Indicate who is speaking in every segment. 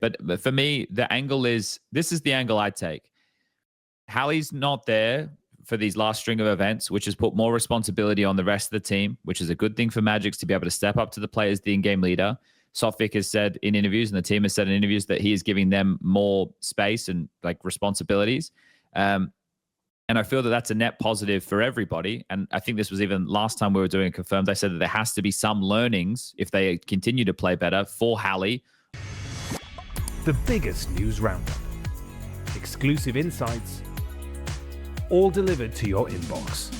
Speaker 1: But for me, the angle is, this is the angle I take. Hallie's not there for these last string of events, which has put more responsibility on the rest of the team, which is a good thing for Magics to be able to step up to the plate as the in-game leader. Sofvik has said in interviews, and the team has said in interviews, that he is giving them more space and like responsibilities. And I feel that that's a net positive for everybody. And I think this was even last time we were doing Confirmed. I said that there has to be some learnings if they continue to play better for Hallie.
Speaker 2: The biggest news roundup, exclusive insights, all delivered to your inbox.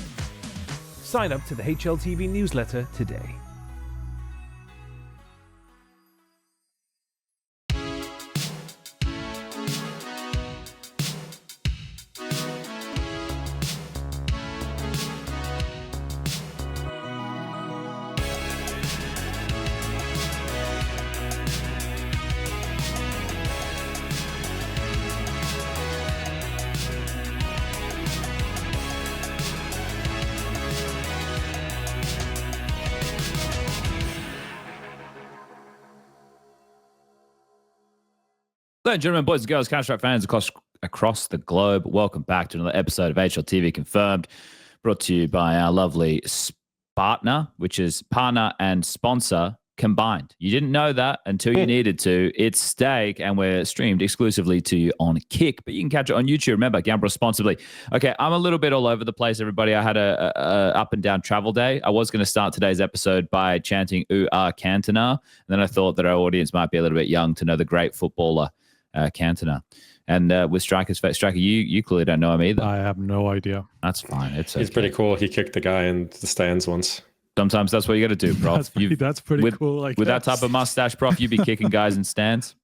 Speaker 2: Sign up to the HLTV newsletter today.
Speaker 1: Hello, gentlemen, boys and girls, Counter-Strike fans across the globe. Welcome back to another episode of HLTV Confirmed, brought to you by our lovely partner, which is partner and sponsor combined. You didn't know that until you needed to. It's Steak, and we're streamed exclusively to you on Kick, but you can catch it on YouTube. Remember, gamble responsibly. Okay, I'm a little bit all over the place, everybody. I had a up and down travel day. I was going to start today's episode by chanting Cantona, and then I thought that our audience might be a little bit young to know the great footballer Cantona. And with Striker's face, Striker, you clearly don't know him either.
Speaker 3: I have no idea.
Speaker 1: That's fine. It's okay.
Speaker 4: He's pretty cool. He kicked the guy in the stands once.
Speaker 1: Sometimes that's what you got to do, Prof.
Speaker 3: That's pretty cool.
Speaker 1: With that type of mustache, Prof, you'd be kicking guys in stands.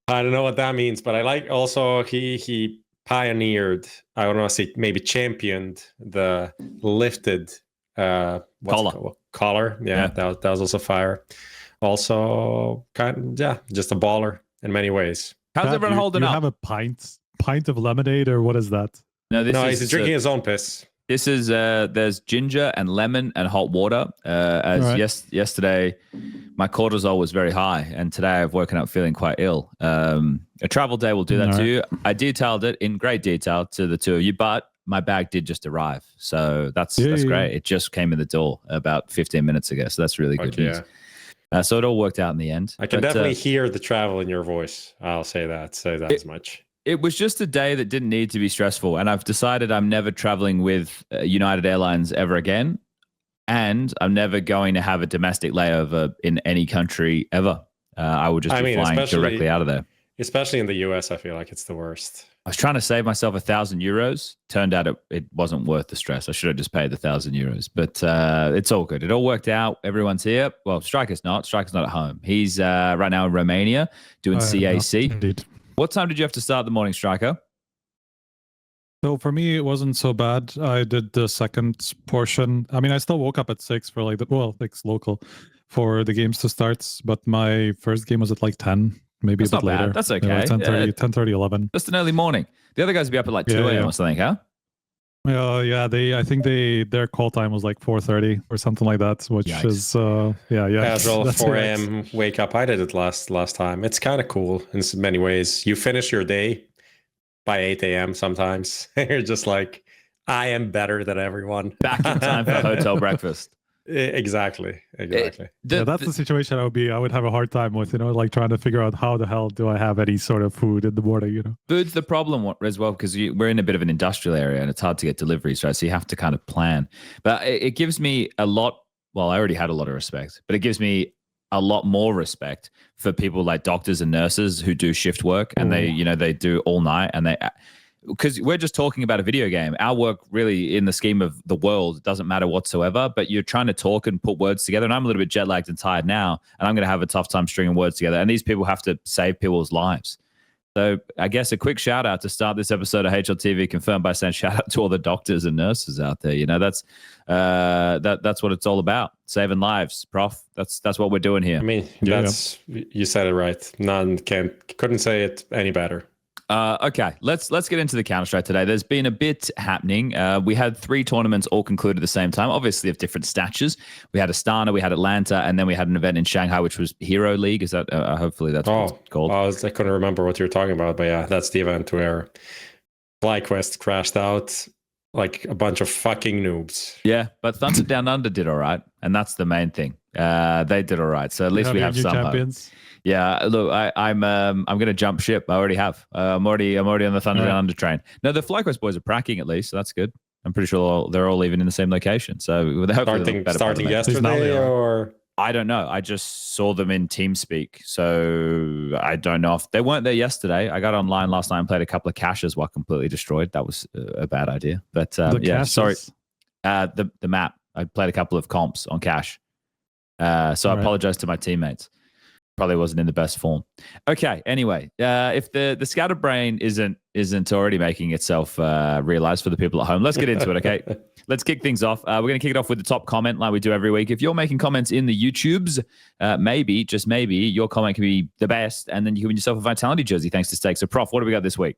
Speaker 4: I don't know what that means, but I like also he pioneered, I don't know, say maybe championed the lifted collar. Yeah. That was also fire. Also, just a baller in many ways.
Speaker 1: How's everyone holding up?
Speaker 3: You have a pint of lemonade, or what is that?
Speaker 4: No, he's drinking his own piss.
Speaker 1: This is there's ginger and lemon and hot water. Yesterday, my cortisol was very high, and today I've woken up feeling quite ill. A travel day will do that to you. I detailed it in great detail to the two of you, but my bag did just arrive, so that's great. It just came in the door about 15 minutes ago, so that's really good news. So it all worked out in the end.
Speaker 4: I can definitely hear the travel in your voice. I'll say that as much.
Speaker 1: It was just a day that didn't need to be stressful. And I've decided I'm never traveling with United Airlines ever again. And I'm never going to have a domestic layover in any country ever. I will just be flying directly out of there.
Speaker 4: Especially in the US, I feel like it's the worst.
Speaker 1: I was trying to save myself €1,000. Turned out it wasn't worth the stress. I should have just paid the €1,000. But it's all good. It all worked out. Everyone's here. Well, Striker's not. Striker's not at home. He's right now in Romania doing CAC.
Speaker 3: Indeed.
Speaker 1: What time did you have to start the morning, Striker?
Speaker 3: So for me, it wasn't so bad. I did the second portion. I mean, I still woke up at 6 for it's local for the games to start. But my first game was at like 10. Maybe
Speaker 1: That's
Speaker 3: a bit
Speaker 1: not
Speaker 3: later.
Speaker 1: Bad. That's okay.
Speaker 3: 10:30, 11.
Speaker 1: Just an early morning. The other guys will be up at like 2 a.m. or something, huh?
Speaker 3: I think their call time was like 4:30 or something like that, which is
Speaker 4: casual 4 a.m. wake up. I did it last time. It's kind of cool in many ways. You finish your day by 8 a.m. sometimes. You're just like, I am better than everyone.
Speaker 1: Back in time for hotel breakfast.
Speaker 4: Exactly.
Speaker 3: That's the situation I would have a hard time with, like trying to figure out how the hell do I have any sort of food in the morning,
Speaker 1: Food's the problem as well, because we're in a bit of an industrial area and it's hard to get deliveries, right? So you have to kind of plan. But it gives me a lot, well, I already had a lot of respect, but it gives me a lot more respect for people like doctors and nurses who do shift work and they do all night, and because we're just talking about a video game. Our work really in the scheme of the world doesn't matter whatsoever, but you're trying to talk and put words together. And I'm a little bit jet lagged and tired now, and I'm going to have a tough time stringing words together. And these people have to save people's lives. So I guess a quick shout out to start this episode of HLTV Confirmed by saying shout out to all the doctors and nurses out there. That's what it's all about. Saving lives, Prof. That's what we're doing here.
Speaker 4: I mean, you said it right. Couldn't say it any better.
Speaker 1: Okay, let's get into the Counter-Strike today. There's been a bit happening. We had 3 tournaments all conclude at the same time, obviously of different statures. We had Astana, we had Atlanta, and then we had an event in Shanghai, which was Hero League. Is that hopefully that's what it's called?
Speaker 4: I couldn't remember what you were talking about, but yeah, that's the event where FlyQuest crashed out like a bunch of fucking noobs.
Speaker 1: Yeah, but Thunder Down Under did all right, and that's the main thing. They did all right, so at least we have some champions. Hope. Yeah, look, I'm gonna jump ship. I already have. I'm already on the Thunder Down Under train. No, the FlyQuest boys are pracking at least, so that's good. I'm pretty sure they're all even in the same location. So
Speaker 4: starting yesterday, or
Speaker 1: I don't know. I just saw them in TeamSpeak, so I don't know if they weren't there yesterday. I got online last night and played a couple of caches while completely destroyed. That was a bad idea. But yeah, sorry. The map. I played a couple of comps on cache. So I apologize to my teammates. Probably wasn't in the best form. Okay. Anyway, if the scatterbrain isn't already making itself realized for the people at home, let's get into it. Okay. Let's kick things off. We're going to kick it off with the top comment like we do every week. If you're making comments in the YouTubes, maybe, just maybe, your comment can be the best, and then you can win yourself a Vitality jersey thanks to Stake. So, Prof, what do we got this week?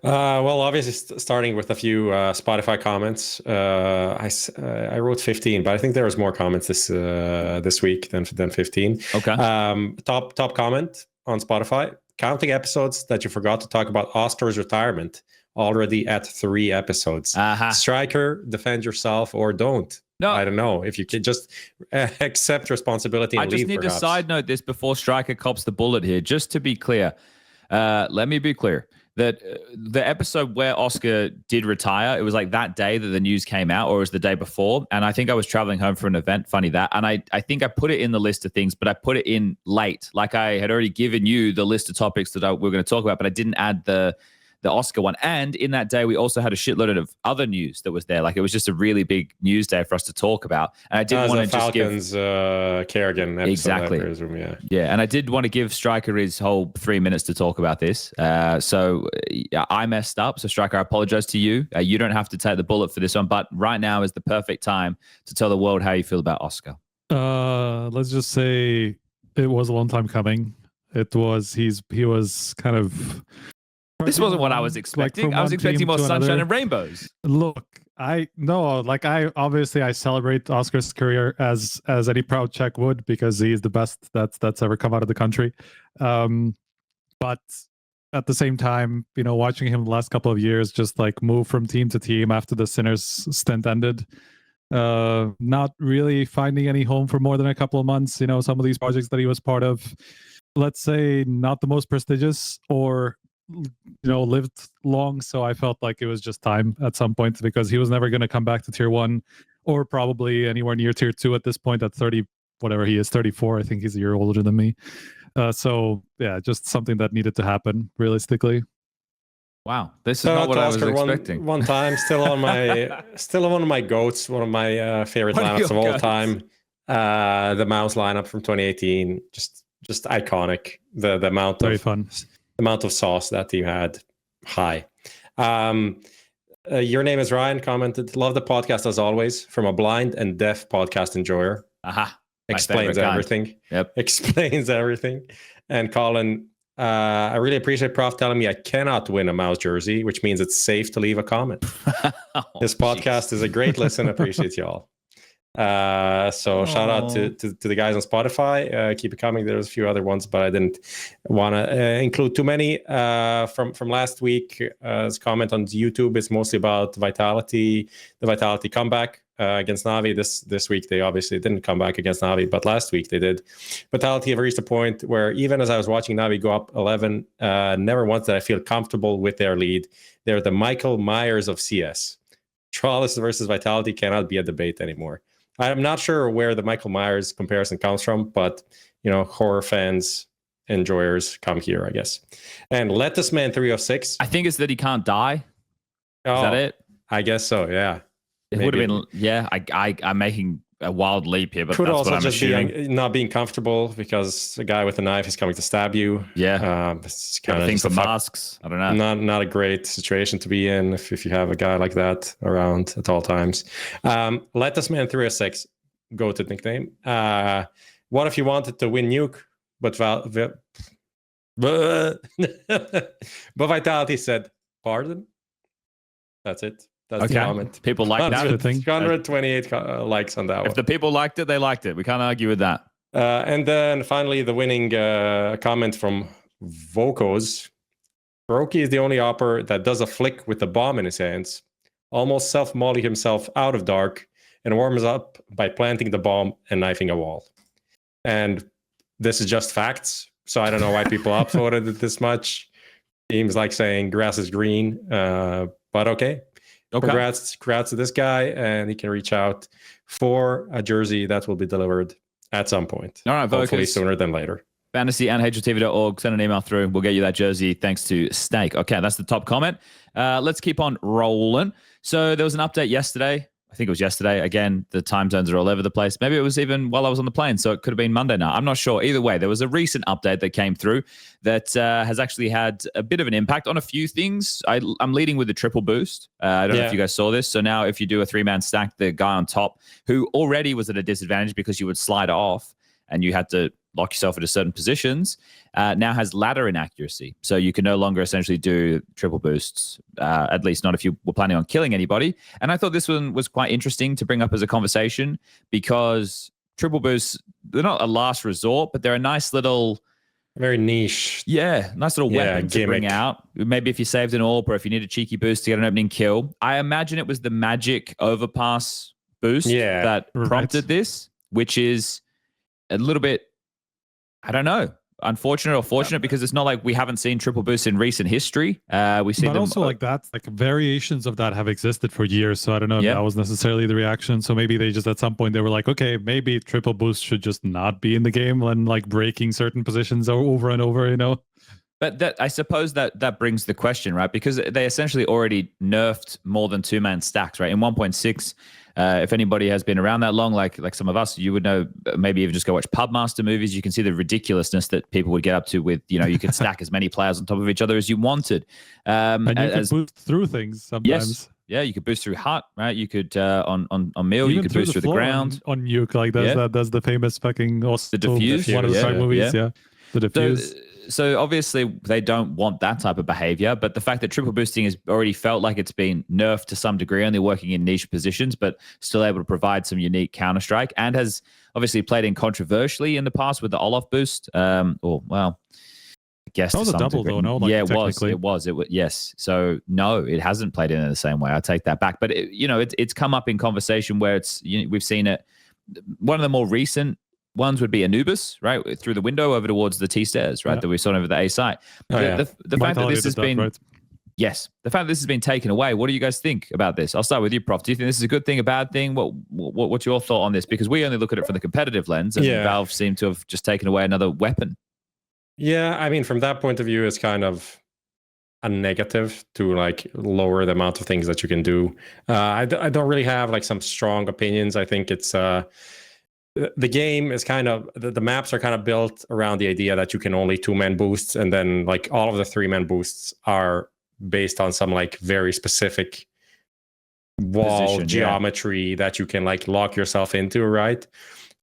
Speaker 4: Well, obviously, starting with a few Spotify comments. I wrote 15, but I think there was more comments this week than 15.
Speaker 1: Okay.
Speaker 4: Top comment on Spotify. Counting episodes that you forgot to talk about Oscar's retirement. Already at 3 episodes. Striker, defend yourself or don't. No, I don't know if you can just accept responsibility. And
Speaker 1: I just need to side note this before Striker cops the bullet here. Just to be clear, let me be clear that the episode where Oscar did retire, it was like that day that the news came out, or it was the day before. And I think I was traveling home for an event. Funny that. And I think I put it in the list of things, but I put it in late. Like I had already given you the list of topics that we're going to talk about, but I didn't add the Oscar one. And in that day, we also had a shitload of other news that was there. Like it was just a really big news day for us to talk about. And I didn't want to just give
Speaker 4: Falcons, karrigan episode,
Speaker 1: exactly.
Speaker 4: I presume,
Speaker 1: yeah. And I did want to give Striker his whole 3 minutes to talk about this. So I messed up. So Striker, I apologize to you. You don't have to take the bullet for this one, but right now is the perfect time to tell the world how you feel about Oscar.
Speaker 3: Let's just say it was a long time coming. It was he was kind of.
Speaker 1: This wasn't what I was expecting. I was expecting more sunshine and rainbows.
Speaker 3: Look, I celebrate Oscar's career as any proud Czech would, because he's the best that's ever come out of the country. But at the same time, watching him the last couple of years just like move from team to team after the Sinners stint ended, not really finding any home for more than a couple of months. Some of these projects that he was part of, let's say, not the most prestigious or lived long, so I felt like it was just time at some point, because he was never going to come back to tier 1 or probably anywhere near tier 2 at this point at 30, whatever he is, 34. I think he's a year older than me. So yeah, just something that needed to happen realistically.
Speaker 1: Wow, this is not what I was expecting.
Speaker 4: One time, still one of my goats, one of my favorite lineups of all time. The MOUZ lineup from 2018, just iconic. The amount
Speaker 3: very
Speaker 4: of
Speaker 3: fun.
Speaker 4: Amount of sauce that team had, high. Your name is Ryan commented, love the podcast as always, from a blind and deaf podcast enjoyer. Explains everything.
Speaker 1: Yep. Explains
Speaker 4: everything. And Colin, I really appreciate Prof telling me I cannot win a MOUZ jersey, which means it's safe to leave a comment. This podcast is a great listen. Appreciate y'all. So shout out to the guys on Spotify. Keep it coming. There's a few other ones, but I didn't want to include too many. From last week, his comment on YouTube is mostly about the Vitality comeback against NAVI. This week they obviously didn't come back against NAVI, but last week they did. Vitality have reached a point where even as I was watching NAVI go up 11, never once did I feel comfortable with their lead. They're the Michael Myers of CS. Astralis versus Vitality cannot be a debate anymore. I'm not sure where the Michael Myers comparison comes from, but horror fans, enjoyers come here, I guess. And Let This Man 306.
Speaker 1: I think it's that he can't die. Is that it?
Speaker 4: I guess so. Yeah.
Speaker 1: It would have been. Yeah. I'm making a wild leap here, but
Speaker 4: could
Speaker 1: that's
Speaker 4: also
Speaker 1: what I'm
Speaker 4: just
Speaker 1: assuming.
Speaker 4: Be not being comfortable because a guy with a knife is coming to stab you.
Speaker 1: Yeah.
Speaker 4: It's kind of
Speaker 1: thing for masks. I don't know.
Speaker 4: Not a great situation to be in if you have a guy like that around at all times. Let This Man 306, go to nickname. What if you wanted to win nuke, but But Vitality said, pardon? That's it. That's the comment.
Speaker 1: People like that.
Speaker 4: 128 likes on that one.
Speaker 1: If the people liked it, they liked it. We can't argue with that.
Speaker 4: And then finally, the winning comment from Vocos. Hiroki is the only opper that does a flick with the bomb in his hands, almost self-molly himself out of dark, and warms up by planting the bomb and knifing a wall. And this is just facts, so I don't know why people upvoted it this much. Seems like saying grass is green, but okay. Congrats to this guy, and he can reach out for a jersey that will be delivered at some point.
Speaker 1: All right,
Speaker 4: hopefully
Speaker 1: Vocus.
Speaker 4: sooner than later.
Speaker 1: Fantasy and HLTV.org. Send an email through. We'll get you that jersey thanks to Stake. Okay, that's the top comment. Let's keep on rolling. So there was an update yesterday. I think it was yesterday. Again, the time zones are all over the place. Maybe it was even while I was on the plane, so it could have been Monday now. I'm not sure. Either way, there was a recent update that came through that has actually had a bit of an impact on a few things. I'm leading with the triple boost. I don't know if you guys saw this. So now if you do a 3-man stack, the guy on top, who already was at a disadvantage because you would slide off and you had to lock yourself into certain positions, now has ladder inaccuracy. So you can no longer essentially do triple boosts, at least not if you were planning on killing anybody. And I thought this one was quite interesting to bring up as a conversation because triple boosts, they're not a last resort, but they're a nice little...
Speaker 4: Very niche.
Speaker 1: Yeah, nice little weapon to bring out. Maybe if you saved an AWP or if you need a cheeky boost to get an opening kill. I imagine it was the magic overpass boost that prompted this, which is a little bit... I don't know. Unfortunate or fortunate, because it's not like we haven't seen triple boosts in recent history. We see
Speaker 3: but
Speaker 1: them
Speaker 3: also like that, like variations of that have existed for years. So I don't know if that was necessarily the reaction. So maybe they just at some point they were like, okay, maybe triple boost should just not be in the game when like breaking certain positions over and over, you know.
Speaker 1: But that, I suppose that brings the question, right? Because they essentially already nerfed more than 2-man stacks, right? In 1.6, if anybody has been around that long, like some of us, you would know, maybe even just go watch Pubmaster movies, you can see the ridiculousness that people would get up to with, you could stack as many players on top of each other as you wanted.
Speaker 3: And you could boost through things sometimes.
Speaker 1: Yes. Yeah, you could boost through hut, right? You could on Mill, you could boost through the ground.
Speaker 3: On Nuke, like that's the famous fucking
Speaker 1: the diffuse,
Speaker 3: one of the movies, the diffuse.
Speaker 1: So obviously they don't want that type of behavior, but the fact that triple boosting has already felt like it's been nerfed to some degree, only working in niche positions, but still able to provide some unique Counter-Strike, and has obviously played in controversially in the past with the Olaf boost. I guess
Speaker 3: that was a double
Speaker 1: degree.
Speaker 3: Though, no? Like,
Speaker 1: yeah, it was. Yes. So no, it hasn't played in the same way. I take that back. But it's come up in conversation where we've seen it. One of the more recent ones would be Anubis, right, through the window over towards the T stairs, right, that we saw over the A site. The fact that this has been, the fact that this has been taken away. What do you guys think about this? I'll start with you, Prof. Do you think this is a good thing, a bad thing? What's your thought on this? Because we only look at it from the competitive lens, and Valve seem to have just taken away another weapon.
Speaker 4: Yeah, I mean, from that point of view, it's kind of a negative to like lower the amount of things that you can do. I don't really have like some strong opinions. I think it's the game is kind of the maps are kind of built around the idea that you can only 2-man boosts, and then like all of the 3-man boosts are based on some like very specific wall geometry that you can like lock yourself into, right?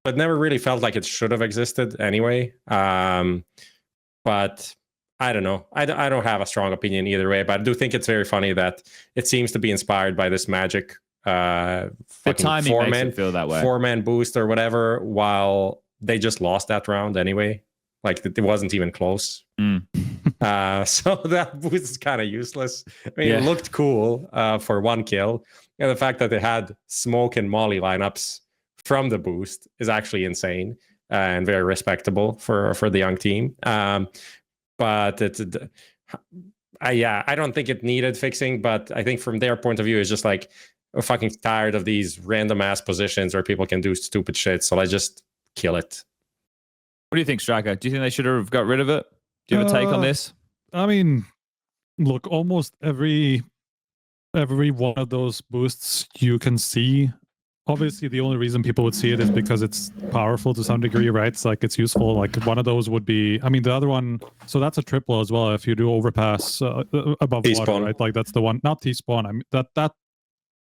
Speaker 4: But never really felt like it should have existed anyway. But I don't know. I don't have a strong opinion either way, but I do think it's very funny that it seems to be inspired by this magic
Speaker 1: the timing makes it feel that way.
Speaker 4: 4-man boost or whatever, while they just lost that round anyway. Like it wasn't even close. So that boost is kind of useless. I mean, it looked cool for 1 kill. And the fact that they had smoke and molly lineups from the boost is actually insane and very respectable for the young team. But it's I don't think it needed fixing, but I think from their point of view, it's just like, I'm fucking tired of these random ass positions where people can do stupid shit. So let's just kill it.
Speaker 1: What do you think, Striker? Do you think they should have got rid of it? Do you have a take on this?
Speaker 3: I mean, look, almost every one of those boosts you can see. Obviously, the only reason people would see it is because it's powerful to some degree, right? It's like it's useful. Like one of those would be, I mean, the other one. So that's a triple as well. If you do overpass above
Speaker 4: T-spawn.
Speaker 3: water, right? Like that's the one. Not T-spawn. I mean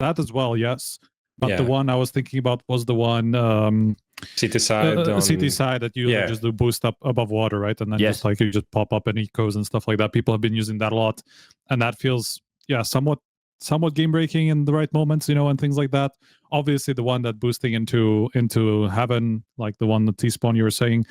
Speaker 3: that as well. Yes. But the one I was thinking about was the one
Speaker 4: CT side,
Speaker 3: CT side that you just do boost up above water, right? And then just like you just pop up in ecos and stuff like that. People have been using that a lot, and that feels somewhat game breaking in the right moments, and things like that. Obviously, the one that boosting into heaven, like the one that T-Spawn you were saying,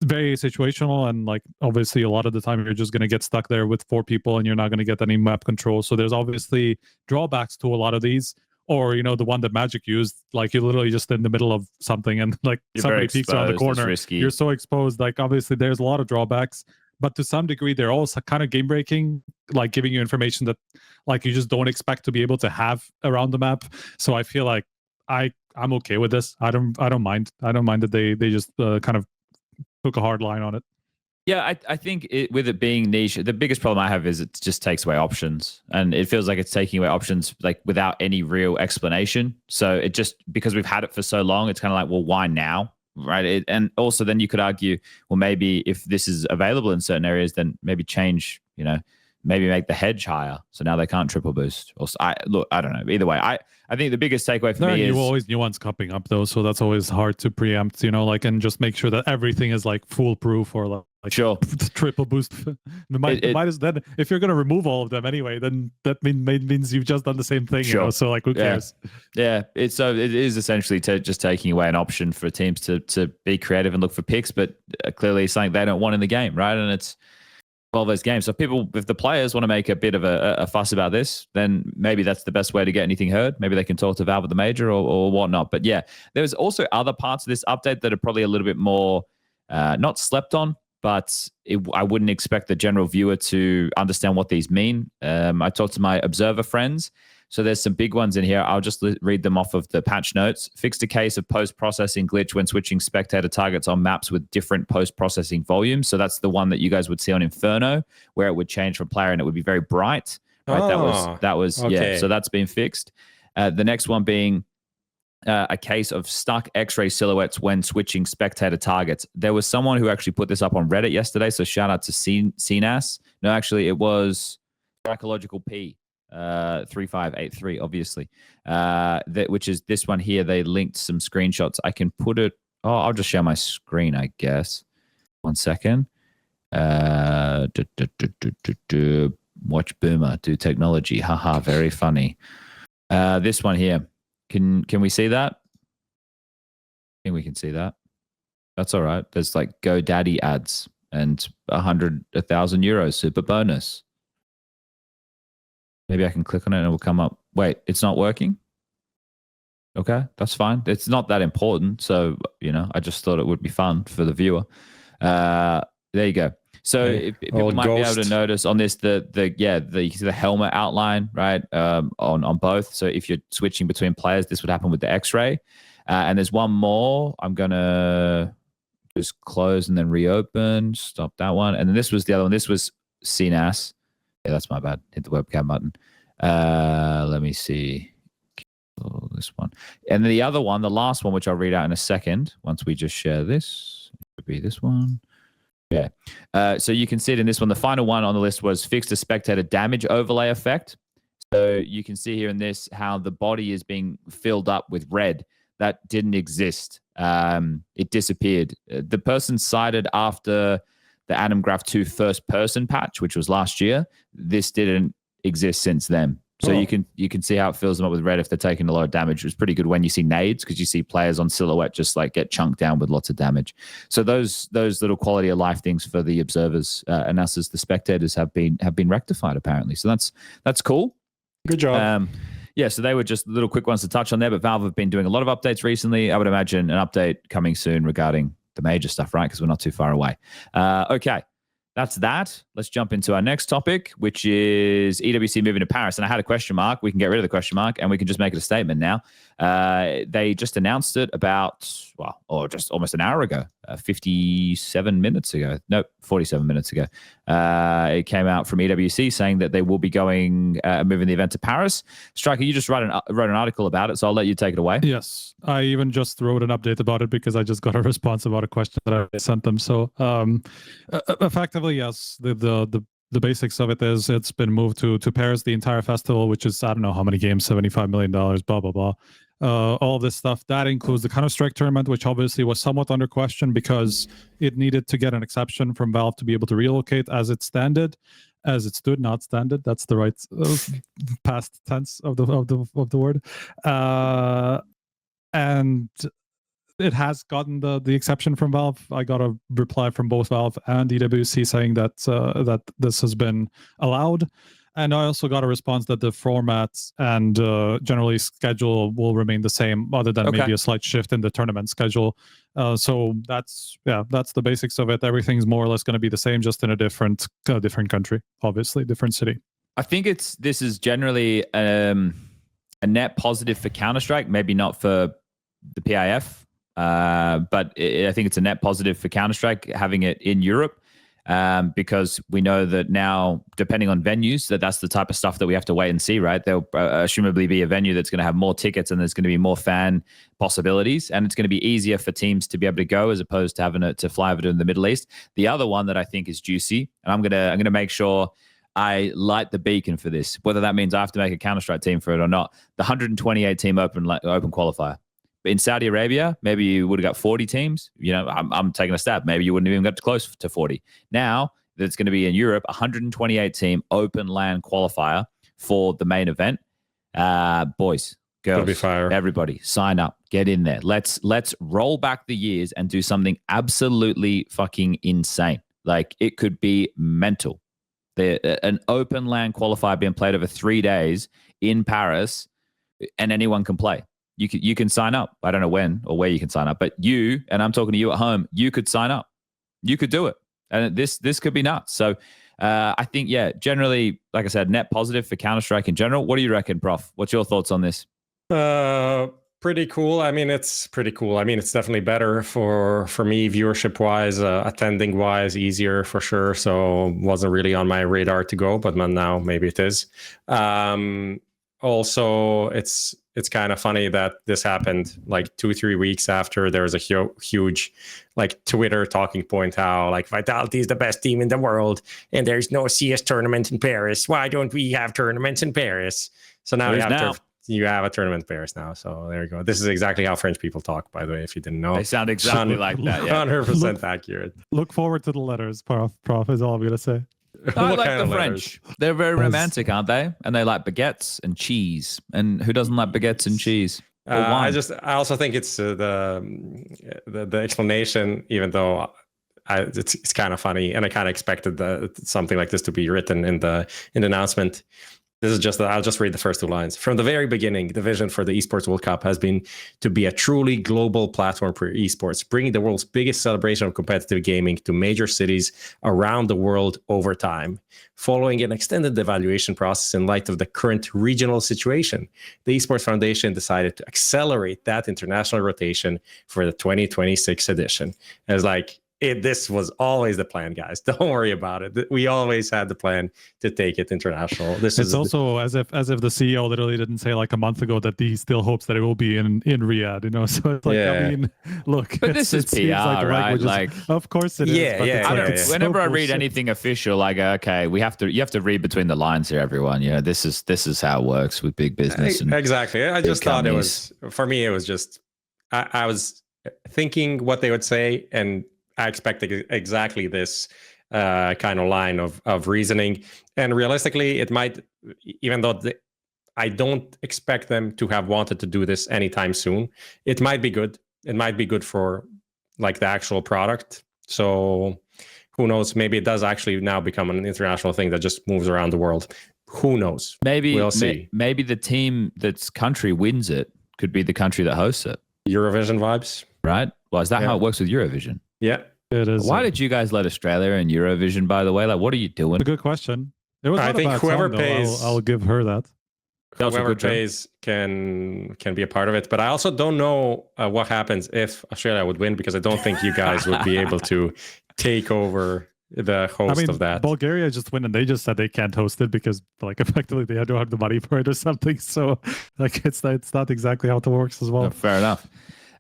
Speaker 3: very situational, and like obviously a lot of the time you're just going to get stuck there with 4 people and you're not going to get any map control. So there's obviously drawbacks to a lot of these. Or the one that Magic used, like you're literally just in the middle of something and like somebody peeks around the corner, you're so exposed. Like obviously there's a lot of drawbacks, but to some degree they're also kind of game breaking, like giving you information that like you just don't expect to be able to have around the map. So I feel like I'm okay with this. I don't mind that they just kind of took a hard line on it.
Speaker 1: Yeah, I think with it being niche, the biggest problem I have is it just takes away options, and it feels like it's taking away options like without any real explanation. So it just, because we've had it for so long, it's kind of like, well, why now, right? And also then you could argue, well, maybe if this is available in certain areas, then maybe change, maybe make the hedge higher, so now they can't triple boost. Or I don't know. Either way, I think the biggest takeaway for me is
Speaker 3: always new ones coming up though, so that's always hard to preempt. Like, and just make sure that everything is like foolproof or like
Speaker 1: sure
Speaker 3: triple boost. Might as then if you're gonna remove all of them anyway, then that means you've just done the same thing.
Speaker 1: Sure.
Speaker 3: So like who cares?
Speaker 1: Yeah, it is essentially just taking away an option for teams to be creative and look for picks, but clearly something they don't want in the game, right? And it's all those games. So if the players want to make a bit of a fuss about this, then maybe that's the best way to get anything heard. Maybe they can talk to Valve at the major or whatnot. But yeah, there's also other parts of this update that are probably a little bit more not slept on, but I wouldn't expect the general viewer to understand what these mean. I talked to my observer friends. So there's some big ones in here. I'll just read them off of the patch notes. Fixed a case of post-processing glitch when switching spectator targets on maps with different post-processing volumes. So that's the one that you guys would see on Inferno, where it would change from player and it would be very bright. Right? That was okay. So that's been fixed. The next one being a case of stuck X-ray silhouettes when switching spectator targets. There was someone who actually put this up on Reddit yesterday. So shout out to CNAS. No, actually it was Psychological P. 3583 obviously, which is this one here. They linked some screenshots. I can put it, I'll just share my screen, I guess. 1 second. Watch Boomer do technology, haha, very funny. This one here, can we see that? I think we can see that. That's all right. There's like GoDaddy ads and 1,000 euros super bonus. Maybe I can click on it and it will come up. Wait, it's not working? Okay, that's fine. It's not that important. So, I just thought it would be fun for the viewer. There you go. So people might be able to notice on this, the helmet outline, right, on both. So if you're switching between players, this would happen with the X-ray. And there's one more. I'm going to just close and then reopen. Stop that one. And then this was the other one. This was CNAS. Yeah, that's my bad. Hit the webcam button. Let me see. This one. And then the other one, the last one, which I'll read out in a second, once we just share this. It would be this one. Yeah. So you can see it in this one. The final one on the list was fixed a spectator damage overlay effect. So you can see here in this how the body is being filled up with red. That didn't exist. It disappeared. The person cited after the Atom Graph 2 first person patch, which was last year. This didn't exist since then. So you can see how it fills them up with red if they're taking a lot of damage. It was pretty good when you see nades, because you see players on silhouette just like get chunked down with lots of damage. So those little quality of life things for the observers and us as the spectators have been rectified apparently. So that's cool.
Speaker 4: Good job.
Speaker 1: Yeah, so they were just little quick ones to touch on there, but Valve have been doing a lot of updates recently. I would imagine an update coming soon regarding the major stuff, right? Because we're not too far away. Okay, that's that. Let's jump into our next topic, which is EWC moving to Paris. And I had a question mark. We can get rid of the question mark, and we can just make it a statement now. They just announced it about, just almost an hour ago, 57 minutes ago. Nope, 47 minutes ago. It came out from EWC saying that they will be moving the event to Paris. Striker, you just wrote an article about it, so I'll let you take it away.
Speaker 3: Yes, I even just wrote an update about it because I just got a response about a question that I sent them. So effectively, yes, the basics of it is it's been moved to Paris, the entire festival, which is, I don't know how many games, $75 million, blah, blah, blah. all this stuff. That includes the Counter-Strike tournament, which obviously was somewhat under question because it needed to get an exception from Valve to be able to relocate as it stood, not standard. That's the right past tense of the word. And it has gotten the exception from Valve. I got a reply from both Valve and EWC saying that that this has been allowed. And I also got a response that the formats and generally schedule will remain the same, other than maybe a slight shift in the tournament schedule. So that's the basics of it. Everything's more or less going to be the same, just in a different country, obviously, different city.
Speaker 1: I think this is generally a net positive for Counter-Strike, maybe not for the PIF, but I think it's a net positive for Counter-Strike having it in Europe. Because we know that now, depending on venues, that's the type of stuff that we have to wait and see, right? There'll assumably be a venue that's going to have more tickets and there's going to be more fan possibilities, and it's going to be easier for teams to be able to go as opposed to having to fly over to the Middle East. The other one that I think is juicy, and I'm gonna make sure I light the beacon for this, whether that means I have to make a Counter-Strike team for it or not. The 128 team open qualifier. In Saudi Arabia, maybe you would have got 40 teams. You know, I'm taking a stab. Maybe you wouldn't even get close to 40. Now that it's going to be in Europe, 128 team open LAN qualifier for the main event. Boys, girls, everybody, sign up, get in there. Let's roll back the years and do something absolutely fucking insane. Like, it could be mental. An open LAN qualifier being played over 3 days in Paris, and anyone can play. You can sign up. I don't know when or where you can sign up, but and I'm talking to you at home, you could sign up. You could do it. And this could be nuts. So I think, generally, like I said, net positive for Counter-Strike in general. What do you reckon, Prof? What's your thoughts on this?
Speaker 4: Pretty cool. I mean, it's pretty cool. I mean, it's definitely better for me, viewership-wise, attending-wise, easier for sure. So wasn't really on my radar to go, but now maybe it is. Also, it's kind of funny that this happened like 2-3 weeks after there was a huge like Twitter talking point, how like Vitality is the best team in the world and there's no CS tournament in Paris. Why don't we have tournaments in Paris? So now you have a tournament in Paris now. So there you go. This is exactly how French people talk, by the way, if you didn't know.
Speaker 1: They sound exactly like that. Yeah.
Speaker 4: 100% accurate.
Speaker 3: Look forward to the letters, Prof, is all I'm going to say.
Speaker 1: I like the French. They're very romantic, aren't they? And they like baguettes and cheese. And who doesn't like baguettes and cheese?
Speaker 4: I also think it's the explanation, even though it's kind of funny, and I kind of expected something like this to be written in the announcement. This is just, I'll just read the first 2 lines. From the very beginning, the vision for the Esports World Cup has been to be a truly global platform for esports, bringing the world's biggest celebration of competitive gaming to major cities around the world over time. Following an extended evaluation process in light of the current regional situation, the Esports Foundation decided to accelerate that international rotation for the 2026 edition. And it's like, this was always the plan, guys. Don't worry about it. We always had the plan to take it international. It's
Speaker 3: also as if the CEO literally didn't say like a month ago that he still hopes that it will be in Riyadh, you know. So it's like, I mean, look,
Speaker 1: but this is PR, right? Like,
Speaker 3: of course it is.
Speaker 1: Whenever I read anything official, like, okay, you have to read between the lines here, everyone. You know, this is how it works with big business. And
Speaker 4: exactly. I just thought it was, for me, it was just I was thinking what they would say, and I expected exactly this kind of line of reasoning. And realistically, it might, even though I don't expect them to have wanted to do this anytime soon, it might be good. It might be good for like the actual product. So who knows? Maybe it does actually now become an international thing that just moves around the world. Who knows?
Speaker 1: Maybe
Speaker 4: we'll see.
Speaker 1: Maybe the team that's country wins it could be the country that hosts it.
Speaker 4: Eurovision vibes,
Speaker 1: right? Well, is that how it works with Eurovision?
Speaker 4: Yeah,
Speaker 3: it is.
Speaker 1: Why did you guys let Australia in Eurovision, by the way? Like, what are you doing?
Speaker 3: It's a good question. It was
Speaker 4: I think whoever
Speaker 3: song,
Speaker 4: pays,
Speaker 3: I'll give her that.
Speaker 4: Whoever pays can be a part of it. But I also don't know what happens if Australia would win, because I don't think you guys would be able to take over the host of that.
Speaker 3: Bulgaria just win, and they just said they can't host it because, like, effectively they don't have the money for it or something. So, like, it's not exactly how it works as well.
Speaker 1: No, fair enough.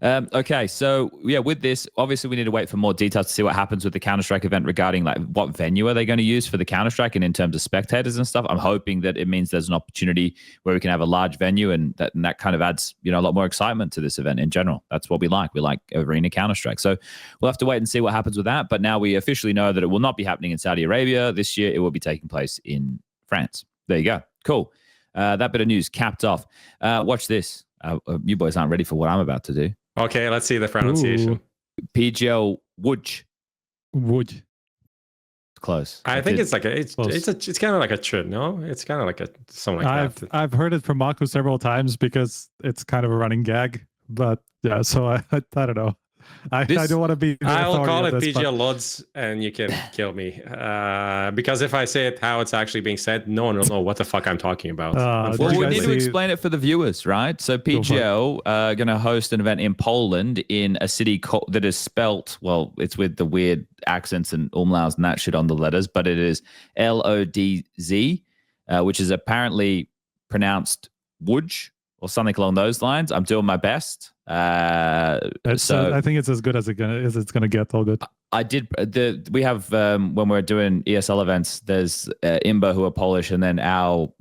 Speaker 1: Okay, so yeah, with this, obviously we need to wait for more details to see what happens with the Counter-Strike event regarding like what venue are they going to use for the Counter-Strike and in terms of spectators and stuff. I'm hoping that it means there's an opportunity where we can have a large venue and that kind of adds, you know, a lot more excitement to this event in general. That's what we like. We like arena Counter-Strike. So we'll have to wait and see what happens with that. But now we officially know that it will not be happening in Saudi Arabia this year. It will be taking place in France. There you go. Cool. That bit of news capped off. Watch this. You boys aren't ready for what I'm about to do.
Speaker 4: Okay, let's see the pronunciation.
Speaker 1: Ooh. PGL Lodz.
Speaker 3: Wood.
Speaker 1: Close.
Speaker 4: I think it's like it's kind of like a chud, no? It's kind of like something like that.
Speaker 3: I've heard it from Mako several times because it's kind of a running gag. But yeah, so I don't know. I don't want to be.
Speaker 4: I'll call it PGL Lodz, and you can kill me because if I say it how it's actually being said, no one will know what the fuck I'm talking about.
Speaker 1: Well, we need to explain it for the viewers, right? So PGL going to host an event in Poland in a city that is spelt, well, it's with the weird accents and umlauts and that shit on the letters, but it is Lodz, which is apparently pronounced Łódź or something along those lines. I'm doing my best.
Speaker 3: So I think it's as good as it's gonna get. All good.
Speaker 1: I did. We have when we're doing ESL events, there's Imba who are Polish, and then I'm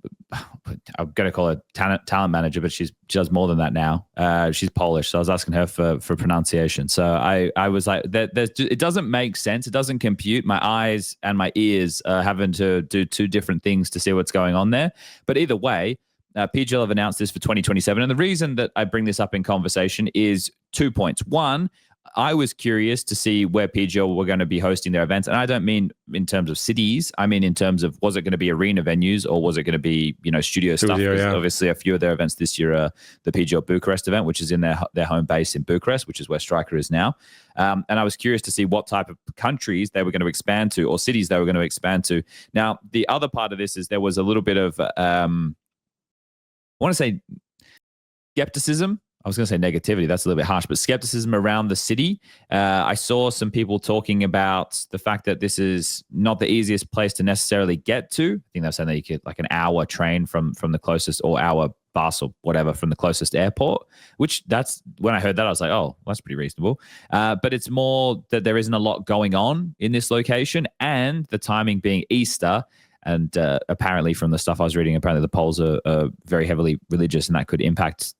Speaker 1: gonna call her talent manager, but she does more than that now. She's Polish, so I was asking her for pronunciation. So I was like, it doesn't make sense. It doesn't compute. My eyes and my ears are having to do two different things to see what's going on there. But either way. PGL have announced this for 2027. And the reason that I bring this up in conversation is 2 points. One, I was curious to see where PGL were going to be hosting their events. And I don't mean in terms of cities. I mean in terms of, was it going to be arena venues or was it going to be, you know, studio stuff? Yeah. Obviously, a few of their events this year are the PGL Bucharest event, which is in their home base in Bucharest, which is where Striker is now. And I was curious to see what type of countries they were going to expand to or cities they were going to expand to. Now, the other part of this is there was a little bit of... I want to say skepticism. I was going to say negativity. That's a little bit harsh, but skepticism around the city. I saw some people talking about the fact that this is not the easiest place to necessarily get to. I think they're saying that you could like an hour train from the closest or hour bus or whatever from the closest airport, which that's when I heard that, I was like, oh, that's pretty reasonable. But it's more that there isn't a lot going on in this location and the timing being Easter. And apparently from the stuff I was reading, apparently the Poles are very heavily religious and that could impact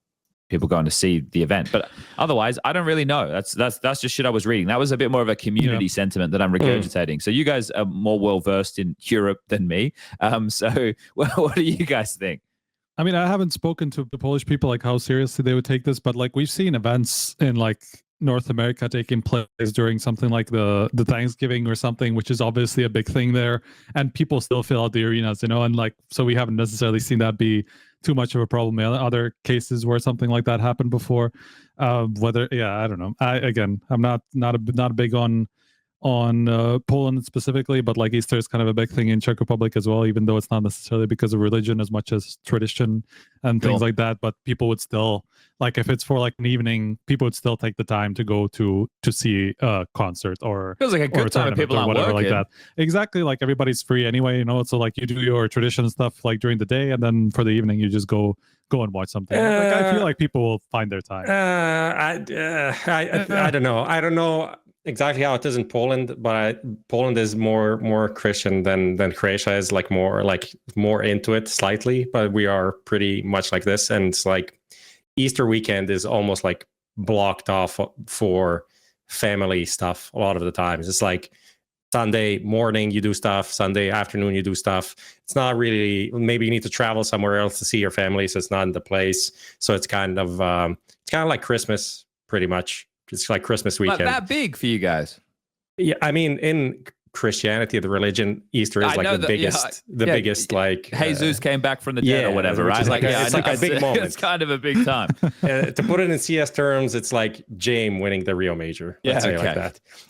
Speaker 1: people going to see the event. But otherwise, I don't really know. That's just shit I was reading. That was a bit more of a community sentiment that I'm regurgitating. So you guys are more well-versed in Europe than me. So what do you guys think?
Speaker 3: I mean, I haven't spoken to the Polish people, like how seriously they would take this, but like we've seen events in like North America taking place during something like the Thanksgiving or something, which is obviously a big thing there, and people still fill out the arenas, you know, and like, so we haven't necessarily seen that be too much of a problem. Other cases where something like that happened before, I don't know. I'm not big on Poland specifically, but like Easter is kind of a big thing in Czech Republic as well, even though it's not necessarily because of religion as much as tradition and things like that. But people would still, like if it's for like an evening, people would still take the time to go to see a concert or
Speaker 1: feels like a good time of people or whatever
Speaker 3: like that. Exactly, like everybody's free anyway, you know. So like you do your tradition stuff like during the day, and then for the evening you just go and watch something. Like, I feel like people will find their time.
Speaker 4: I don't know. I don't know exactly how it is in Poland, but Poland is more Christian than Croatia is, like more into it slightly, but we are pretty much like this. And it's like Easter weekend is almost like blocked off for family stuff a lot of the times. It's like Sunday morning you do stuff, Sunday afternoon you do stuff. It's not really, maybe you need to travel somewhere else to see your family, so it's not in the place. So it's kind of like Christmas pretty much. It's like Christmas weekend.
Speaker 1: Not that big for you guys.
Speaker 4: Yeah, I mean, in Christianity, the religion, Easter is like the biggest like
Speaker 1: Jesus came back from the dead or whatever, right?
Speaker 4: Like it's like a big moment.
Speaker 1: It's kind of a big time.
Speaker 4: To put it in CS terms, it's like James winning the Rio Major. Let's say like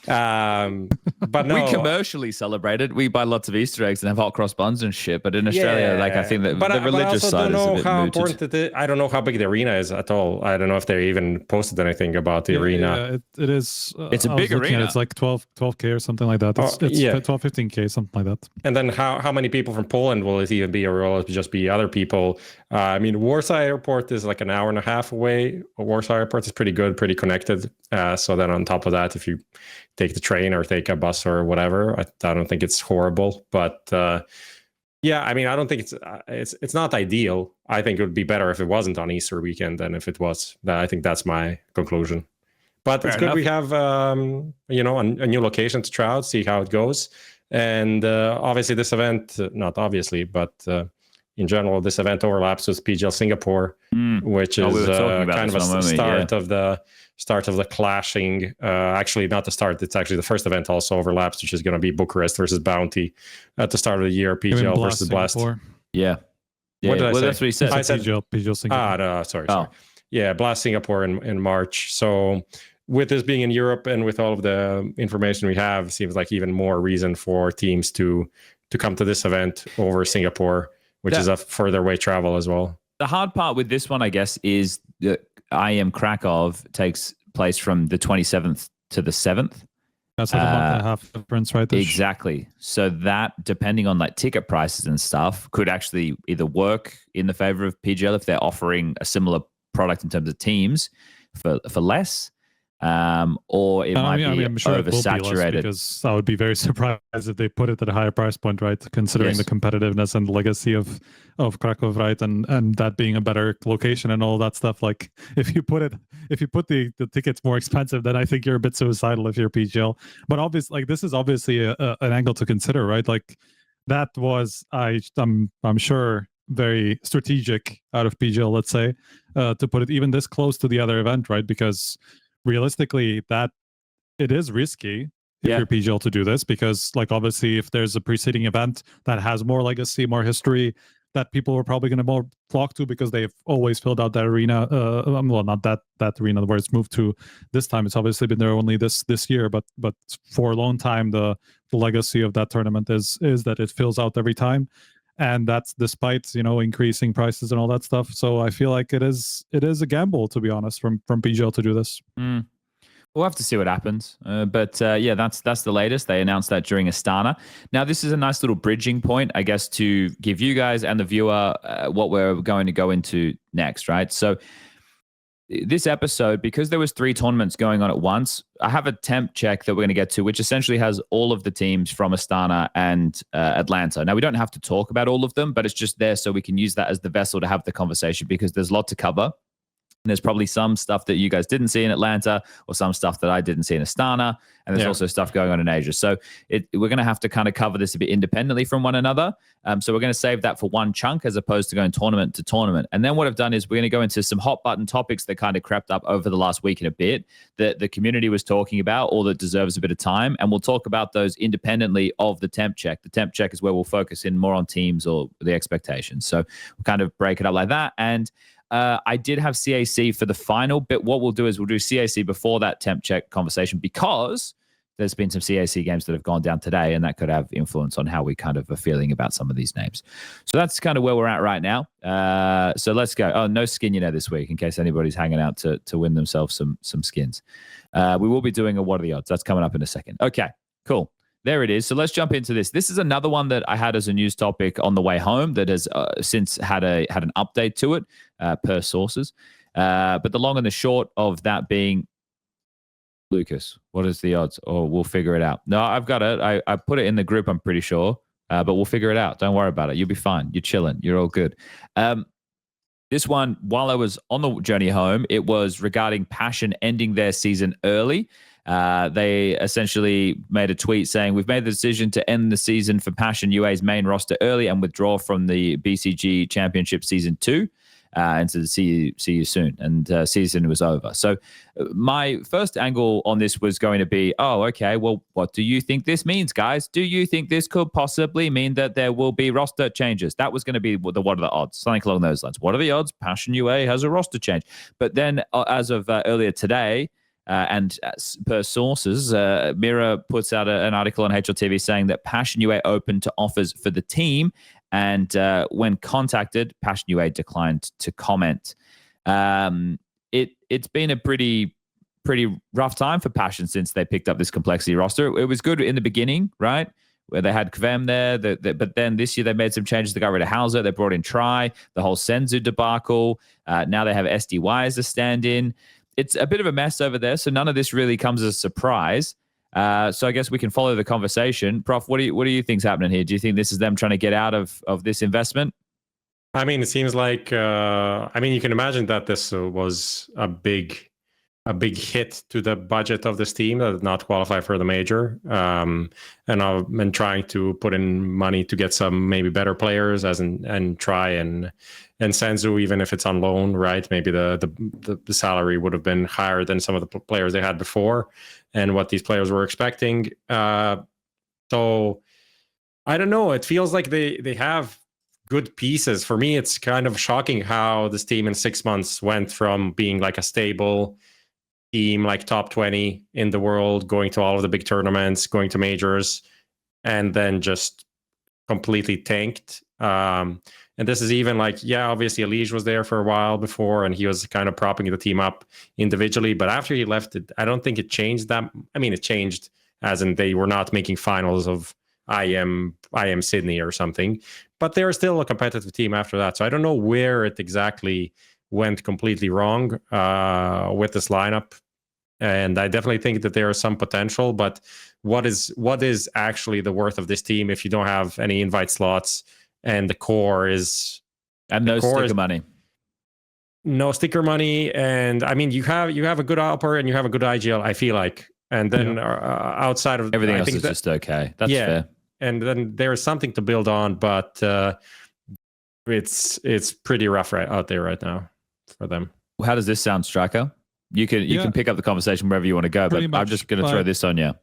Speaker 4: that. But no,
Speaker 1: we commercially celebrate it. We buy lots of Easter eggs and have hot cross buns and shit. But in Australia, like I think that the religious side is a bit
Speaker 4: how
Speaker 1: mooted.
Speaker 4: Important it is. I don't know how big the arena is at all. I don't know if they even posted anything about the arena.
Speaker 3: Yeah, it is.
Speaker 1: It's a big arena.
Speaker 3: It's like 12K or something like that. It's 12, 15K, something like that.
Speaker 4: And then how many people from Poland will it even be, or will it just be other people? I mean, Warsaw Airport is like an hour and a half away. Warsaw Airport is pretty good, pretty connected. So then on top of that, if you take the train or take a bus or whatever, I don't think it's horrible. But yeah, I mean, I don't think it's not ideal. I think it would be better if it wasn't on Easter weekend than if it was. I think that's my conclusion. But it's good we have, a new location to try out, see how it goes. And obviously this event, not obviously, but in general, this event overlaps with PGL Singapore, which is kind of a start of the clashing. Actually, not the start. It's actually the first event also overlaps, which is going to be Bucharest versus Bounty at the start of the year, PGL versus Blast.
Speaker 1: Yeah.
Speaker 4: What did I say?
Speaker 1: That's what he said.
Speaker 3: I said PGL Singapore.
Speaker 4: No, sorry. Yeah, Blast Singapore in March. So with this being in Europe and with all of the information we have, it seems like even more reason for teams to come to this event over Singapore, which is a further way travel as well.
Speaker 1: The hard part with this one, I guess, is that IEM Krakow takes place from the 27th to the 7th.
Speaker 3: That's like a month and a half difference, right?
Speaker 1: Exactly. So that, depending on like ticket prices and stuff, could actually either work in the favor of PGL if they're offering a similar product in terms of teams for less, or it might be
Speaker 3: I'm sure
Speaker 1: oversaturated.
Speaker 3: Because I would be very surprised if they put it at a higher price point, right? Considering the competitiveness and legacy of Krakow, right? And that being a better location and all that stuff. Like if you put the tickets more expensive, then I think you're a bit suicidal if you're PGL. But obviously, like this is obviously an angle to consider, right? Like that was I'm sure very strategic out of PGL, let's say, to put it even this close to the other event, right? Because realistically, that it is risky if you're PGL to do this, because like obviously if there's a preceding event that has more legacy, more history, that people are probably going to more flock to because they've always filled out that arena. Well, not that arena where it's moved to this time. It's obviously been there only this year, but for a long time, the legacy of that tournament is that it fills out every time. And that's despite, increasing prices and all that stuff. So I feel like it is a gamble, to be honest, from PGL to do this.
Speaker 1: We'll have to see what happens. But that's the latest. They announced that during Astana. Now, this is a nice little bridging point, I guess, to give you guys and the viewer what we're going to go into next, right? So this episode, because there was 3 tournaments going on at once, I have a temp check that we're going to get to, which essentially has all of the teams from Astana and Atlanta. Now, we don't have to talk about all of them, but it's just there so we can use that as the vessel to have the conversation, because there's a lot to cover. And there's probably some stuff that you guys didn't see in Atlanta, or some stuff that I didn't see in Astana. And there's also stuff going on in Asia. So we're going to have to kind of cover this a bit independently from one another. So we're going to save that for one chunk as opposed to going tournament to tournament. And then what I've done is we're going to go into some hot button topics that kind of crept up over the last week and a bit that the community was talking about, or that deserves a bit of time. And we'll talk about those independently of the temp check. The temp check is where we'll focus in more on teams or the expectations. So we'll kind of break it up like that. And I did have CAC for the final bit. What we'll do is we'll do CAC before that temp check conversation, because there's been some CAC games that have gone down today, and that could have influence on how we kind of are feeling about some of these names. So that's kind of where we're at right now. So let's go. Oh, no skin this week, in case anybody's hanging out to win themselves some skins. We will be doing a what are the odds. That's coming up in a second. Okay, cool. There it is. So let's jump into this. This is another one that I had as a news topic on the way home that has since had an update to it per sources. But the long and the short of that being, Lucas, what is the odds? Or we'll figure it out. No, I've got it. I put it in the group, I'm pretty sure. But we'll figure it out. Don't worry about it. You'll be fine. You're chilling. You're all good. This one, while I was on the journey home, it was regarding Passion ending their season early. They essentially made a tweet saying, "We've made the decision to end the season for PassionUA's main roster early and withdraw from the BCG Championship Season 2. And so see you soon." And season was over. So my first angle on this was going to be, oh, okay, well, what do you think this means, guys? Do you think this could possibly mean that there will be roster changes? That was going to be what are the odds? Something along those lines. What are the odds? PassionUA has a roster change. But then as of earlier today, and per sources, Mira puts out an article on HLTV saying that PassionUA opened to offers for the team, and when contacted, PassionUA declined to comment. It's been a pretty pretty rough time for Passion since they picked up this complexity roster. It was good in the beginning, right? Where they had Kvem there, but then this year they made some changes. They got rid of Hauser. They brought in Try, the whole Senzu debacle. Now they have SDY as a stand-in. It's a bit of a mess over there, so none of this really comes as a surprise. So I guess we can follow the conversation. Prof, what do you think's happening here? Do you think this is them trying to get out of this investment?
Speaker 4: I mean, it seems like, I mean, you can imagine that this was a big hit to the budget of this team that did not qualify for the major. And I've been trying to put in money to get some maybe better players and try and Senzu, even if it's on loan, right? Maybe the salary would have been higher than some of the players they had before and what these players were expecting. So I don't know. It feels like they have good pieces. For me, it's kind of shocking how this team in 6 months went from being like a stable team, like top 20 in the world, going to all of the big tournaments, going to majors, and then just completely tanked. And this is even like, yeah, obviously Elige was there for a while before, and he was kind of propping the team up individually. But after he left, I don't think it changed that. I mean, it changed as in they were not making finals of IM Sydney or something, but they're still a competitive team after that. So I don't know where it exactly went completely wrong with this lineup. And I definitely think that there is some potential, but what is actually the worth of this team if you don't have any invite slots and the core is...
Speaker 1: And no sticker money.
Speaker 4: No sticker money. And I mean, you have a good upper and you have a good IGL, I feel like. And then outside of...
Speaker 1: Everything else is just okay. That's fair.
Speaker 4: And then there's something to build on, but it's pretty rough out there right now for them.
Speaker 1: How does this sound, Striker? You can pick up the conversation wherever you want to go, but I'm just going to throw this on you.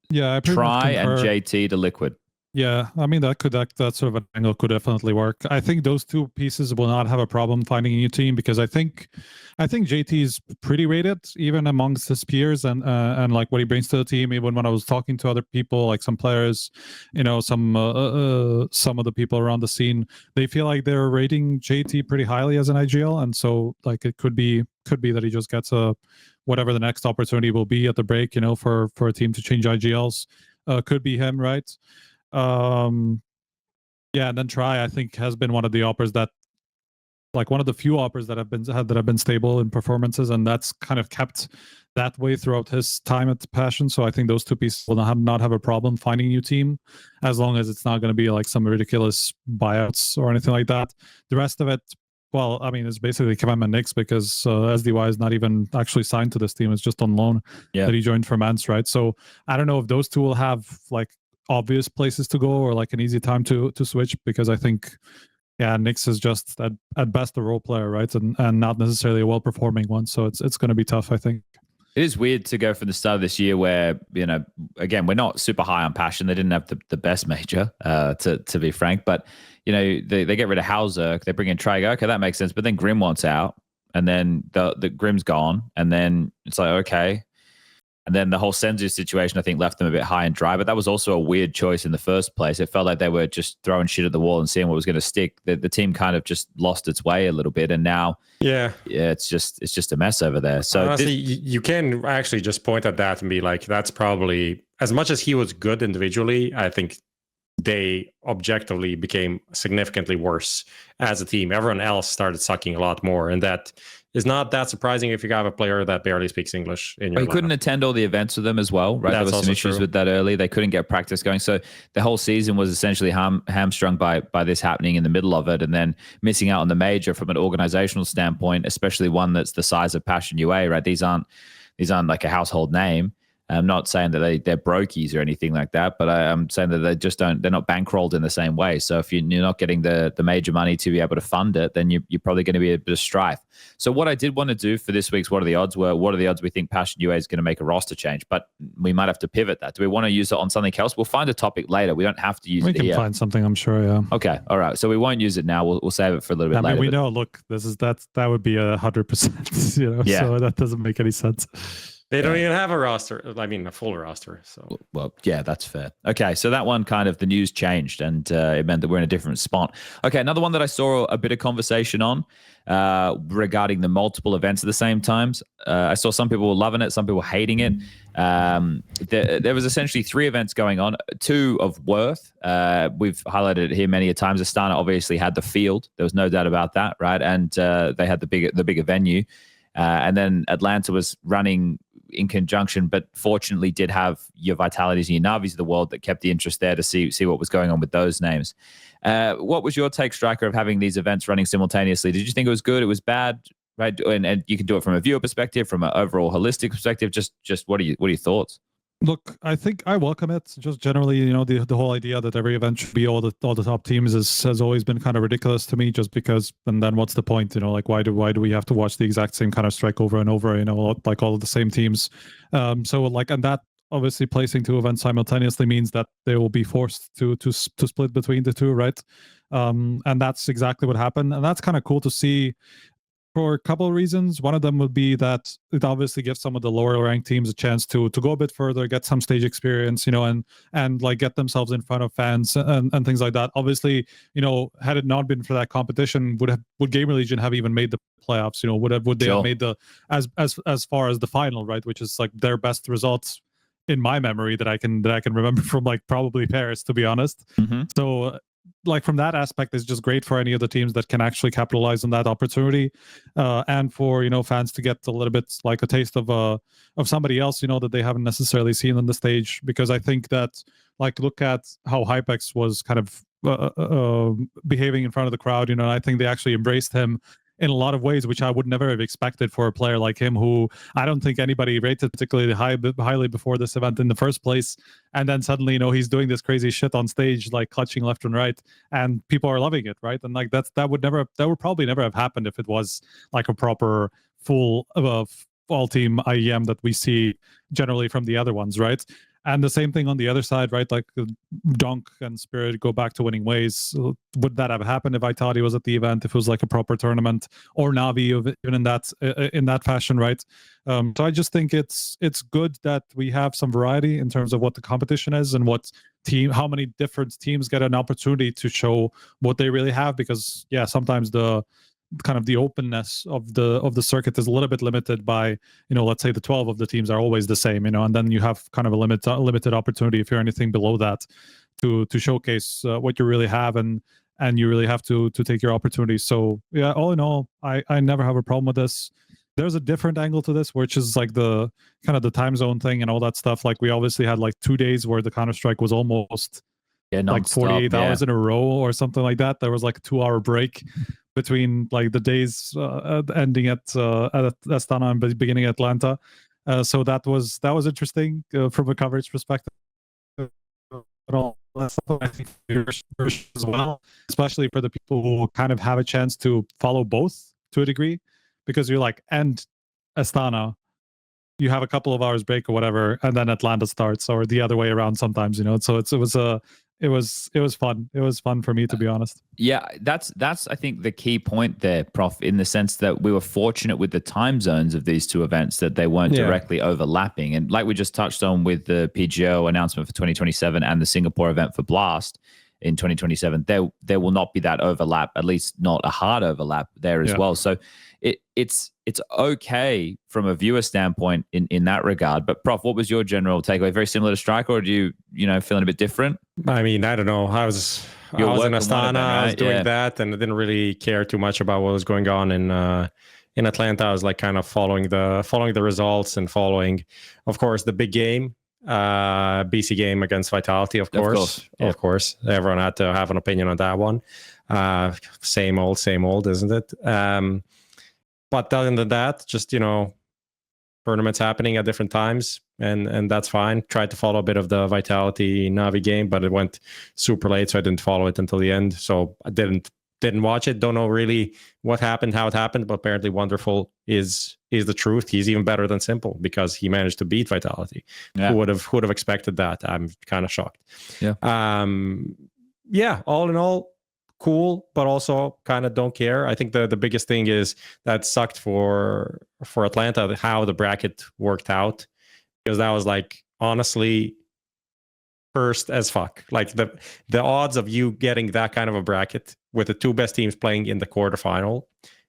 Speaker 3: Yeah, I
Speaker 1: Try and JT to Liquid.
Speaker 3: Yeah, I mean that sort of an angle could definitely work. I think those two pieces will not have a problem finding a new team because I think JT is pretty rated even amongst his peers and like what he brings to the team. Even when I was talking to other people, like some players, some of the people around the scene, they feel like they're rating JT pretty highly as an IGL, and so like it could be that he just gets whatever the next opportunity will be at the break, for a team to change IGLs. Could be him, right? And then Try, I think, has been one of the oppers that, like, one of the few oppers that have been stable in performances, and that's kind of kept that way throughout his time at Passion. So I think those two pieces will not have a problem finding a new team, as long as it's not going to be like some ridiculous buyouts or anything like that. The rest of it, well, I mean, it's basically Kvem and Nix because SDY is not even actually signed to this team; it's just on loan that he joined from Ants, right? So I don't know if those two will have like obvious places to go or like an easy time to switch, because I think Nix is just at best a role player, right, and not necessarily a well-performing one, so it's going to be tough, I think.
Speaker 1: It is weird to go from the start of this year where, again, we're not super high on Passion. They didn't have the best major, to be frank, but they get rid of Hauser, they bring in Traeger, okay, that makes sense, but then Grim wants out, and then the Grim's gone, and then it's like, okay. And then the whole Senzu situation, I think, left them a bit high and dry. But that was also a weird choice in the first place. It felt like they were just throwing shit at the wall and seeing what was going to stick. The team kind of just lost its way a little bit, and now, it's just a mess over there. So
Speaker 4: honestly, you can actually just point at that and be like, that's probably, as much as he was good individually, I think they objectively became significantly worse as a team. Everyone else started sucking a lot more, and that is not that surprising if you have a player that barely speaks English in your lineup.
Speaker 1: He couldn't attend all the events with them as well, right? There were some issues with that early. They couldn't get practice going. So the whole season was essentially hamstrung by this happening in the middle of it, and then missing out on the major from an organizational standpoint, especially one that's the size of PassionUA, right? These aren't like a household name. I'm not saying that they're brokies or anything like that, but I'm saying that they're not bankrolled in the same way. So if you're not getting the major money to be able to fund it, then you're probably going to be a bit of strife. So what I did want to do for this week's What Are the Odds we think PassionUA is going to make a roster change, but we might have to pivot that. Do we want to use it on something else? We'll find a topic later. We don't have to use it here.
Speaker 3: We can find something, I'm sure, yeah.
Speaker 1: Okay, all right. So we won't use it now. We'll save it for a little bit later.
Speaker 3: I mean, we know, look, that would be 100%, so that doesn't make any sense.
Speaker 4: They don't even have a roster. I mean, a full roster. So,
Speaker 1: well, yeah, that's fair. Okay, so that one kind of the news changed, and it meant that we're in a different spot. Okay, another one that I saw a bit of conversation on regarding the multiple events at the same times. I saw some people were loving it, some people hating it. There was essentially 3 events going on, 2 of worth. We've highlighted it here many a times. Astana obviously had the field. There was no doubt about that, right? And they had the bigger venue. And then Atlanta was running in conjunction, but fortunately did have your Vitalities and your Navis of the world that kept the interest there to see what was going on with those names. What was your take, Striker, of having these events running simultaneously? Did you think it was good? It was bad? Right, and you can do it from a viewer perspective, from an overall holistic perspective. Just what are your thoughts?
Speaker 3: Look, I think I welcome it. Just generally, you know, the whole idea that every event should be all the top teams has always been kind of ridiculous to me. Just because, and then what's the point? You know, like why do we have to watch the exact same kind of strike over and over? You know, like all of the same teams. So like, and that obviously placing 2 events simultaneously means that they will be forced to split between the 2, right? And that's exactly what happened, and that's kind of cool to see. For a couple of reasons. One of them would be that it obviously gives some of the lower ranked teams a chance to go a bit further, get some stage experience, you know, and like get themselves in front of fans and things like that. Obviously, you know, had it not been for that competition, would Gamer Legion have even made the playoffs? You know, would they have made the as far as the final, right? Which is like their best results in my memory that I can remember from like probably Paris, to be honest. Mm-hmm. So like from that aspect, is just great for any of the teams that can actually capitalize on that opportunity, and for, you know, fans to get a little bit like a taste of somebody else, you know, that they haven't necessarily seen on the stage. Because I think that, like, look at how Hypex was kind of behaving in front of the crowd, you know. I think they actually embraced him in a lot of ways, which I would never have expected for a player like him, who I don't think anybody rated particularly highly before this event in the first place. And then suddenly, you know, he's doing this crazy shit on stage, like clutching left and right, and people are loving it, right? And like that would probably never have happened if it was like a proper full all team IEM that we see generally from the other ones, right? And the same thing on the other side, right? Like Donk and Spirit go back to winning ways. Would that have happened if Vitality was at the event, if it was like a proper tournament, or Navi even in that fashion, right? So I just think it's good that we have some variety in terms of what the competition is and how many different teams get an opportunity to show what they really have. Because yeah, sometimes the kind of the openness of the circuit is a little bit limited by, you know, let's say the 12 of the teams are always the same, you know, and then you have kind of a limited opportunity if you're anything below that to showcase what you really have, and you really have to take your opportunities. So yeah, all in all, I never have a problem with this. There's a different angle to this, which is like the kind of the time zone thing and all that stuff. Like we obviously had like 2 days where the Counter-Strike was almost like 48 hours in a row or something like that. There was like a 2-hour break between like the days ending at Astana and beginning at Atlanta. So that was interesting from a coverage perspective. But all that's something I think as well, especially for the people who kind of have a chance to follow both to a degree, because you're like, and Astana, you have a couple of hours break or whatever, and then Atlanta starts, or the other way around sometimes, you know. So it was fun. It was fun for me, to be honest.
Speaker 1: Yeah, that's I think the key point there, Prof, in the sense that we were fortunate with the time zones of these 2 events that they weren't directly overlapping. And like we just touched on with the PGL announcement for 2027 and the Singapore event for Blast in 2027, there will not be that overlap, at least not a hard overlap there as well. So it's okay from a viewer standpoint in that regard. But Prof, what was your general takeaway? Very similar to Striker, or do you feeling a bit different?
Speaker 4: I mean, I don't know. I was in Astana, right? I was doing that, and I didn't really care too much about what was going on in Atlanta. I was like kind of following the results and following, of course, the big game, BC game against Vitality, of course. Of course. Everyone had to have an opinion on that one. Same old, isn't it? But other than that, just, you know, tournaments happening at different times, and that's fine. Tried to follow a bit of the Vitality Navi game, but it went super late, so I didn't follow it until the end. So I didn't watch it. Don't know really what happened, how it happened, but apparently Wonderful is the truth. He's even better than Simple because he managed to beat Vitality. Yeah. Who would have expected that? I'm kind of shocked. Yeah. All in all, cool, but also kind of don't care. I think the biggest thing is that sucked for Atlanta how the bracket worked out, because that was like honestly cursed as fuck. Like the odds of you getting that kind of a bracket with the two best teams playing in the quarterfinal,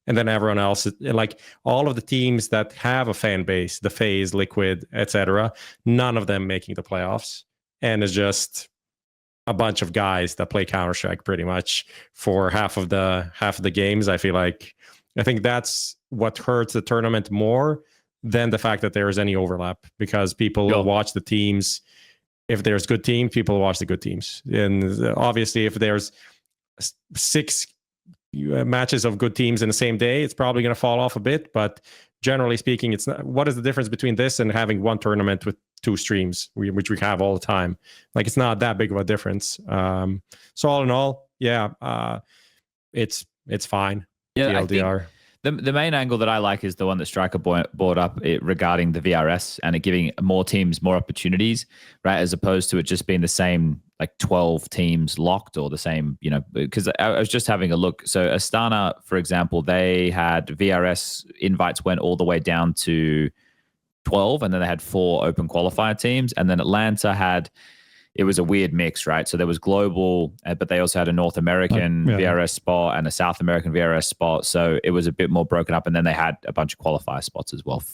Speaker 4: and then everyone else, like all of the teams that have a fan base, the FaZe, Liquid, etc., none of them making the playoffs, and it's just a bunch of guys that play Counter-Strike pretty much for half of the games. I think that's what hurts the tournament more than the fact that there is any overlap, because people will watch the teams. If there's good teams, people watch the good teams. And obviously, if there's 6 matches of good teams in the same day, it's probably going to fall off a bit. But generally speaking, it's not. What is the difference between this and having one tournament with 2 streams, which we have all the time? Like, it's not that big of a difference. So all in all, it's fine.
Speaker 1: Yeah,
Speaker 4: TLDR.
Speaker 1: The main angle that I like is the one that Striker brought up regarding the VRS and it giving more teams more opportunities, right? As opposed to it just being the same, like 12 teams locked, or the same, because I was just having a look. So Astana, for example, they had VRS invites went all the way down to 12, and then they had 4 open qualifier teams. And then Atlanta it was a weird mix, right? So there was global, but they also had a North American VRS spot and a South American VRS spot. So it was a bit more broken up. And then they had a bunch of qualifier spots as well.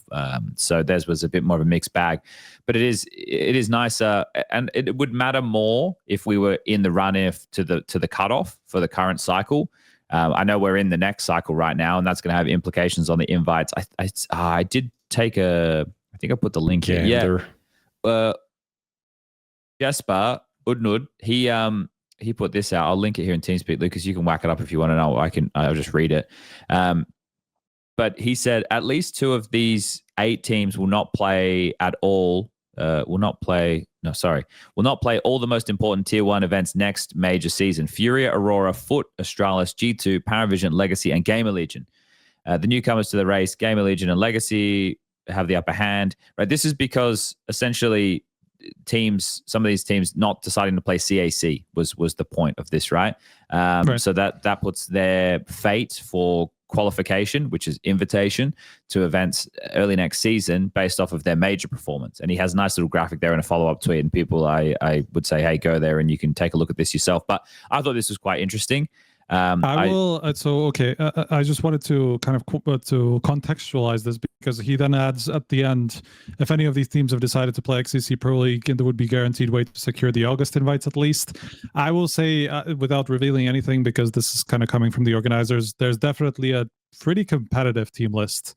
Speaker 1: So theirs was a bit more of a mixed bag. But it is nicer, and it would matter more if we were in the run-if to the cutoff for the current cycle. I know we're in the next cycle right now, and that's going to have implications on the invites. I did take I think I put the link here. Yeah. Jesper Udnud, he put this out. I'll link it here in TeamSpeak, Lucas. You can whack it up if you want to know. I'll just read it. But he said at least 2 of these 8 teams will not play at all. Will not play all the most important Tier 1 events next major season: FURIA, Aurora, FUT, Astralis, G2, PARIVISION, Legacy, and Gamer Legion. The newcomers to the race, Gamer Legion and Legacy, have the upper hand. Right. This is because essentially some of these teams not deciding to play CAC was the point of this, right? So that puts their fate for qualification, which is invitation to events early next season, based off of their major performance. And he has a nice little graphic there in a follow-up tweet, and people I would say, hey, go there and you can take a look at this yourself. But I thought this was quite interesting. I just wanted to kind of to contextualize this, because he then adds at the end, if any of these teams have decided to play XCC Pro League, there would be guaranteed way to secure the August invites at least. I will say, without revealing anything, because this is kind of coming from the organizers, there's definitely a pretty competitive team list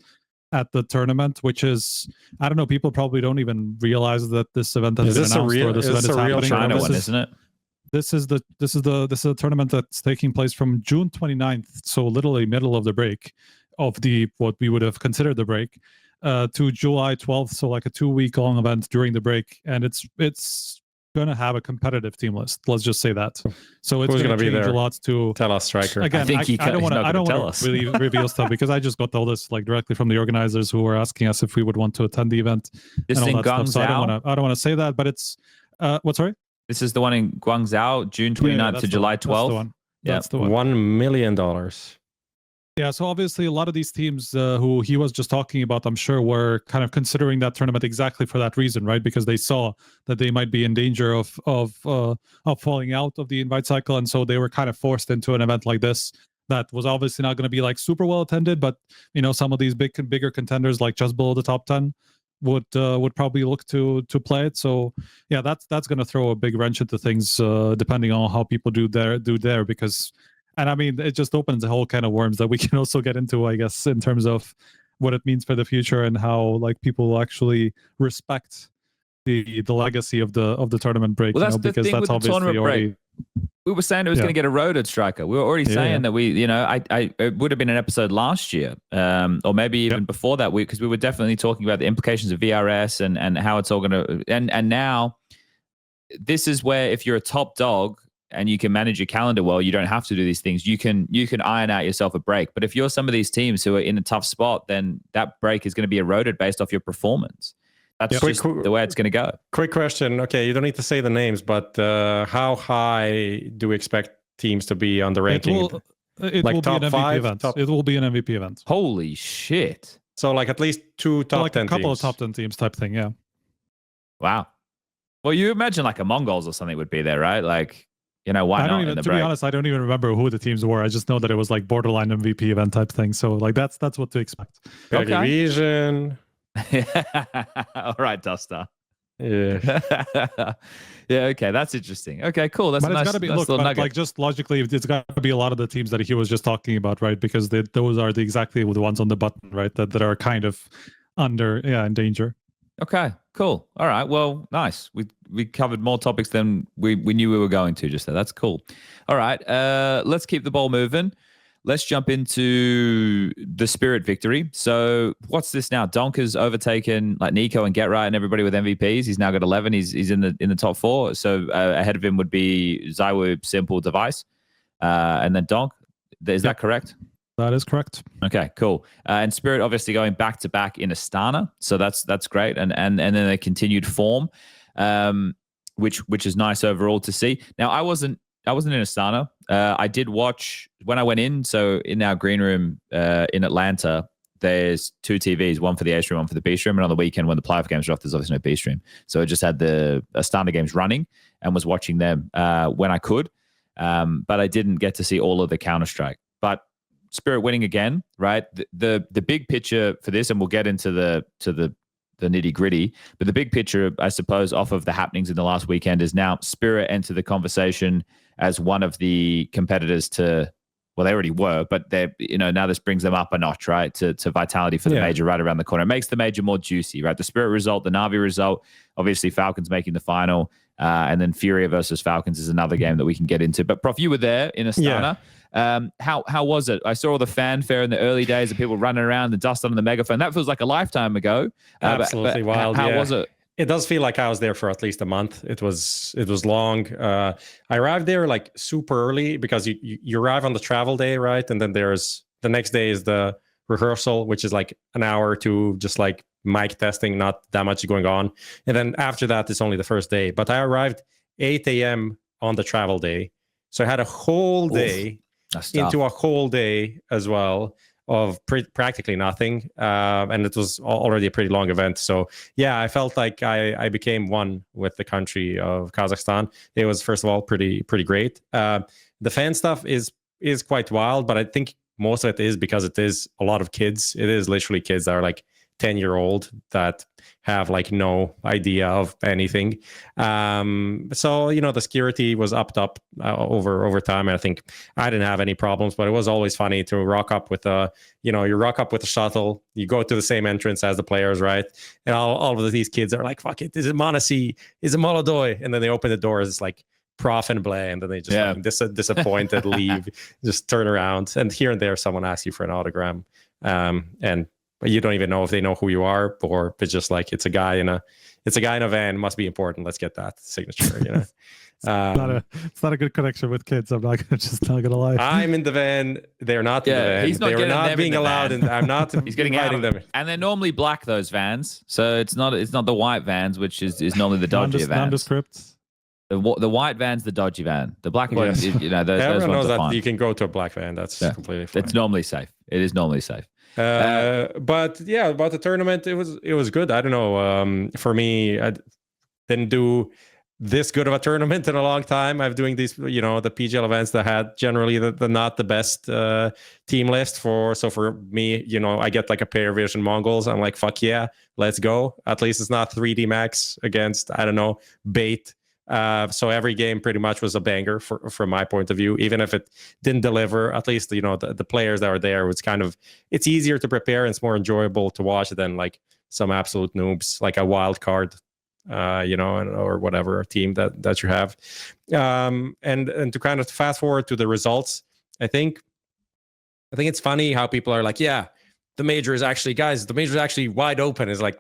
Speaker 1: at the tournament, which is, I don't know, people probably don't even realize that this event has been announced, or this event is happening. China one, isn't it?
Speaker 3: This is a tournament that's taking place from June 29th, so literally middle of the break of what we would have considered the break, to July 12th, so like a 2-week long event during the break, and it's gonna have a competitive team list. Let's just say that. So it's gonna be there. A lot to
Speaker 4: tell us, Striker.
Speaker 3: Again, I don't want to really reveal stuff, because I just got all this like directly from the organizers, who were asking us if we would want to attend the event.
Speaker 1: This
Speaker 3: and
Speaker 1: thing
Speaker 3: all that stuff. So I don't want to say that, but it's what? Sorry.
Speaker 1: This is the one in Guangzhou, June 29th to July 12th.
Speaker 3: That's the one.
Speaker 4: $1 million.
Speaker 3: Yeah, so obviously a lot of these teams who he was just talking about, I'm sure, were kind of considering that tournament exactly for that reason, right? Because they saw that they might be in danger of falling out of the invite cycle, and so they were kind of forced into an event like this that was obviously not going to be like super well attended, but some of these bigger contenders, like just below the top 10, would probably look to play it. So yeah, that's going to throw a big wrench into things, depending on how people do there, because, and I mean, it just opens a whole can of worms that we can also get into, I guess, in terms of what it means for the future, and how like people actually respect the legacy of the tournament break.
Speaker 1: Well, that's the
Speaker 3: because
Speaker 1: thing
Speaker 3: that's
Speaker 1: with the
Speaker 3: obviously
Speaker 1: tournament
Speaker 3: already
Speaker 1: break. We were saying it was going to get eroded, Striker. We were already saying that it would have been an episode last year, or maybe even before that, because we were definitely talking about the implications of VRS and how it's all going to, and now this is where, if you're a top dog and you can manage your calendar well, you don't have to do these things. You can iron out yourself a break. But if you're some of these teams who are in a tough spot, then that break is going to be eroded based off your performance. That's just the way it's going to go.
Speaker 4: Quick question. Okay, you don't need to say the names, but how high do we expect teams to be on the ranking.
Speaker 3: It
Speaker 4: Like
Speaker 3: will be
Speaker 4: top
Speaker 3: an MVP
Speaker 4: 5,
Speaker 3: event.
Speaker 4: top-
Speaker 3: It will be an MVP event.
Speaker 1: Holy shit.
Speaker 4: So like at least 2 top
Speaker 3: like
Speaker 4: 10
Speaker 3: a couple
Speaker 4: teams.
Speaker 3: of top 10 teams type thing, yeah.
Speaker 1: Wow. Well, you imagine like a MongolZ or something would be there, right? Like, you know, why
Speaker 3: I
Speaker 1: not
Speaker 3: don't
Speaker 1: in
Speaker 3: even,
Speaker 1: the
Speaker 3: to
Speaker 1: break?
Speaker 3: be honest, I don't even remember who the teams were. I just know that it was like borderline MVP event type thing. So like that's what to expect.
Speaker 4: PARIVISION.
Speaker 1: All right, Duster.
Speaker 4: Yeah.
Speaker 1: Yeah, okay, that's interesting. Okay, cool. That's
Speaker 3: But
Speaker 1: a
Speaker 3: it's
Speaker 1: nice,
Speaker 3: got to be,
Speaker 1: nice
Speaker 3: look,
Speaker 1: little
Speaker 3: but
Speaker 1: nugget.
Speaker 3: like just logically, it's got to be a lot of the teams that he was just talking about, right? Because those are exactly the ones on the button, right? That are kind of in danger.
Speaker 1: Okay, cool. All right. Well, nice. We covered more topics than we knew we were going to just there. That's cool. All right. Let's keep the ball moving. Let's jump into the Spirit victory. So what's this now? Donk has overtaken like Nico and Get Right and everybody with MVPs. He's now got 11. He's in the top 4. So ahead of him would be Zywu, Simple, Device, and then Donk. Is that correct?
Speaker 3: That is correct.
Speaker 1: Okay, cool. And Spirit obviously going back to back in Astana, so that's great. And then they continued form, which is nice overall to see. Now I wasn't in Astana. I did watch when I went in. So in our green room in Atlanta, there's 2 TVs, one for the A stream, one for the B stream. And on the weekend when the playoff games are off, there's obviously no B stream. So I just had the Astana games running and was watching them when I could. But I didn't get to see all of the Counter-Strike. But Spirit winning again, right? The big picture for this, and we'll get into the nitty gritty, but the big picture, I suppose, off of the happenings in the last weekend is now Spirit enter the conversation as one of the competitors to, well, they already were, but they're, now this brings them up a notch, right? To Vitality for the major right around the corner. It makes the major more juicy, right? The Spirit result, the NAVI result, obviously Falcons making the final, and then FURIA versus Falcons is another game that we can get into. But Prof, you were there in Astana. How was it? I saw all the fanfare in the early days of people running around, the dust on the megaphone. That feels like a lifetime ago.
Speaker 4: Absolutely wild.
Speaker 1: How was it?
Speaker 4: It does feel like I was there for at least a month. It was long. I arrived there like super early because you arrive on the travel day, right? And then there's the next day is the rehearsal, which is like an hour or two, just like mic testing, not that much going on. And then after that, it's only the first day. But I arrived 8 a.m. on the travel day. So I had a whole day into a whole day as well of practically nothing. And it was already a pretty long event. So yeah, I felt like I became one with the country of Kazakhstan. It was, first of all, pretty great. The fan stuff is quite wild, but I think most of it is because it is a lot of kids. It is literally kids that are like 10-year-old that have like no idea of anything. So, the security was upped up over time. And I think I didn't have any problems, but it was always funny to rock up with you rock up with a shuttle, you go to the same entrance as the players, right? And all of these kids are like, fuck it, is it Monasy? Is it Molodoi? And then they open the doors, it's like Prof and Blay, and then they just disappointed, leave, just turn around. And here and there, someone asks you for an autogram. And you don't even know if they know who you are, or if it's just like it's a guy in a van, must be important. Let's get that signature.
Speaker 3: It's not a good connection with kids. I'm not gonna lie.
Speaker 4: I'm in the van. They're not in the van.
Speaker 1: He's not
Speaker 4: they're not being allowed, and I'm not.
Speaker 1: He's getting out of them. And they're normally black, those vans. So it's not the white vans, which is normally the dodgy vans.
Speaker 3: Nondescript.
Speaker 1: The white van's the dodgy van. The black one,
Speaker 4: Yes.
Speaker 1: those
Speaker 4: Everyone knows
Speaker 1: ones are
Speaker 4: that
Speaker 1: fine.
Speaker 4: you can go to a black van. That's completely fine.
Speaker 1: It's normally safe. It is normally safe.
Speaker 4: But yeah, about the tournament, it was good. I don't know. For me, I didn't do this good of a tournament in a long time. I'm doing these, the PGL events that had generally the not the best team list so for me, I get like a PARIVISION MongolZ. I'm like, fuck yeah, let's go. At least it's not 3D Max against, I don't know, bait. So every game pretty much was a banger from my point of view, even if it didn't deliver. At least the players that were there was it's easier to prepare and it's more enjoyable to watch than like some absolute noobs, like a wild card, or whatever team that you have. And to kind of fast forward to the results, I think it's funny how people are like, yeah, the major is actually wide open. It's like,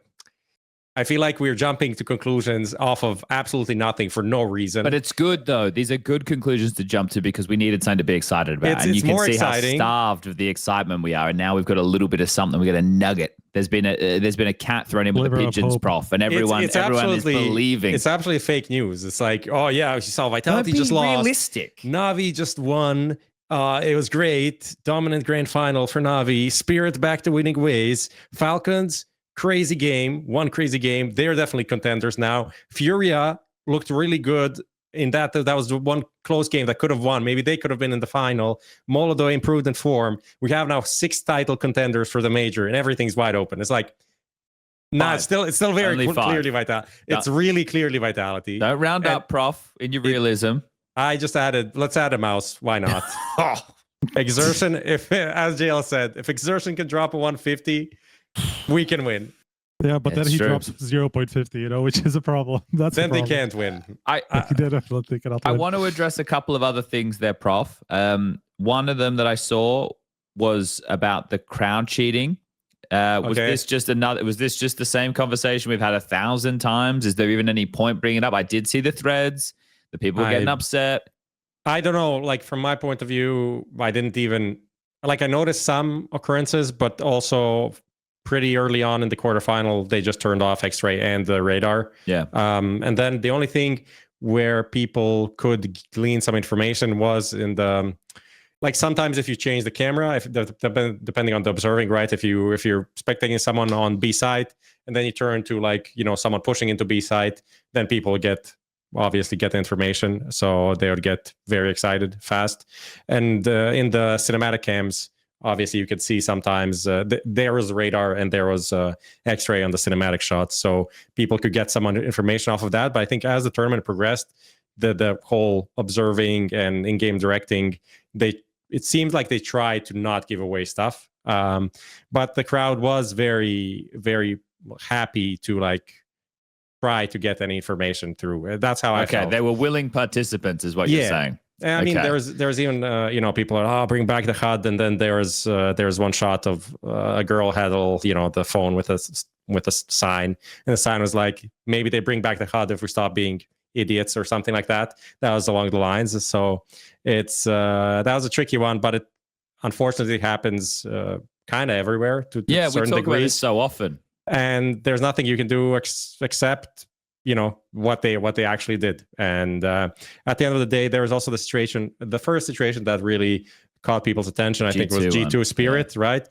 Speaker 4: I feel like we're jumping to conclusions off of absolutely nothing for no reason.
Speaker 1: But it's good, though. These are good conclusions to jump to because we needed something to be excited about.
Speaker 4: It's
Speaker 1: you can
Speaker 4: more
Speaker 1: see
Speaker 4: exciting.
Speaker 1: how starved of the excitement we are. And now we've got a little bit of something. We got a nugget. there's been a cat thrown in with the
Speaker 3: Sliver of
Speaker 1: pigeons,
Speaker 3: hope.
Speaker 1: prof, and everyone is believing.
Speaker 4: It's absolutely fake news. It's like, oh yeah, you saw Vitality
Speaker 1: Don't be
Speaker 4: just lost.
Speaker 1: realistic.
Speaker 4: Navi just won. It was great. Dominant grand final for Navi. Spirit back to winning ways. Falcons, crazy game. One crazy game. They're definitely contenders now. FURIA looked really good in that was the one close game that could have won. Maybe they could have been in the final. MongolZ improved in form. We have now 6 title contenders for the major, and everything's wide open. It's like, nah, it's still very clearly Vitality. It's really clearly Vitality.
Speaker 1: Don't round up, prof, in your realism.
Speaker 4: I just let's add a MOUZ. Why not? Exertion, as JL said, if Exertion can drop a 150, we can win.
Speaker 3: Yeah, but then he drops 0.50, which is a problem.
Speaker 4: Then they can't win.
Speaker 1: I want to address a couple of other things there, prof. One of them that I saw was about the crowd cheating. Was this just the same conversation we've had 1,000 times? Is there even any point bringing it up? I did see the threads. The people were getting upset.
Speaker 4: I don't know. Like, from my point of view, I didn't even... Like, I noticed some occurrences, but also pretty early on in the quarterfinal, they just turned off X-ray and the radar.
Speaker 1: Yeah.
Speaker 4: And then the only thing where people could glean some information was in the... Like, sometimes if you change the camera, depending on the observing, right? If you're spectating someone on B side and then you turn to, like, someone pushing into B side, then people obviously get the information, so they would get very excited fast. And in the cinematic cams, obviously you could see sometimes there was radar and there was X-ray on the cinematic shots, so people could get some information off of that. But I think as the tournament progressed, the whole observing and in-game directing, it seemed like they tried to not give away stuff, but the crowd was very, very happy to, like, try to get any information through. That's how I felt.
Speaker 1: Okay, they were willing participants, is what you're saying.
Speaker 4: I mean, there's even people are bring back the HUD, and then there's one shot of a girl had the phone with a sign, and the sign was like, maybe they bring back the HUD if we stop being idiots or something like that. That was along the lines. So it's that was a tricky one, but it unfortunately happens kind of everywhere to certain degrees.
Speaker 1: We talk about this so often.
Speaker 4: And there's nothing you can do except what they actually did. And at the end of the day, there was also the first situation that really caught people's attention, I think, was G2 Spirit, right?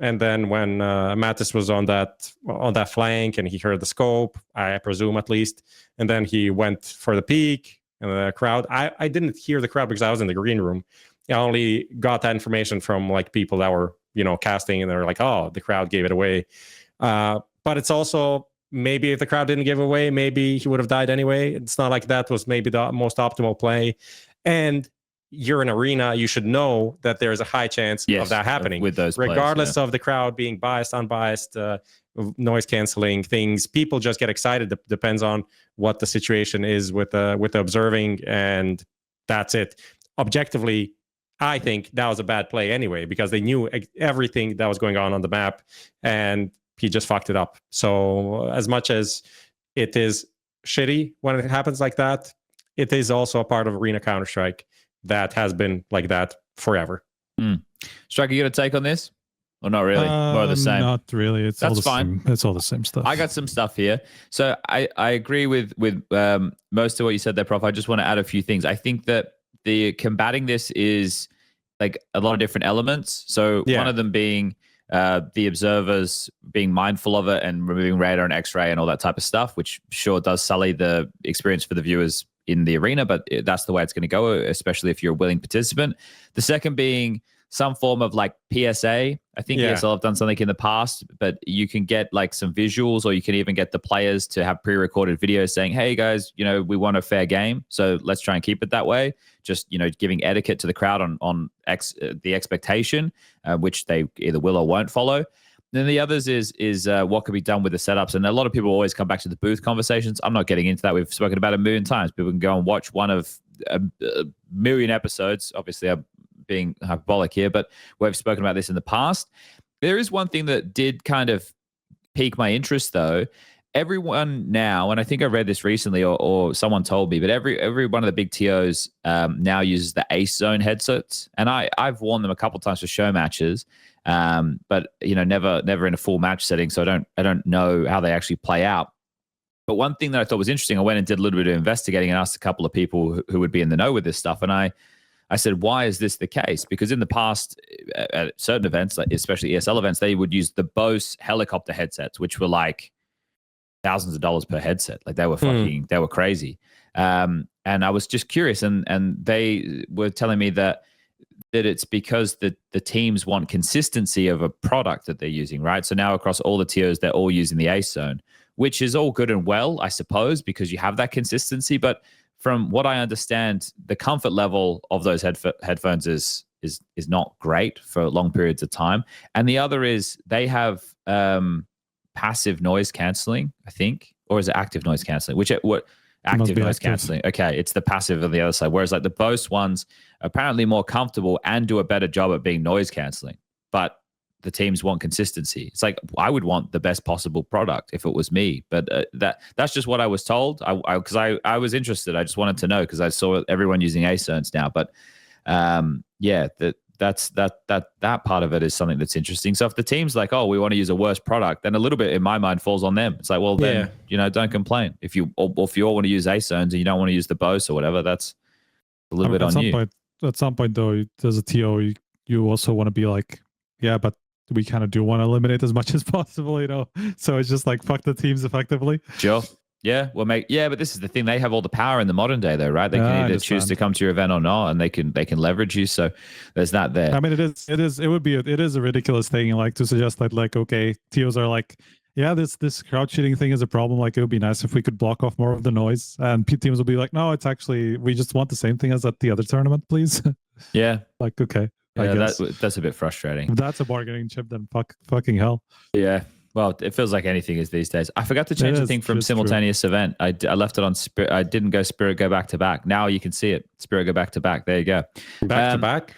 Speaker 4: And then when Mattis was on that flank and he heard the scope, I presume at least, and then he went for the peak and the crowd. I didn't hear the crowd because I was in the green room. I only got that information from, like, people that were casting, and they're like, oh, the crowd gave it away. But it's also, maybe if the crowd didn't give away, maybe he would have died anyway. It's not like that was maybe the most optimal play. And you're in arena, you should know that there's a high chance of that happening.
Speaker 1: With those
Speaker 4: regardless of the crowd being biased, unbiased, noise canceling things. People just get excited. It depends on what the situation is with the observing, and that's it. Objectively, I think that was a bad play anyway, because they knew everything that was going on the map, and he just fucked it up. So as much as it is shitty when it happens like that, it is also a part of Arena Counter-Strike that has been like that forever.
Speaker 1: Striker, you got a take on this? Or not really? More of the same?
Speaker 3: Not really.
Speaker 1: That's fine.
Speaker 3: It's all the same stuff.
Speaker 1: I got some stuff here. So I agree with most of what you said there, Prof. I just want to add a few things. I think that the combating this is like a lot of different elements. So one of them being the observers being mindful of it and removing radar and X-ray and all that type of stuff, which sure does sully the experience for the viewers in the arena, but that's the way it's going to go, especially if you're a willing participant. The second being some form of like PSA. I think ESL have done something in the past, but you can get like some visuals, or you can even get the players to have pre-recorded videos saying, hey guys, we want a fair game, so let's try and keep it that way. Just, giving etiquette to the crowd on the expectation, which they either will or won't follow. Then the others is what could be done with the setups. And a lot of people always come back to the booth conversations. I'm not getting into that. We've spoken about it a million times. People can go and watch one of a million episodes. Obviously, I'm being hyperbolic here, but we've spoken about this in the past. There is one thing that did kind of pique my interest, though, everyone now, and I think I read this recently, or someone told me, but every one of the big TOs now uses the Ace Zone headsets, and I've worn them a couple times for show matches, but never in a full match setting, so I don't know how they actually play out. But one thing that I thought was interesting, I went and did a little bit of investigating and asked a couple of people who would be in the know with this stuff, and I said, why is this the case? Because in the past, at certain events, like especially ESL events, they would use the Bose helicopter headsets, which were like thousands of dollars per headset. Like they were they were crazy. And I was just curious, and they were telling me that it's because the teams want consistency of a product that they're using, right? So now across all the tiers, they're all using the Ace Zone, which is all good and well, I suppose, because you have that consistency. But from what I understand, the comfort level of those headphones is not great for long periods of time. And the other is they have passive noise canceling, I think, or is it active noise canceling? Active noise canceling. Okay, it's the passive on the other side. Whereas like the Bose ones are apparently more comfortable and do a better job at being noise canceling. But the teams want consistency. It's like I would want the best possible product if it was me, but that's just what I was told. Because I was interested. I just wanted to know because I saw everyone using Ace Zones now. But that part of it is something that's interesting. So if the team's like, oh, we want to use a worse product, then a little bit in my mind falls on them. It's like, well, then don't complain. If you all want to use Ace Zones and you don't want to use the Bose or whatever, that's a little bit on you.
Speaker 3: At some point, though, there's a TO. You also want to be like, yeah, but we kind of do want to eliminate as much as possible, So it's just like fuck the teams effectively.
Speaker 1: Sure. Yeah. Well, but this is the thing. They have all the power in the modern day, though, right? They can either choose to come to your event or not, and they can leverage you. So there's that there.
Speaker 3: I mean, it is a ridiculous thing, like to suggest that, like, okay, TOs are like, yeah, this crowd cheating thing is a problem. Like, it would be nice if we could block off more of the noise, and teams will be like, no, it's actually we just want the same thing as at the other tournament, please.
Speaker 1: Yeah.
Speaker 3: Like, okay.
Speaker 1: Yeah, that's a bit frustrating.
Speaker 3: If that's a bargaining chip, then fucking hell.
Speaker 1: Yeah. Well, it feels like anything is these days. I forgot to change the thing from Simultaneous event. I left it on Spirit. I didn't go Spirit go back to back. Now you can see it. Spirit go back to back. There you go.
Speaker 4: Back to back?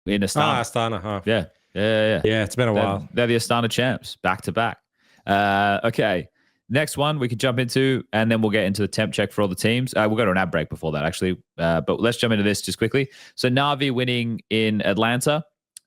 Speaker 1: In Astana.
Speaker 4: Astana, huh?
Speaker 1: Yeah.
Speaker 4: Yeah, it's been a while.
Speaker 1: They're the Astana champs. Back to back. Okay. Next one we could jump into, and then we'll get into the temp check for all the teams. We'll go to an ad break before that, actually. But let's jump into this just quickly. So NAVI winning in Atlanta.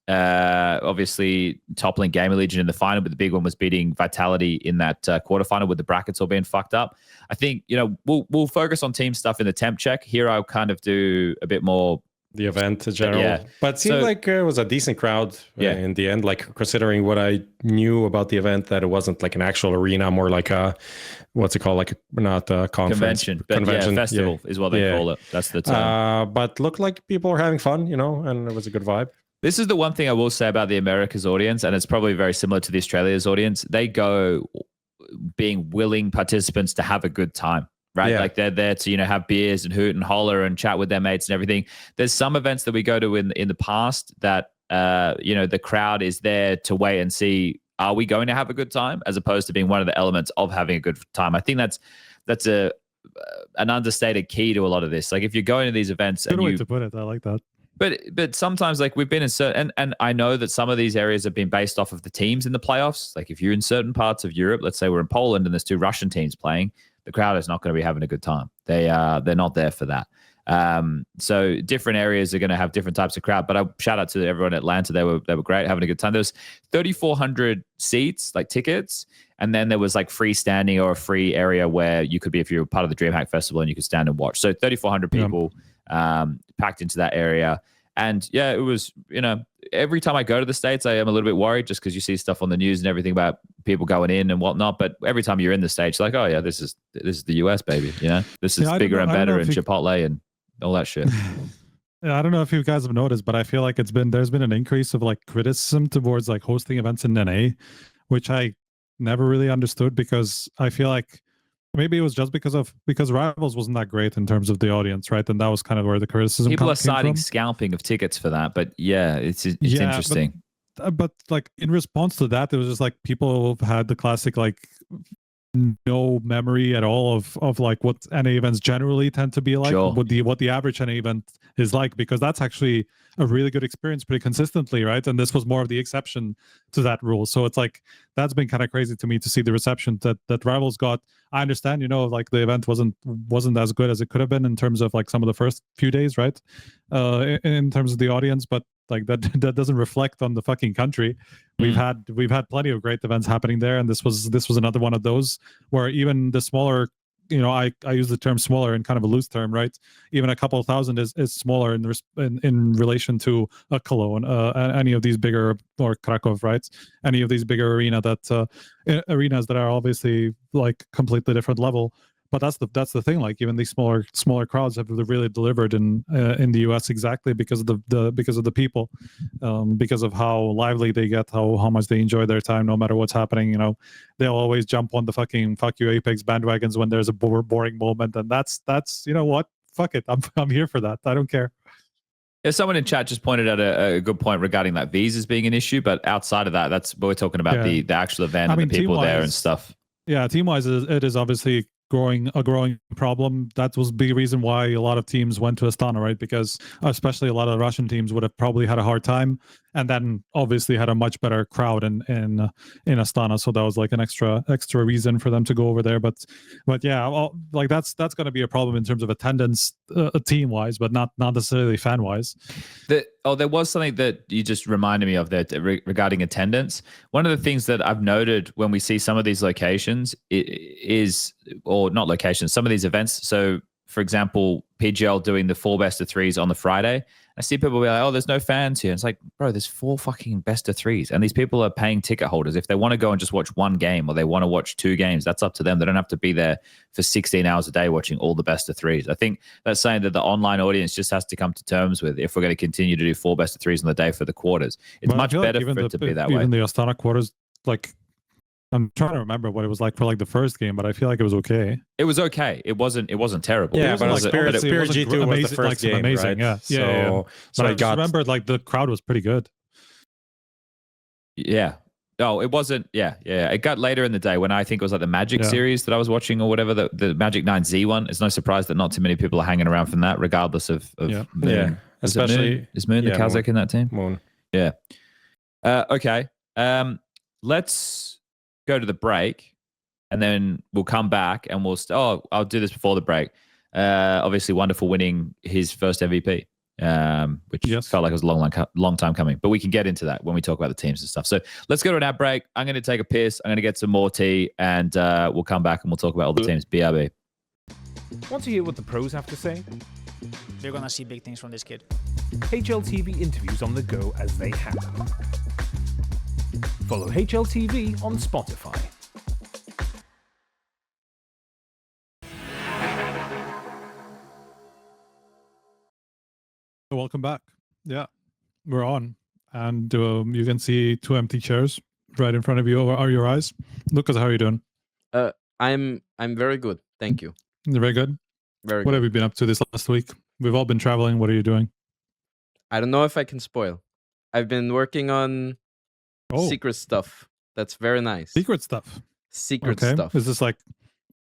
Speaker 1: Obviously toppling Gamer Legion in the final, but the big one was beating Vitality in that quarterfinal with the brackets all being fucked up. I think, we'll focus on team stuff in the temp check. Here I'll kind of do a bit more
Speaker 4: the event in general.
Speaker 1: Yeah.
Speaker 4: But it seemed like it was a decent crowd in the end, like considering what I knew about the event, that it wasn't like an actual arena, more like a, what's it called? Like not a conference.
Speaker 1: Convention. Festival is what they call it. That's the term.
Speaker 4: But looked like people were having fun, and it was a good vibe.
Speaker 1: This is the one thing I will say about the Americas audience, and it's probably very similar to the Australia's audience. They go being willing participants to have a good time. Right. Yeah. Like they're there to, have beers and hoot and holler and chat with their mates and everything. There's some events that we go to in the past that, the crowd is there to wait and see, are we going to have a good time, as opposed to being one of the elements of having a good time. I think that's an understated key to a lot of this. Like if you're going to these events,
Speaker 3: good way to put it. I like that.
Speaker 1: But sometimes, like we've been in certain, and I know that some of these areas have been based off of the teams in the playoffs. Like if you're in certain parts of Europe, let's say we're in Poland and there's 2 Russian teams playing, the crowd is not going to be having a good time. They're not there for that. So different areas are going to have different types of crowd. But I shout out to everyone in Atlanta. They were great, having a good time. There was 3,400 seats, like tickets, and then there was like freestanding or a free area where you could be, if you're part of the DreamHack Festival, and you could stand and watch. So 3,400 people packed into that area. And yeah, it was, every time I go to the States, I am a little bit worried just because you see stuff on the news and everything about people going in and whatnot. But every time you're in the States, like, oh yeah, this is the US, baby. This is bigger and better and Chipotle and all that shit.
Speaker 3: Yeah, I don't know if you guys have noticed, but I feel like there's been an increase of like criticism towards like hosting events in NA, which I never really understood, because I feel like maybe it was just because Rivals wasn't that great in terms of the audience, right? And that was kind of where the criticism
Speaker 1: people are
Speaker 3: came
Speaker 1: citing
Speaker 3: from.
Speaker 1: scalping of tickets for that, but yeah, it's interesting.
Speaker 3: But like in response to that, it was just like people had the classic like no memory at all of like what NA events generally tend to be like.
Speaker 1: Sure.
Speaker 3: What the average NA event is like, because that's actually a really good experience pretty consistently, right? And this was more of the exception to that rule. So it's like, that's been kind of crazy to me to see the reception that Rivals got. I understand, like the event wasn't as good as it could have been in terms of like some of the first few days, right? In terms of the audience, but like that doesn't reflect on the fucking country. We've had plenty of great events happening there, and this was another one of those where even the smaller, I use the term smaller in kind of a loose term, right? Even a couple of thousand is smaller in relation to a Cologne, any of these bigger, or Krakow, right? Any of these bigger arenas that are obviously like completely different level. But that's the thing. Like even these smaller crowds have really delivered in the US exactly because of the people, because of how lively they get, how much they enjoy their time, no matter what's happening. They'll always jump on the fucking fuck you Apex bandwagons when there's a boring moment, and that's what, fuck it, I'm here for that. I don't care.
Speaker 1: Yeah, someone in chat just pointed out a good point regarding that visas being an issue, but outside of that, that's what we're talking about, the actual event and the people there and stuff.
Speaker 3: Yeah, team-wise, it is obviously a growing problem. That was the reason why a lot of teams went to Astana, right? Because especially a lot of Russian teams would have probably had a hard time, and then obviously had a much better crowd in Astana. So that was like an extra reason for them to go over there. But yeah, like that's going to be a problem in terms of attendance, team wise, but not necessarily fan wise.
Speaker 1: There was something that you just reminded me of that regarding attendance. One of the things that I've noted when we see some of these locations or not locations, some of these events. So, for example, PGL doing the 4 best of 3s on the Friday. I see people be like, oh, there's no fans here. And it's like, bro, there's 4 fucking best of 3s. And these people are paying ticket holders. If they want to go and just watch one game or they want to watch 2 games, that's up to them. They don't have to be there for 16 hours a day watching all the best of 3s. I think that's saying that the online audience just has to come to terms with, if we're going to continue to do 4 best of 3s on the day for the quarters. It's much better for it to be that way.
Speaker 3: Even the Astana quarters, like, I'm trying to remember what it was like for like the first game, but I feel like it was okay.
Speaker 1: It was okay. It wasn't terrible.
Speaker 4: Yeah, but
Speaker 3: Spirit
Speaker 4: G2 was the first game,
Speaker 3: amazing,
Speaker 4: right?
Speaker 3: So I just remembered like the crowd was pretty good.
Speaker 1: Yeah. No, it wasn't. Yeah. It got later in the day when I think it was like the Magic series that I was watching or whatever, the Magic 9Z one. It's no surprise that not too many people are hanging around from that, regardless of Moon.
Speaker 4: Yeah. Especially
Speaker 1: is Moon the Kazakh in that team?
Speaker 4: Moon.
Speaker 1: Yeah. Okay. Let's go to the break, and then we'll come back and I'll do this before the break. Obviously, Wonderful winning his first MVP, which felt like it was a long time coming. But we can get into that when we talk about the teams and stuff. So let's go to an ad break. I'm going to take a piss. I'm going to get some more tea, and we'll come back and we'll talk about all the teams. BRB.
Speaker 2: Want to hear what the pros have to say?
Speaker 5: You're going to see big things from this kid.
Speaker 2: HLTV interviews on the go as they happen. Follow HLTV on Spotify.
Speaker 3: Welcome back. Yeah, we're on, and you can see 2 empty chairs right in front of you over your eyes. Lucas, how are you doing?
Speaker 6: I'm very good, thank you.
Speaker 3: You're very good.
Speaker 6: Very.
Speaker 3: What
Speaker 6: good.
Speaker 3: have you been up to this last week? We've all been traveling. What are you doing?
Speaker 6: I don't know if I can spoil. I've been working on secret stuff. That's very nice.
Speaker 3: Secret stuff.
Speaker 6: Secret stuff.
Speaker 3: Is this like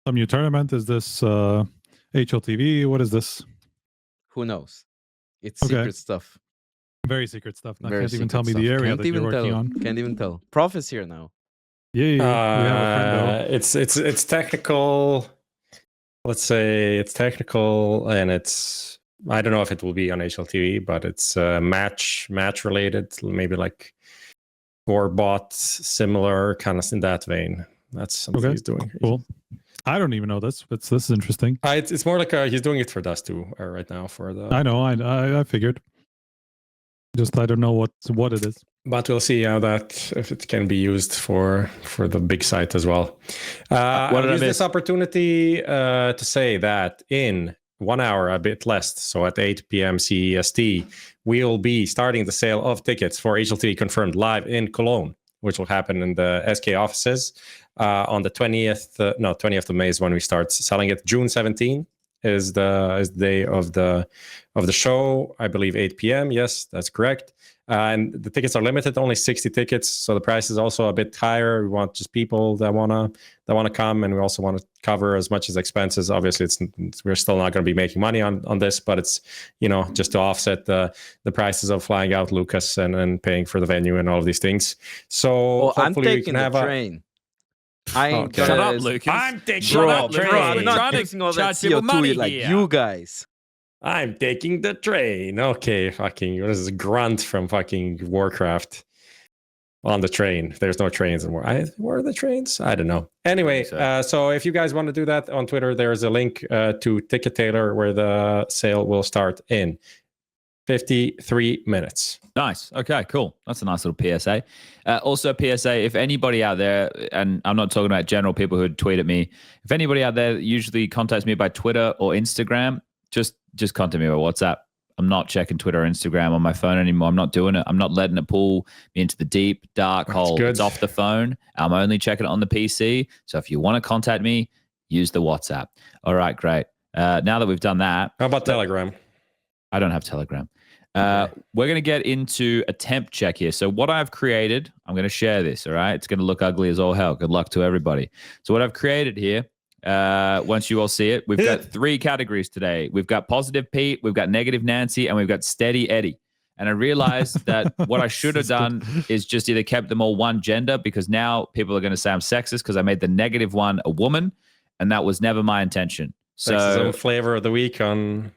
Speaker 3: some new tournament? Is this HLTV? What is this?
Speaker 6: Who knows? It's secret stuff.
Speaker 3: Very secret stuff. I can't even tell me the area that you're working on.
Speaker 6: Can't even tell. Prof is here now.
Speaker 3: Yeah. We have a friend.
Speaker 4: It's technical. Let's say it's technical, and it's, I don't know if it will be on HLTV, but it's match related, maybe like core bot, similar kind of in that vein. That's something he's doing.
Speaker 3: Cool. I don't even know this, but this is interesting.
Speaker 4: It's more like he's doing it for Dust 2 right now for the.
Speaker 3: I know. I figured. Just I don't know what it is.
Speaker 4: But we'll see if it can be used for the big site as well. I'll use this opportunity to say that in 1 hour, a bit less, so at 8 p.m. CEST, we'll be starting the sale of tickets for HLTV Confirmed live in Cologne, which will happen in the SK offices on the 20th of May is when we start selling it. June 17 is the day of the show, I believe 8 p.m. Yes, that's correct. And the tickets are limited, only 60 tickets. So the price is also a bit higher. We want just people that wanna come, and we also want to cover as much as expenses. Obviously, we're still not going to be making money on this, but it's, you know, just to offset the prices of flying out Lucas and paying for the venue and all of these things. So
Speaker 6: I'm
Speaker 4: hopefully we
Speaker 6: taking
Speaker 4: can have
Speaker 6: the train. I ain't
Speaker 4: Okay.
Speaker 1: Shut
Speaker 6: gonna...
Speaker 1: up, Lucas.
Speaker 4: I'm taking
Speaker 1: Shut
Speaker 4: the
Speaker 1: up,
Speaker 4: train.
Speaker 1: Lucas.
Speaker 6: I'm
Speaker 1: We're
Speaker 6: not
Speaker 1: trying to
Speaker 6: using all that
Speaker 1: charge people
Speaker 6: CO2
Speaker 1: money
Speaker 6: like
Speaker 1: here.
Speaker 6: you guys.
Speaker 4: I'm taking the train. Okay, fucking, what is this grunt from fucking Warcraft on the train? There's no trains anymore. Where are the trains? I don't know. Anyway, so if you guys want to do that on Twitter, there's a link to Ticket Tailor where the sale will start in 53 minutes.
Speaker 1: Nice. Okay, cool. That's a nice little PSA. Also, PSA, if anybody out there, and I'm not talking about general people who would tweet at me, if anybody out there usually contacts me by Twitter or Instagram, just contact me by WhatsApp. I'm not checking Twitter or Instagram on my phone anymore. I'm not doing it. I'm not letting it pull me into the deep, dark hole.
Speaker 4: Good.
Speaker 1: It's off the phone. I'm only checking it on the PC. So if you want to contact me, use the WhatsApp. All right, great. Now that we've done that.
Speaker 4: How about Telegram?
Speaker 1: I don't have Telegram. We're going to get into a temp check here. So what I've created, I'm going to share this, all right? It's going to look ugly as all hell. Good luck to everybody. So what I've created here, once you all see it, we've got 3 categories today. We've got positive Pete, we've got negative Nancy, and we've got steady Eddie. And I realized that what I should have done is just either kept them all one gender, because now people are going to say I'm sexist because I made the negative one a woman, and that was never my intention. So
Speaker 4: Sexism flavor of the week on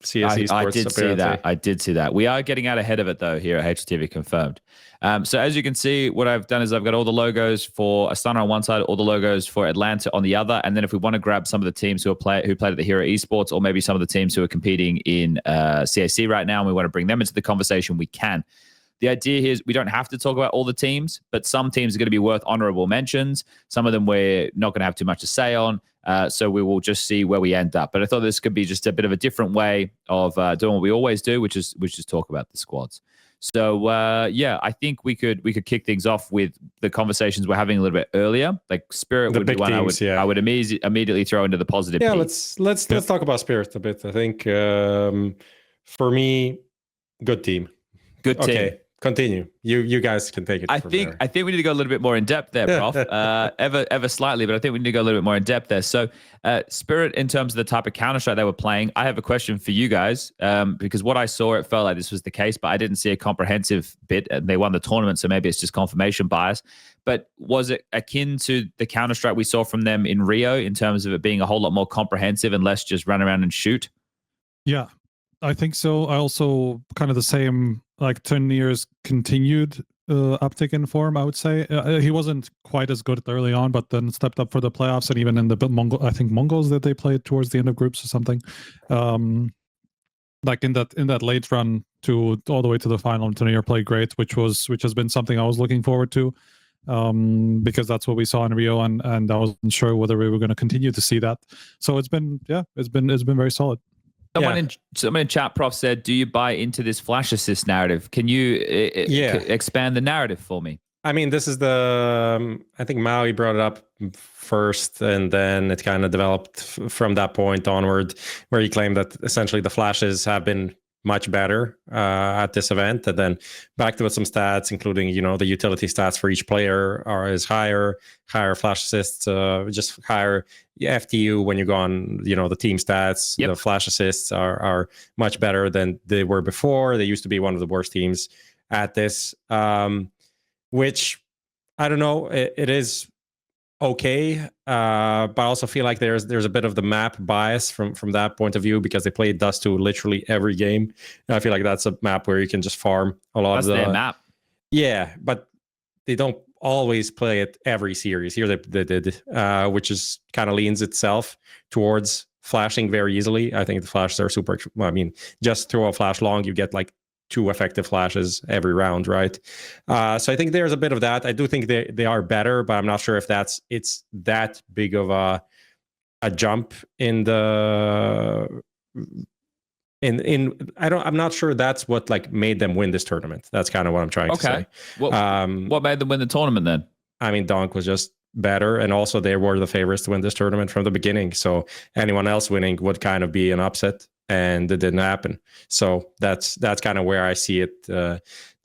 Speaker 4: CSE Sports.
Speaker 1: I did see that. I did see that. We are getting out ahead of it, though, here at HLTV Confirmed. So as you can see, what I've done is I've got all the logos for Astana on one side, all the logos for Atlanta on the other. And then if we want to grab some of the teams who played at the Hero Esports, or maybe some of the teams who are competing in CAC right now, and we want to bring them into the conversation, we can. The idea here is we don't have to talk about all the teams, but some teams are going to be worth honorable mentions. Some of them we're not going to have too much to say on. So we will just see where we end up. But I thought this could be just a bit of a different way of doing what we always do, which is talk about the squads. So yeah, I think we could kick things off with the conversations we're having a little bit earlier. Like Spirit would be one I would immediately throw into the positive.
Speaker 4: Yeah, let's talk about Spirit a bit. I think for me, good team.
Speaker 1: Good team.
Speaker 4: Okay. Continue. You guys can take it.
Speaker 1: I think we need to go a little bit more in depth there, Prof. ever slightly, but I think we need to go a little bit more in depth there. So, Spirit, in terms of the type of Counter-Strike they were playing, I have a question for you guys, because what I saw, it felt like this was the case, but I didn't see a comprehensive bit. And they won the tournament, so maybe it's just confirmation bias. But was it akin to the Counter-Strike we saw from them in Rio in terms of it being a whole lot more comprehensive and less just run around and shoot?
Speaker 3: Yeah, I think so. I also kind of the same, like 10 years continued uptick in form, I would say. He wasn't quite as good early on, but then stepped up for the playoffs, and even in the MongolZ that they played towards the end of groups or something. Like in that late run to all the way to the final, Turnier played great, which has been something I was looking forward to, because that's what we saw in Rio, and I wasn't sure whether we were going to continue to see that. So it's been very solid.
Speaker 1: Someone in chat, Prof, said, do you buy into this flash assist narrative? Can you expand the narrative for me?
Speaker 4: I mean, this is I think Maui brought it up first, and then it kind of developed from that point onward, where he claimed that essentially the flashes have been much better at this event, and then backed with some stats, including, the utility stats for each player is higher flash assists, just higher FTU when you go on, the team stats. Yep. The flash assists are much better than they were before. They used to be one of the worst teams at this, which I don't know. It is okay, but I also feel like there's a bit of the map bias from that point of view, because they play Dust 2 literally every game. And I feel like that's a map where you can just farm a lot. That's
Speaker 1: their map.
Speaker 4: Yeah, but they don't always play it every series. Here they did, which is kind of leans itself towards flashing very easily. I think the flashes are super. I mean, just throw a flash long, you get like 2 effective flashes every round, right? So I think there's a bit of that. I do think they are better, but I'm not sure if it's that big of a jump in the I'm not sure that's what like made them win this tournament. That's kind of what I'm trying to say.
Speaker 1: What made them win the tournament then?
Speaker 4: I mean, Donk was just better, and also they were the favorites to win this tournament from the beginning. So anyone else winning would kind of be an upset. and it didn't happen. So that's kind of where I see it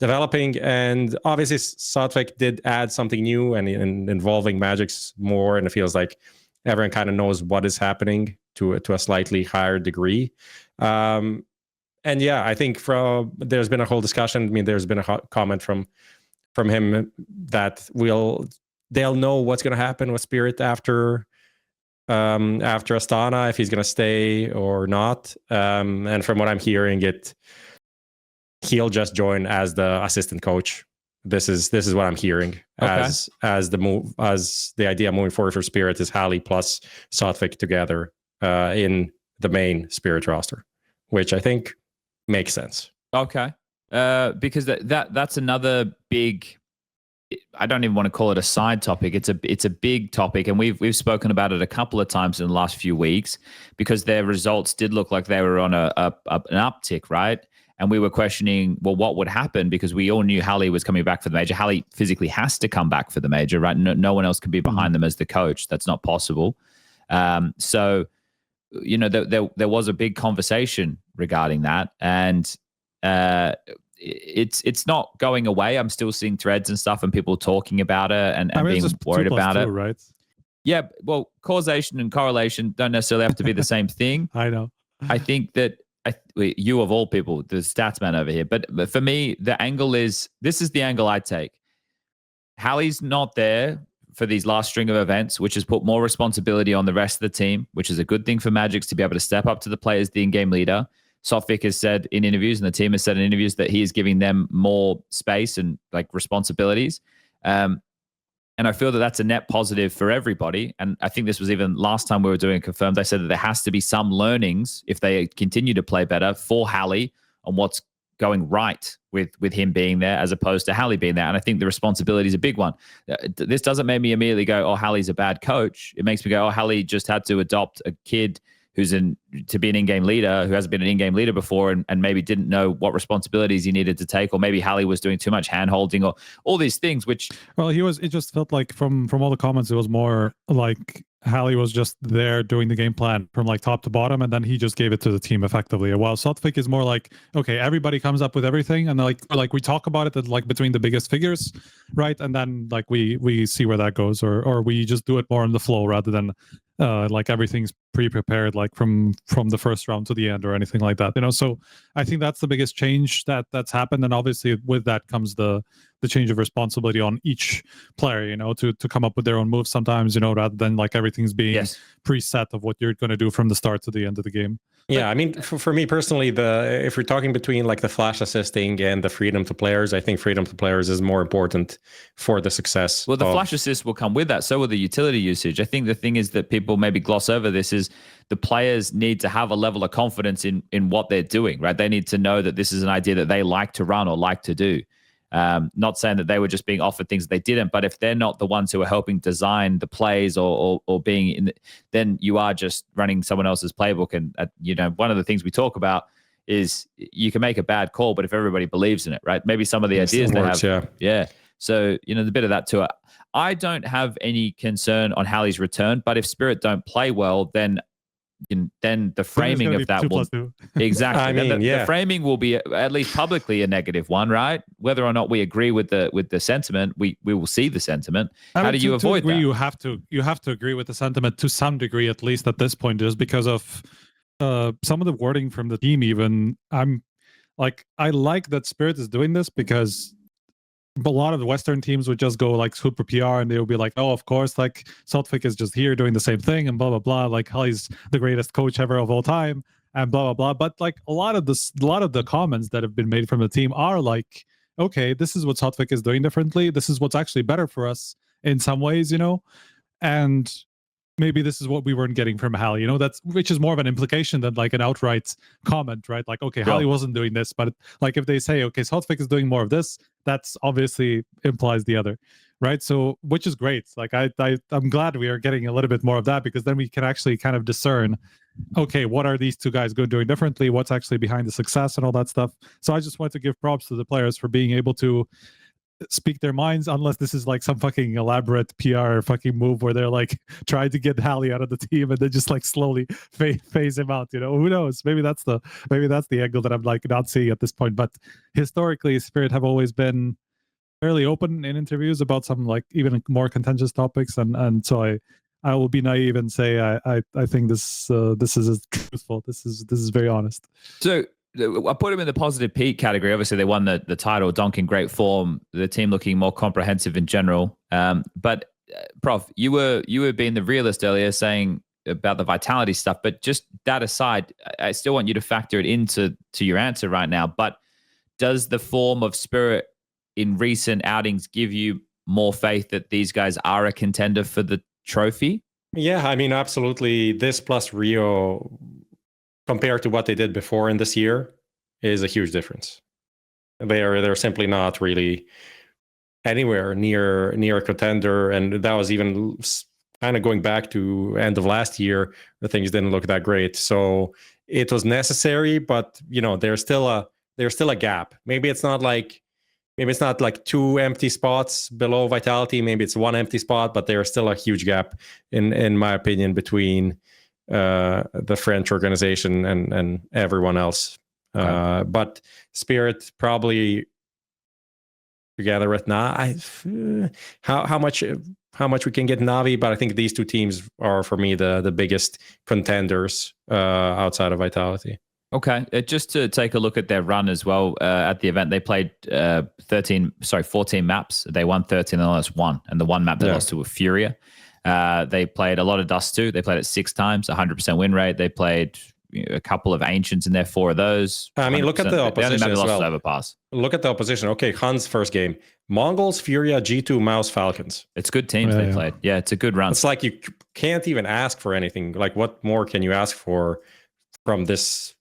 Speaker 4: developing. And obviously, Southwick did add something new and involving Magics more, and it feels like everyone kind of knows what is happening to a slightly higher degree. And yeah, I think there's been a whole discussion. I mean, there's been a comment from him that they'll know what's going to happen with Spirit after Astana, if he's going to stay or not. And from what I'm hearing, he'll just join as the assistant coach. This is what I'm hearing. Okay. As the idea moving forward for Spirit is Halley plus Southwick together in the main Spirit roster, which I think makes sense.
Speaker 1: Okay, because that's another big. I don't even want to call it a side topic. It's a big topic, and we've spoken about it a couple of times in the last few weeks because their results did look like they were on an uptick, right? And we were questioning, well, what would happen, because we all knew Halley was coming back for the major. Halley physically has to come back for the major, right? No one else can be behind them as the coach. That's not possible. So, you know, there was a big conversation regarding that, and it's not going away. I'm still seeing threads and stuff and people talking about it and being worried about it.
Speaker 3: Right?
Speaker 1: Yeah. Well, causation and correlation don't necessarily have to be the same thing.
Speaker 3: I know.
Speaker 1: I think that you of all people, the stats man over here, but for me, the angle is, this is the angle I take. Halley's not there for these last string of events, which has put more responsibility on the rest of the team, which is a good thing for Magics to be able to step up to the play as the in-game leader. Southwick has said in interviews, and the team has said in interviews, that he is giving them more space and like responsibilities. And I feel that that's a net positive for everybody. And I think this was even last time we were doing Confirmed. I said that there has to be some learnings if they continue to play better for Halley on what's going right with him being there as opposed to Halley being there. And I think the responsibility is a big one. This doesn't make me immediately go, oh, Halley's a bad coach. It makes me go, oh, Halley just had to adopt a kid who's to be an in-game leader, who hasn't been an in-game leader before and maybe didn't know what responsibilities he needed to take, or maybe Halley was doing too much hand-holding, or all these things, which...
Speaker 3: Well, it just felt like from all the comments, it was more like Halley was just there doing the game plan from like top to bottom, and then he just gave it to the team effectively. While Southwick is more like, okay, everybody comes up with everything, and like we talk about it like between the biggest figures, right? And then like we see where that goes, or we just do it more on the flow rather than like everything's pre-prepared like from the first round to the end or anything like that, you know. So I think that's the biggest change that's happened, and obviously with that comes the change of responsibility on each player, you know, to come up with their own moves sometimes, you know, rather than like everything's being preset of what you're going to do from the start to the end of the game.
Speaker 4: Yeah, I mean, for me personally, if we're talking between like the flash assisting and the freedom to players, I think freedom to players is more important for the success.
Speaker 1: Well, the flash assist will come with that. So will the utility usage. I think the thing is that people maybe gloss over this is the players need to have a level of confidence in what they're doing, right? They need to know that this is an idea that they like to run or like to do. Not saying that they were just being offered things that they didn't, but if they're not the ones who are helping design the plays or being in, then you are just running someone else's playbook. And you know, one of the things we talk about is you can make a bad call, but if everybody believes in it, right? Maybe some of the ideas they have, yeah. So you know, the bit of that to it. I don't have any concern on Halley's return, but if Spirit don't play well, then the framing of that will exactly.
Speaker 4: I mean,
Speaker 1: the framing will be at least publicly a negative one, right? Whether or not we agree with the sentiment, we will see the sentiment. How do you avoid that?
Speaker 3: You have to agree with the sentiment to some degree, at least at this point, just because of some of the wording from the team. Even I like that Spirit is doing this, because a lot of the Western teams would just go like super PR and they would be like, oh, of course, like Southwick is just here doing the same thing and blah, blah, blah. Like Halley's the greatest coach ever of all time and blah, blah, blah. But like a lot of the comments that have been made from the team are like, okay, this is what Southwick is doing differently. This is what's actually better for us in some ways, you know, and maybe this is what we weren't getting from Halley, you know, which is more of an implication than like an outright comment, right? Like, okay, Halley wasn't doing this, but like if they say, okay, Southwick is doing more of this, that's obviously implies the other, right? So, which is great. Like I'm glad we are getting a little bit more of that, because then we can actually kind of discern, okay, what are these two guys doing differently? What's actually behind the success and all that stuff? So I just want to give props to the players for being able to speak their minds, unless this is like some fucking elaborate PR fucking move where they're like trying to get Halley out of the team and then just like slowly phase him out. Who knows? Maybe that's the angle that I'm like not seeing at this point. But historically, Spirit have always been fairly open in interviews about some like even more contentious topics, and so I will be naive and say I think this is truthful. This is very honest.
Speaker 1: So I put him in the positive peak category. Obviously, they won the title. Donk in great form. The team looking more comprehensive in general. But Prof, you were being the realist earlier, saying about the vitality stuff. But just that aside, I still want you to factor it into your answer right now. But does the form of Spirit in recent outings give you more faith that these guys are a contender for the trophy?
Speaker 4: Yeah, I mean, absolutely. This plus Rio, compared to what they did before in this year, is a huge difference. They're simply not really anywhere near a contender, and that was even kind of going back to end of last year. The things didn't look that great, so it was necessary. But there's still a gap. Maybe it's not like 2 empty spots below Vitality. Maybe it's 1 empty spot, but there's still a huge gap in my opinion between the French organization and everyone else. Okay. But Spirit probably together with how much we can get Navi, but I think these two teams are for me the biggest contenders outside of Vitality.
Speaker 1: Okay, just to take a look at their run as well at the event, they played 14 maps. They won 13 and lost 1, and the one map they lost to was FURIA. They played a lot of Dust 2. They played it 6 times, 100% win rate. They played a couple of Ancients in there, 4 of those.
Speaker 4: I mean, look at the opposition as well.
Speaker 1: Overpass.
Speaker 4: Look at the opposition. Okay, Han's first game. MongolZ, FURIA, G2, MOUZ, Falcons.
Speaker 1: It's good teams they played. Yeah, it's a good run.
Speaker 4: It's like you can't even ask for anything. Like, what more can you ask for from this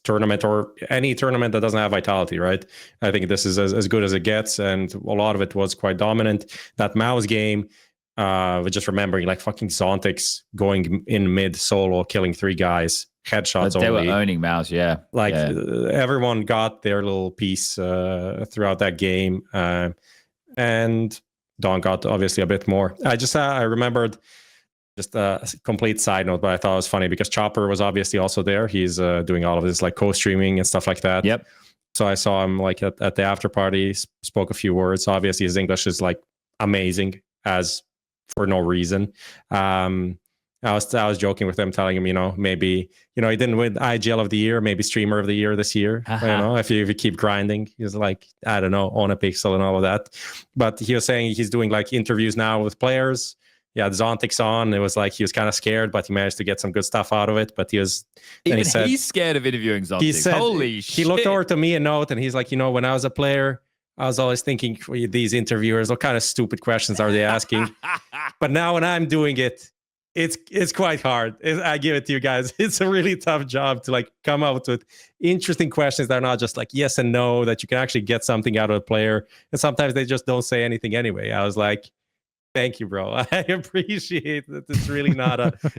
Speaker 4: tournament or any tournament that doesn't have Vitality, right? I think this is as good as it gets, and a lot of it was quite dominant. That MOUZ game, just remembering like fucking Zontix going in mid solo, killing 3 guys, headshots
Speaker 1: they
Speaker 4: only.
Speaker 1: Were owning MOUZ, yeah.
Speaker 4: Everyone got their little piece throughout that game, and Don got obviously a bit more. I remembered. Just a complete side note, but I thought it was funny because Chopper was obviously also there. He's doing all of this like co-streaming and stuff like that.
Speaker 1: Yep.
Speaker 4: So I saw him like at the after party, spoke a few words. Obviously his English is like amazing, as for no reason. I was joking with him, telling him, maybe, he didn't win IGL of the year, maybe streamer of the year this year. If you keep grinding, he's like, I don't know, on a pixel and all of that. But he was saying he's doing like interviews now with players. Yeah, Zontix on. It was like he was kind of scared, but he managed to get some good stuff out of it. But he's
Speaker 1: scared of interviewing Zontix.
Speaker 4: He said,
Speaker 1: holy shit.
Speaker 4: He looked over to me a note, and he's like, when I was a player, I was always thinking, these interviewers, what kind of stupid questions are they asking? But now when I'm doing it, it's quite hard. I give it to you guys. It's a really tough job to like come up with interesting questions that are not just like yes and no, that you can actually get something out of a player. And sometimes they just don't say anything anyway. I was like, thank you, bro. I appreciate that. It's really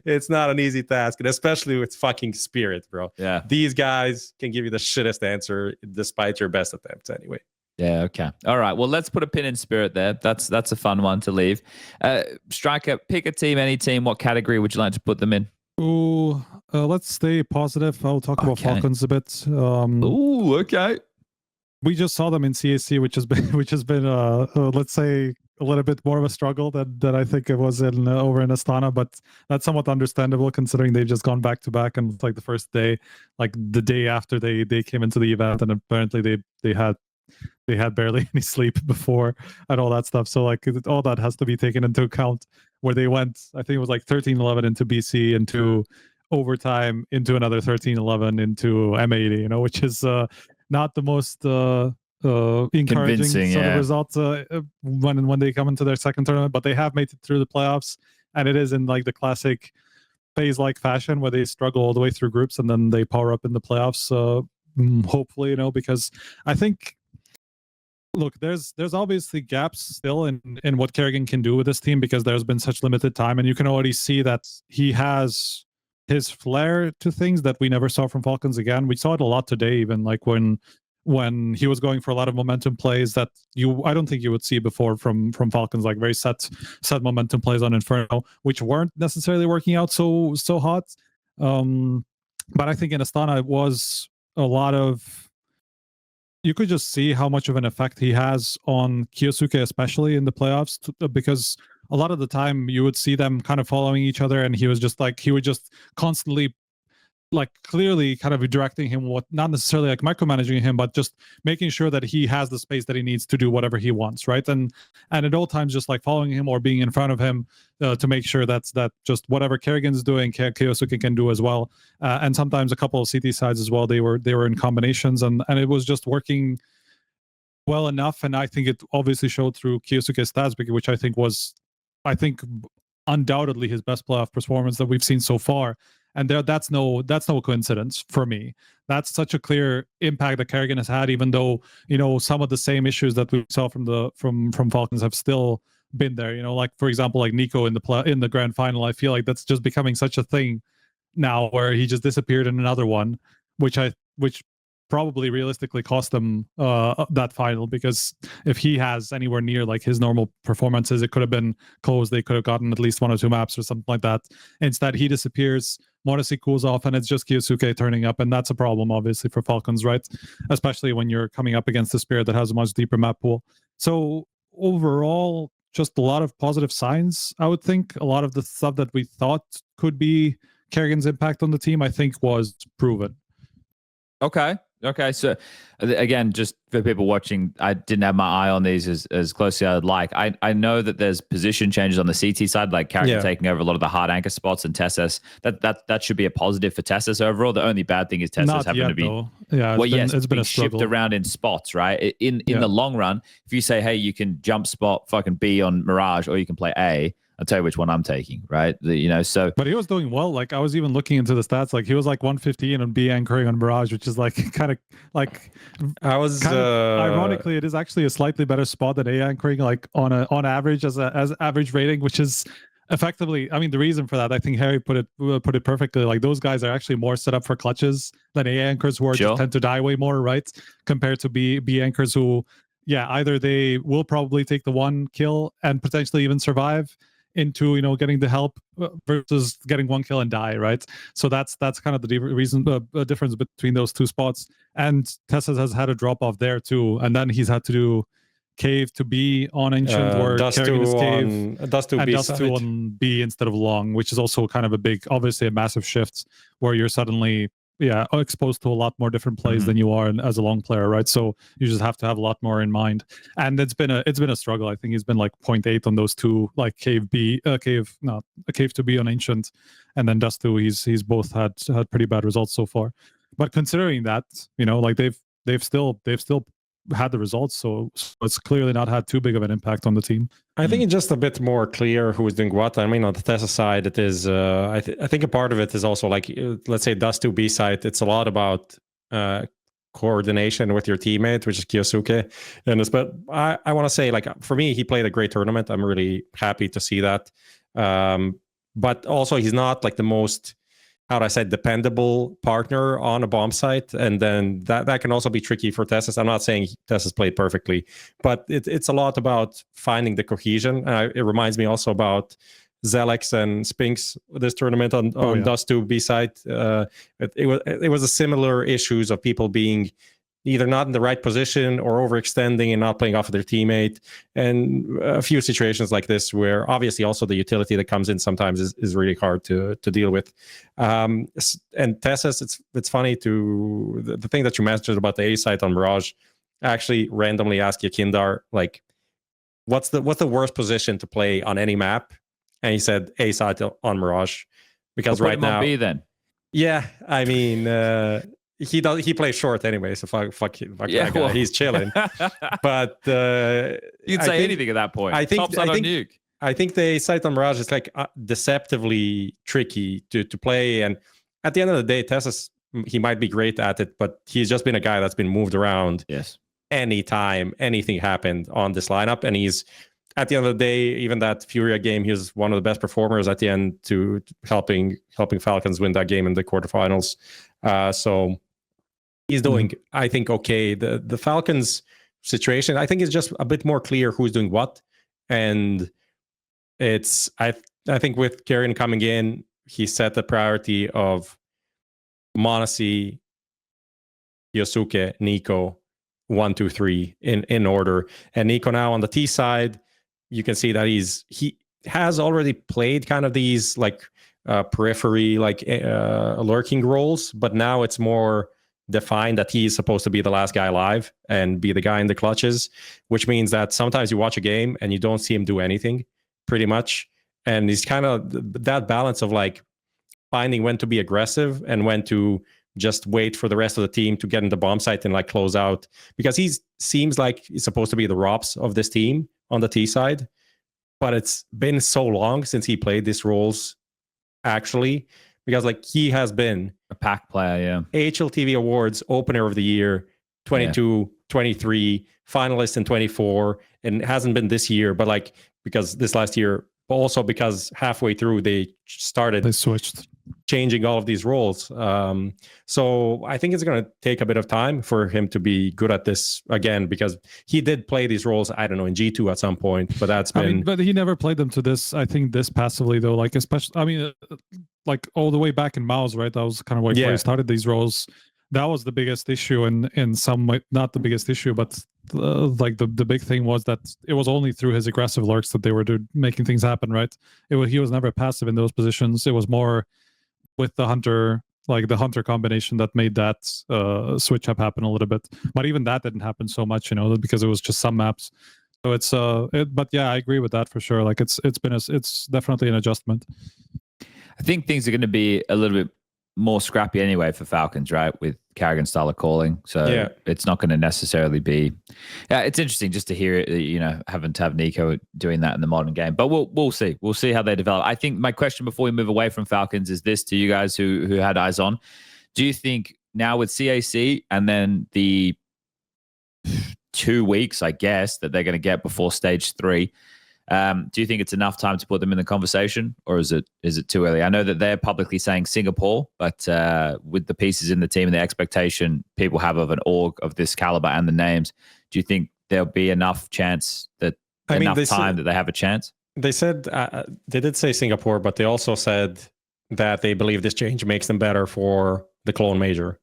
Speaker 4: it's not an easy task, and especially with fucking Spirit, bro.
Speaker 1: Yeah.
Speaker 4: These guys can give you the shittest answer despite your best attempts anyway.
Speaker 1: Yeah, okay. All right. Well, let's put a pin in Spirit there. That's a fun one to leave. Striker, pick a team, any team. What category would you like to put them in?
Speaker 3: Ooh, let's stay positive. I'll talk about Falcons a bit.
Speaker 1: Ooh, okay.
Speaker 3: We just saw them in CAC, which has been let's say a little bit more of a struggle than I think it was over in Astana, but that's somewhat understandable considering they've just gone back to back, and like the first day, like the day after they came into the event, and apparently they had barely any sleep before and all that stuff. So like all that has to be taken into account, where they went, I think it was like 13-11 into BC, into overtime, into another 13-11 into M80, which is not the most encouraging sort of results when they come into their second tournament, but they have made it through the playoffs, and it is in like the classic phase-like fashion where they struggle all the way through groups and then they power up in the playoffs. Hopefully, because I think, look, there's obviously gaps still in what karrigan can do with this team because there's been such limited time, and you can already see that he has his flair to things that we never saw from Falcons again. We saw it a lot today, even like when when he was going for a lot of momentum plays that I don't think you would see before from Falcons, like very set momentum plays on Inferno, which weren't necessarily working out so hot. But I think in Astana it was a lot of, you could just see how much of an effect he has on Kyosuke, especially in the playoffs, because a lot of the time you would see them kind of following each other, and he would just constantly, like, clearly kind of directing him, not necessarily like micromanaging him, but just making sure that he has the space that he needs to do whatever he wants, right? And at all times just like following him or being in front of him to make sure that just whatever karrigan's doing, Kyosuke can do as well. And sometimes a couple of CT sides as well, they were in combinations, and it was just working well enough. And I think it obviously showed through Kyosuke's stats, which I think undoubtedly his best playoff performance that we've seen so far. And that's no coincidence for me. That's such a clear impact that karrigan has had, even though, you know, some of the same issues that we saw from Falcons have still been there. You know, like for example, like Nico in the grand final. I feel like that's just becoming such a thing now, where he just disappeared in another one, which probably realistically cost them that final, because if he has anywhere near like his normal performances, it could have been close. They could have gotten at least 1 or 2 maps or something like that. Instead, he disappears. Morrissey cools off, and it's just Kyosuke turning up, and that's a problem obviously for Falcons, right? Especially when you're coming up against a Spirit that has a much deeper map pool. So overall, just a lot of positive signs. I would think a lot of the stuff that we thought could be karrigan's impact on the team, I think, was proven. Okay, so again, just for people watching, I didn't have my eye on these as closely as I'd like. I know that there's position changes on the CT side, like karrigan taking over a lot of the hard anchor spots, and TeSeS. That should be a positive for TeSeS overall. The only bad thing is TeSeS having to be it's been a struggle. Shipped around in spots, right? In the long run, if you say, hey, you can jump spot fucking B on Mirage, or you can play A, I'll tell you which one I'm taking, right? But he was doing well. Like, I was even looking into the stats. Like, he was like 115 on B anchoring on Mirage, which is like kind of like, ironically, it is actually a slightly better spot than A anchoring, like on average as average rating, which is effectively, I mean, the reason for that, I think Harry put it perfectly. Like, those guys are actually more set up for clutches than A anchors, who just tend to die way more, right? Compared to B anchors, who, either they will probably take the one kill and potentially even survive into, getting the help, versus getting one kill and die, right? So that's kind of the difference between those two spots. And TeSeS has had a drop off there too, and then he's had to do cave to B on ancient, where karrigan is cave,
Speaker 4: dust to
Speaker 3: on B instead of long, which is also kind of obviously a massive shift, where you're suddenly exposed to a lot more different plays than you are as a long player, right? So you just have to have a lot more in mind. And it's been a struggle. I think he's been like 0.8 on those two, like cave to B on ancient, and then dust to, he's both had pretty bad results so far. But considering that, like they've still had the results, so it's clearly not had too big of an impact on the team.
Speaker 4: I think it's just a bit more clear who's doing what. I mean, on the TeSeS side, it is. I think a part of it is also like, let's say, dust to B side. It's a lot about coordination with your teammate, which is Kyosuke. But I want to say, like, for me, he played a great tournament. I'm really happy to see that. But also, he's not like the most, how do I say, dependable partner on a bomb site, and then that can also be tricky for TeSeS. I'm not saying TeSeS played perfectly, but it's a lot about finding the cohesion. It reminds me also about xelex and Spinks this tournament on dust to B site. It was a similar issues of people being either not in the right position or overextending and not playing off of their teammate, and a few situations like this where obviously also the utility that comes in sometimes is really hard to deal with. And TeSeS, it's funny the thing that you mentioned about the A site on Mirage. I actually randomly asked Yakindar, like, what's the worst position to play on any map, and he said A site on Mirage, because right now
Speaker 1: B then.
Speaker 4: Yeah, I mean. He plays short anyway, so fuck that guy. He's chilling. But
Speaker 1: you'd say anything at that point. I think
Speaker 4: the site on Mirage is like deceptively tricky to play, and at the end of the day, TeSeS, he might be great at it, but he's just been a guy that's been moved around.
Speaker 1: Yes. Anytime
Speaker 4: anything happened on this lineup, and he's, at the end of the day, even that FURIA game, he was one of the best performers at the end to helping Falcons win that game in the quarterfinals. So he's doing, I think, okay. The Falcons situation, I think, is just a bit more clear who's doing what, and it's I think with karrigan coming in, he set the priority of m0NESY, Yosuke, Nico, 1, 2, 3 in order. And Nico now on the T side, you can see that he has already played kind of these like periphery, like lurking roles, but now it's more defined that he's supposed to be the last guy alive and be the guy in the clutches, which means that sometimes you watch a game and you don't see him do anything, pretty much. And he's kind of that balance of like finding when to be aggressive and when to just wait for the rest of the team to get in the bomb site and like close out, because he seems like he's supposed to be the ROPS of this team on the T side, but it's been so long since he played these roles actually, because like he has been
Speaker 1: a pack player,
Speaker 4: HLTV Awards opener of the year 22, 23, finalist in 24, and it hasn't been this year, but like because this last year, but also because halfway through they
Speaker 3: switched
Speaker 4: changing all of these roles. So I think it's going to take a bit of time for him to be good at this again, because he did play these roles, I don't know, in G2 at some point, but that's been...
Speaker 3: I mean, but he never played them to this, I think, this passively though, like especially, I mean, like all the way back in MOUZ, right? That was kind of where he started these roles. That was the biggest issue, and in some way, not the biggest issue, but like the big thing was that it was only through his aggressive lurks that they were making things happen, right? He was never passive in those positions. It was more with the hunter, like the hunter combination, that made that switch up happen a little bit. But even that didn't happen so much, you know, because it was just some maps. So it's but yeah, I agree with that for sure. Like it's definitely an adjustment.
Speaker 1: I think things are going to be a little bit more scrappy anyway for Falcons, right? With karrigan style of calling, so it's not going to necessarily be. Yeah, it's interesting just to hear it. You know, having to have Nico doing that in the modern game, but we'll see. We'll see how they develop. I think my question before we move away from Falcons is this to you guys who had eyes on: do you think now with CAC and then the 2 weeks, I guess, that they're going to get before stage 3? Do you think it's enough time to put them in the conversation, or is it too early? I know that they're publicly saying Singapore, but with the pieces in the team and the expectation people have of an org of this caliber and the names, do you think there'll be enough chance that that they have a chance?
Speaker 4: They said they did say Singapore, but they also said that they believe this change makes them better for the Cologne major.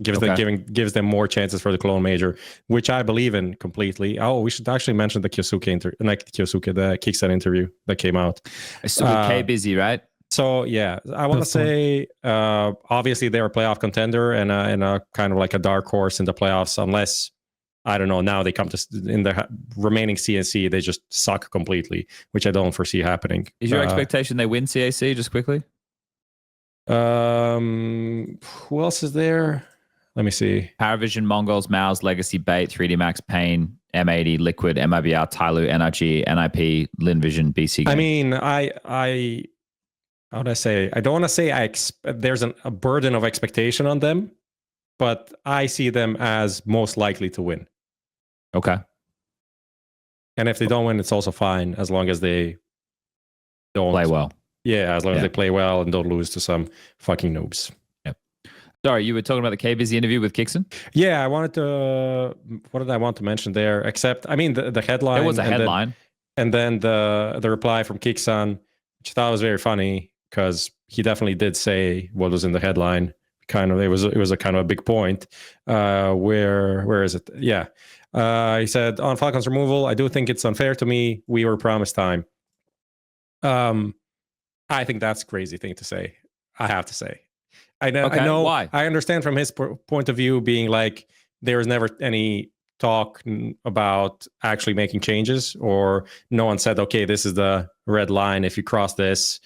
Speaker 4: Gives them more chances for the Cologne major, which I believe in completely. Oh, we should actually mention the kyxsan interview that came out.
Speaker 1: So with K busy, right?
Speaker 4: So yeah, I want to say obviously they're a playoff contender and a kind of like a dark horse in the playoffs, unless I don't know, now they come to in the remaining CNC, they just suck completely, which I don't foresee happening.
Speaker 1: Is your expectation they win CAC just quickly?
Speaker 4: Who else is there? Let me see.
Speaker 1: PARIVISION, MongolZ, MOUZ, Legacy, Bait, 3D Max, Pain, M80, Liquid, MIBR, Tyloo, NRG, NIP, LinVision, BC Games.
Speaker 4: I mean, how would I say? I don't want to say there's a burden of expectation on them, but I see them as most likely to win.
Speaker 1: Okay.
Speaker 4: And if they don't win, it's also fine, as long as they don't
Speaker 1: play well.
Speaker 4: Yeah, as long as they play well and don't lose to some fucking noobs.
Speaker 1: Sorry, you were talking about the K-Busy interview with kyxsan?
Speaker 4: Yeah, I wanted to... What did I want to mention there? Except, I mean, the headline...
Speaker 1: There was a headline.
Speaker 4: And then the reply from kyxsan, which I thought was very funny, because he definitely did say what was in the headline. Kind of, it was a kind of a big point. Where is it? Yeah. He said, on Falcons removal, I do think it's unfair to me. We were promised time. I think that's a crazy thing to say. I have to say. I know.
Speaker 1: Why?
Speaker 4: I understand from his point of view, being like there was never any talk about actually making changes, or no one said, okay, this is the red line. If you cross this,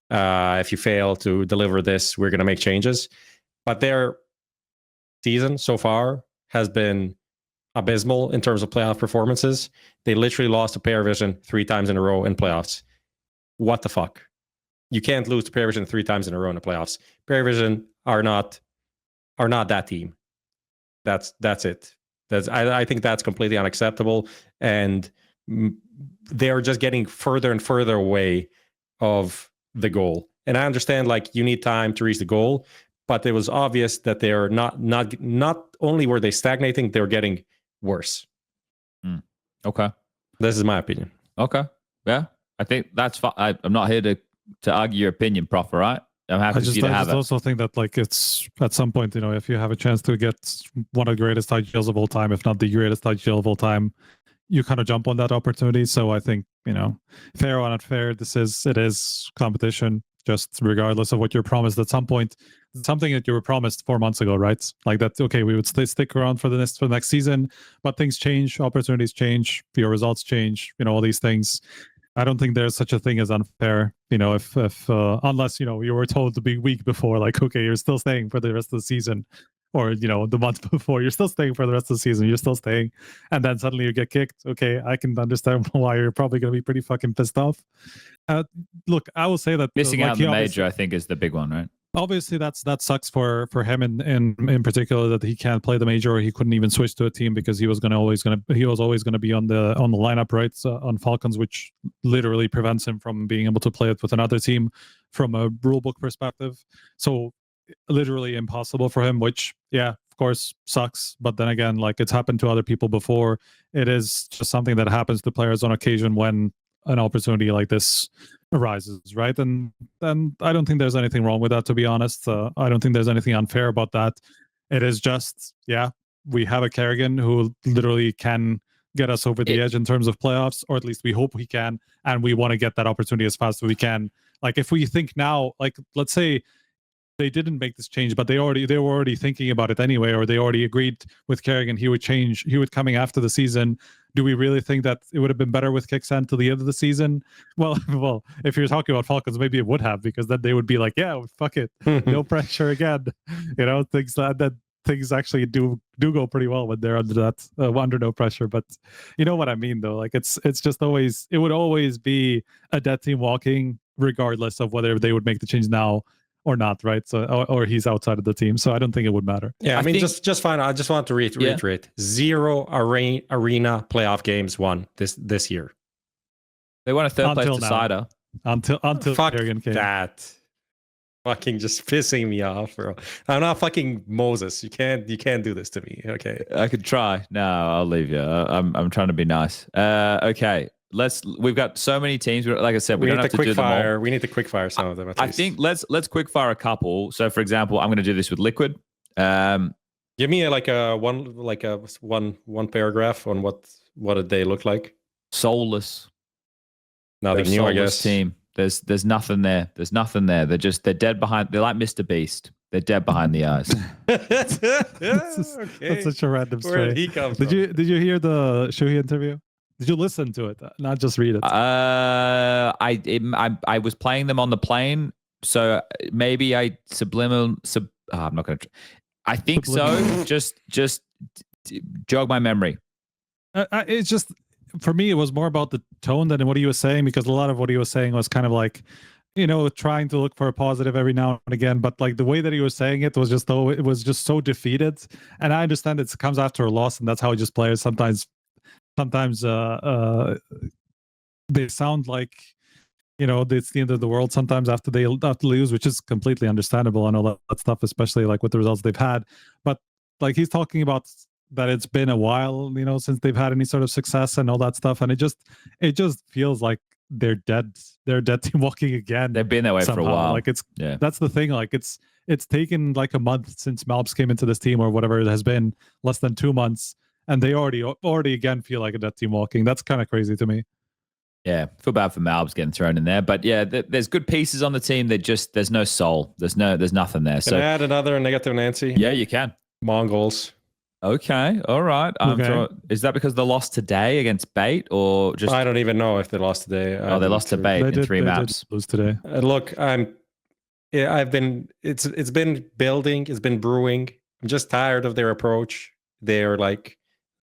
Speaker 4: if you fail to deliver this, we're going to make changes. But their season so far has been abysmal in terms of playoff performances. They literally lost to PARIVISION 3 times in a row in playoffs. What the fuck? You can't lose to PARIVISION 3 times in a row in the playoffs. PARIVISION are not that team. That's it. I think that's completely unacceptable, and they're just getting further and further away of the goal. And I understand, like, you need time to reach the goal, but it was obvious that they are not only were they stagnating, they were getting worse.
Speaker 1: Okay.
Speaker 4: This is my opinion.
Speaker 1: Okay. Yeah. I think that's fine. I'm not here to argue your opinion, Prof, all right? I'm happy for you to have it.
Speaker 3: I also think that like it's at some point, if you have a chance to get one of the greatest IGLs of all time, if not the greatest IGL of all time, you kind of jump on that opportunity. So I think, fair or not fair, it is competition, just regardless of what you're promised at some point. Something that you were promised 4 months ago, right? Like that, okay, we would stick around for the next season, but things change, opportunities change, your results change, all these things. I don't think there's such a thing as unfair, if unless, you were told the week before, like, okay, you're still staying for the rest of the season, or, the month before, you're still staying for the rest of the season, you're still staying, and then suddenly you get kicked. Okay, I can understand why you're probably going to be pretty fucking pissed off. Look, I will say that
Speaker 1: missing out on the major, I think, is the big one, right?
Speaker 3: Obviously, that sucks for him in particular, that he can't play the major, or he couldn't even switch to a team because he was always going to be on the lineup, right, on Falcons, which literally prevents him from being able to play it with another team from a rulebook perspective. So literally impossible for him, which of course sucks. But then again, like, it's happened to other people before. It is just something that happens to players on occasion when an opportunity like this arises, right? And I don't think there's anything wrong with that, to be honest. I don't think there's anything unfair about that. It is just, we have a karrigan who literally can get us over the edge in terms of playoffs, or at least we hope he can, and we want to get that opportunity as fast as we can. Like, if we think now, like, let's say they didn't make this change, but they were already thinking about it anyway, or they already agreed with karrigan he would coming after the season. Do we really think that it would have been better with kyxsan till the end of the season? Well, if you're talking about Falcons, maybe it would have, because then they would be like, yeah, fuck it, no pressure again. Things actually do go pretty well when they're under that under no pressure. But you know what I mean, though. Like, it's just always, it would always be a dead team walking, regardless of whether they would make the change now or not, right? So, or he's outside of the team, so I don't think it would matter.
Speaker 4: Yeah, I mean, just fine. I just want to reiterate: 0 arena playoff games won this year.
Speaker 1: They won a third place decider
Speaker 3: until
Speaker 4: fuck
Speaker 3: karrigan came.
Speaker 4: That fucking just pissing me off, bro. I'm not fucking Moses. You can't do this to me. Okay,
Speaker 1: I could try. No, I'll leave you. I'm trying to be nice. Okay. We've got so many teams. Like I said, we don't have to do them all.
Speaker 4: We need to quick fire some of them.
Speaker 1: I think let's quick fire a couple. So, for example, I'm going to do this with Liquid.
Speaker 4: Give me one paragraph on what they look like.
Speaker 1: Soulless.
Speaker 4: Nothing new, I guess.
Speaker 1: Team. There's nothing there. There's nothing there. They're dead behind. They're like Mr. Beast. They're dead behind the eyes.
Speaker 3: That's such a random story.
Speaker 4: Where did he come from?
Speaker 3: Did you hear the Shuhei interview? Did you listen to it, not just read it?
Speaker 1: I was playing them on the plane, so maybe I'm not going to. I think so. Just jog my memory.
Speaker 3: It's just, for me, it was more about the tone than what he was saying, because a lot of what he was saying was kind of like, trying to look for a positive every now and again, but like the way that he was saying it was just so defeated. And I understand it comes after a loss, and that's how just players sometimes they sound like, it's the end of the world sometimes after they lose, which is completely understandable and all that stuff, especially like with the results they've had. But like, he's talking about that it's been a while, since they've had any sort of success and all that stuff, and it just feels like they're dead team walking again.
Speaker 1: They've been that way
Speaker 3: somehow.
Speaker 1: For a while.
Speaker 3: Like, that's the thing. Like, it's taken like a month since MOUZ came into this team, or whatever it has been, less than 2 months. And they already again feel like a dead team walking. That's kind of crazy to me.
Speaker 1: Yeah, feel bad for MOUZ getting thrown in there, but yeah, there's good pieces on the team. There's no soul. There's nothing there.
Speaker 4: Can I add another negative Nancy?
Speaker 1: Yeah, you can.
Speaker 4: MongolZ.
Speaker 1: Okay, all right. Is that because they lost today against Bait, or just?
Speaker 4: I don't even know if they lost today.
Speaker 1: Oh, they lost to Bait in 3 maps.
Speaker 3: Lose today.
Speaker 4: Look, it's been building. It's been brewing. I'm just tired of their approach. They're like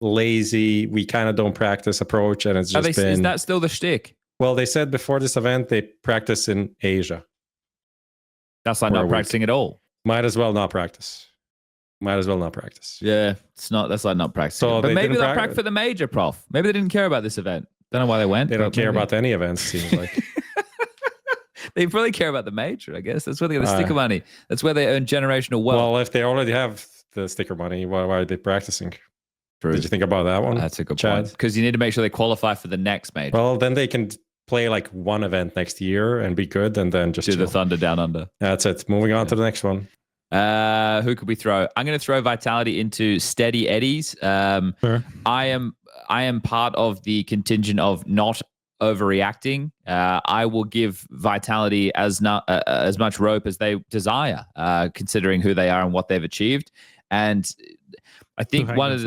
Speaker 4: lazy, we kind of don't practice approach, and it's just
Speaker 1: is that still the shtick?
Speaker 4: Well, they said before this event they practice in Asia.
Speaker 1: That's like not practicing at all.
Speaker 4: Might as well not practice.
Speaker 1: Yeah, that's like not practicing.
Speaker 4: So
Speaker 1: but maybe they'll practice for the major, Prof. Maybe they didn't care about this event. Don't know why they went.
Speaker 4: They don't care about any events, seems like.
Speaker 1: They probably care about the major, I guess. That's where they get the sticker money. That's where they earn generational wealth.
Speaker 4: Well, if they already have the sticker money, why are they practicing?
Speaker 1: True.
Speaker 4: Did you think about that one?
Speaker 1: That's a good point. Because you need to make sure they qualify for the next major.
Speaker 4: Well, then they can play like one event next year and be good, and then just
Speaker 1: do the Thunder Down Under.
Speaker 4: That's it. Moving on to the next one.
Speaker 1: Who could we throw? I'm going to throw Vitality into Steady Eddies.
Speaker 3: Sure.
Speaker 1: I am part of the contingent of not overreacting. I will give Vitality as much rope as they desire, considering who they are and what they've achieved. And I think one of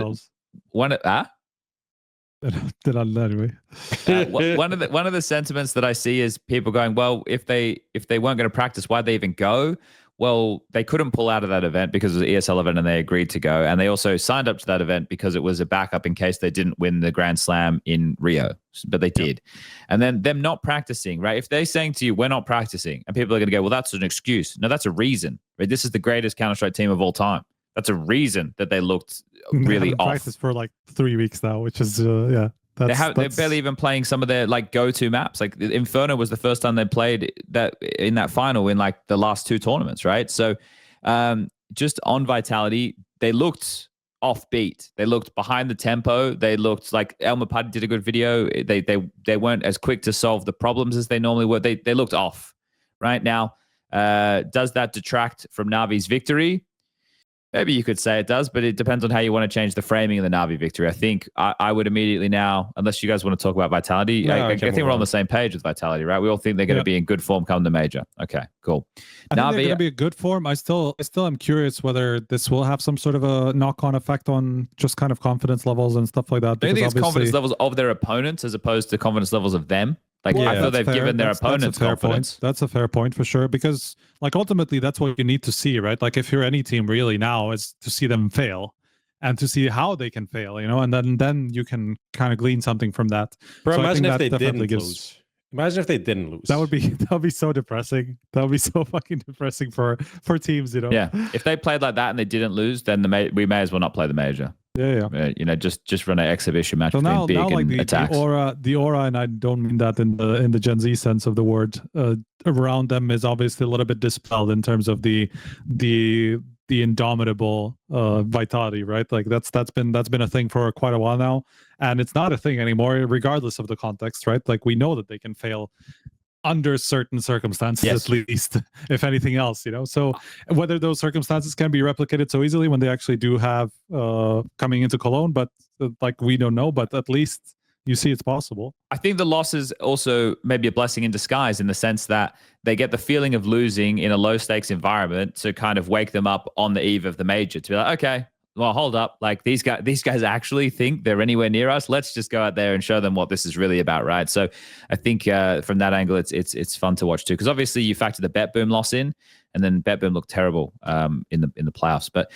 Speaker 1: the sentiments that I see is people going, well, if they weren't going to practice, why'd they even go? Well, they couldn't pull out of that event because it was an ESL event and they agreed to go. And they also signed up to that event because it was a backup in case they didn't win the Grand Slam in Rio, but they did. And then them not practicing, right? If they're saying to you, we're not practicing, and people are going to go, well, that's an excuse. No, that's a reason, right? This is the greatest Counter-Strike team of all time. That's a reason that they looked really off.
Speaker 3: Practice for like 3 weeks now, which is, yeah.
Speaker 1: They're barely even playing some of their like go-to maps. Like Inferno was the first time they played that in that final in like the last 2 tournaments, right? So just on Vitality, they looked offbeat. They looked behind the tempo. They looked like Elmer Putty did a good video. They weren't as quick to solve the problems as they normally were. They looked off. Right now, does that detract from Navi's victory? Maybe you could say it does, but it depends on how you want to change the framing of the Navi victory. I think I would immediately now, unless you guys want to talk about Vitality,
Speaker 4: no,
Speaker 1: I think we're on the same page with Vitality, right? We all think they're going to be in good form come the major. Okay, cool.
Speaker 3: I think they're going to be in good form. I still am curious whether this will have some sort of a knock-on effect on just kind of confidence levels and stuff like that.
Speaker 1: I think it's confidence levels of their opponents as opposed to confidence levels of them. Like I feel they've given their opponents confidence.
Speaker 3: That's a fair point for sure, because like ultimately that's what you need to see, right? Like if you're any team really now, is to see them fail and to see how they can fail, you know, and then you can kind of glean something from that.
Speaker 4: Bro,
Speaker 3: so
Speaker 4: imagine if they didn't lose. Imagine if they didn't lose.
Speaker 3: That would be so depressing. That would be so fucking depressing for teams, you know.
Speaker 1: Yeah, if they played like that and they didn't lose, then we may as well not play the major.
Speaker 3: Yeah.
Speaker 1: You know, just run an exhibition match.
Speaker 3: So now like
Speaker 1: attacks.
Speaker 3: the aura, and I don't mean that in the Gen Z sense of the word, around them is obviously a little bit dispelled in terms of the indomitable vitality, right? Like that's been a thing for quite a while now, and it's not a thing anymore, regardless of the context, right? Like we know that they can fail under certain circumstances, at least, if anything else, you know. So whether those circumstances can be replicated so easily when they actually do have coming into Cologne, but like we don't know, but at least you see it's possible.
Speaker 1: I think the loss is also maybe a blessing in disguise in the sense that they get the feeling of losing in a low stakes environment to kind of wake them up on the eve of the major to be like, okay, well, hold up. Like these guys actually think they're anywhere near us. Let's just go out there and show them what this is really about, right? So I think from that angle, it's fun to watch too, because obviously you factor the Bet Boom loss in, and then Bet Boom looked terrible in the playoffs. But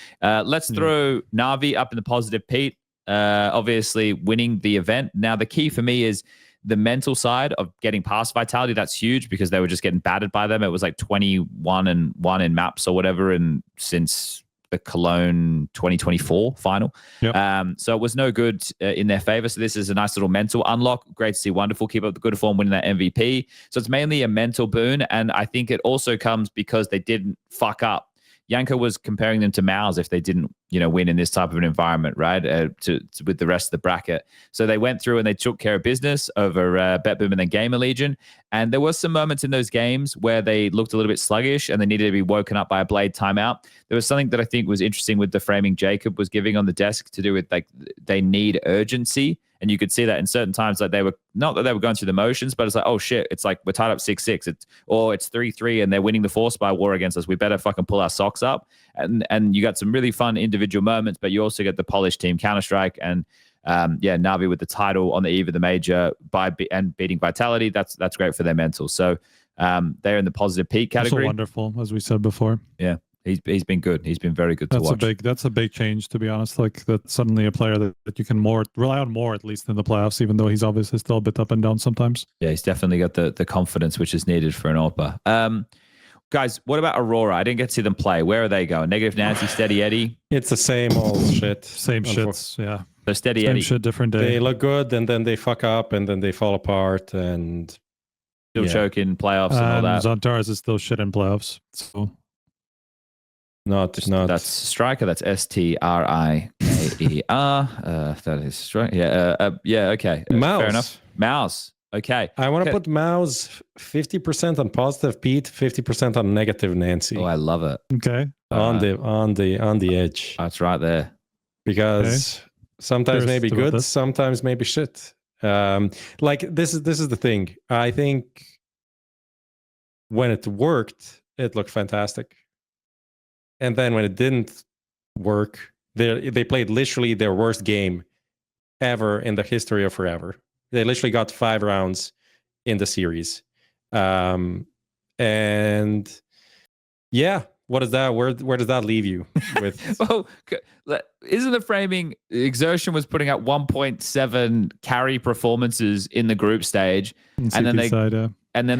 Speaker 1: let's throw Navi up in the positive, Pete. Obviously winning the event. Now the key for me is the mental side of getting past Vitality. That's huge because they were just getting battered by them. It was like 21-1 in maps or whatever, and since the Cologne 2024 final. So it was no good in their favor. So this is a nice little mental unlock. Great to see. Wonderful. Keep up the good form, winning that MVP. So it's mainly a mental boon. And I think it also comes because they didn't fuck up. Yanko was comparing them to MOUZ if they didn't, win in this type of an environment, right? With the rest of the bracket. So they went through and they took care of business over BetBoom and then Gamer Legion. And there was some moments in those games where they looked a little bit sluggish and they needed to be woken up by a Blade timeout. There was something that I think was interesting with the framing Jacob was giving on the desk to do with like they need urgency. And you could see that in certain times, like they were not that they were going through the motions, but it's like, oh shit, it's like we're tied up 6-6. It's 3-3 and they're winning the Force by war against us. We better fucking pull our socks up. And you got some really fun individual moments, but you also get the polished team Counter-Strike and Navi with the title on the eve of the major and beating Vitality. That's great for their mental. So they're in the positive peak category.
Speaker 3: Also wonderful, as we said before.
Speaker 1: Yeah. He's been good. He's been very good to watch.
Speaker 3: That's a big change, to be honest. Like that's suddenly a player that you can rely on more, at least in the playoffs, even though he's obviously still a bit up and down sometimes.
Speaker 1: Yeah, he's definitely got the confidence which is needed for an AWPA. Guys, what about Aurora? I didn't get to see them play. Where are they going? Negative Nancy, Steady Eddie?
Speaker 4: It's the same old shit.
Speaker 3: Same shits, yeah.
Speaker 1: So Steady
Speaker 3: Same
Speaker 1: Eddie.
Speaker 3: shit, different day.
Speaker 4: They look good and then they fuck up and then they fall apart and
Speaker 1: Still choking playoffs and all that.
Speaker 3: Zontaras is still shit in playoffs. So
Speaker 4: not.
Speaker 1: That's striker. That's STRIKER. That is striker. Yeah. Okay.
Speaker 4: MOUZ.
Speaker 1: Fair enough. MOUZ. Okay.
Speaker 4: I want to put MOUZ 50% on positive Pete, 50% on negative Nancy.
Speaker 1: Oh, I love it.
Speaker 3: Okay.
Speaker 4: On the edge.
Speaker 1: That's right there.
Speaker 4: Because sometimes maybe good, sometimes maybe shit. Like this is the thing. I think when it worked, it looked fantastic. And then when it didn't work, they played literally their worst game ever in the history of forever. They literally got 5 rounds in the series. And yeah, what is that? Where does that leave you with?
Speaker 1: Well, isn't the framing Exertion was putting out 1.7 carry performances in the group stage, and then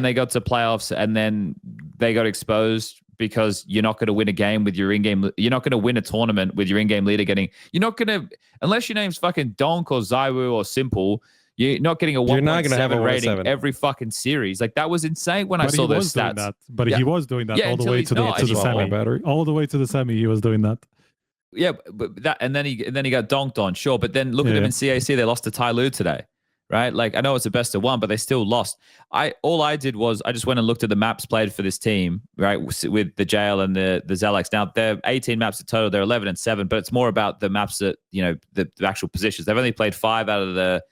Speaker 1: they got to playoffs, and then they got exposed because you're not going to win a game with your in-game. You're not going to win a tournament with your in-game leader getting. You're not going to, unless your name's fucking Donk or Zywoo or Simple. You're not getting a 1.7 rating every fucking series. Like, that was insane when I saw those stats.
Speaker 3: He was doing that all the way to the semi. All the way to the semi, he was doing that.
Speaker 1: Yeah, but that and then he got donked on, sure. But then look at him in CAC. They lost to Tai Lu today, right? Like, I know it's the best of one, but they still lost. All I did was I just went and looked at the maps played for this team, right, with the JL and the xelex. Now, they're 18 maps in total. They're 11 and 7, but it's more about the maps that, you know, the actual positions. They've only played 5 out of the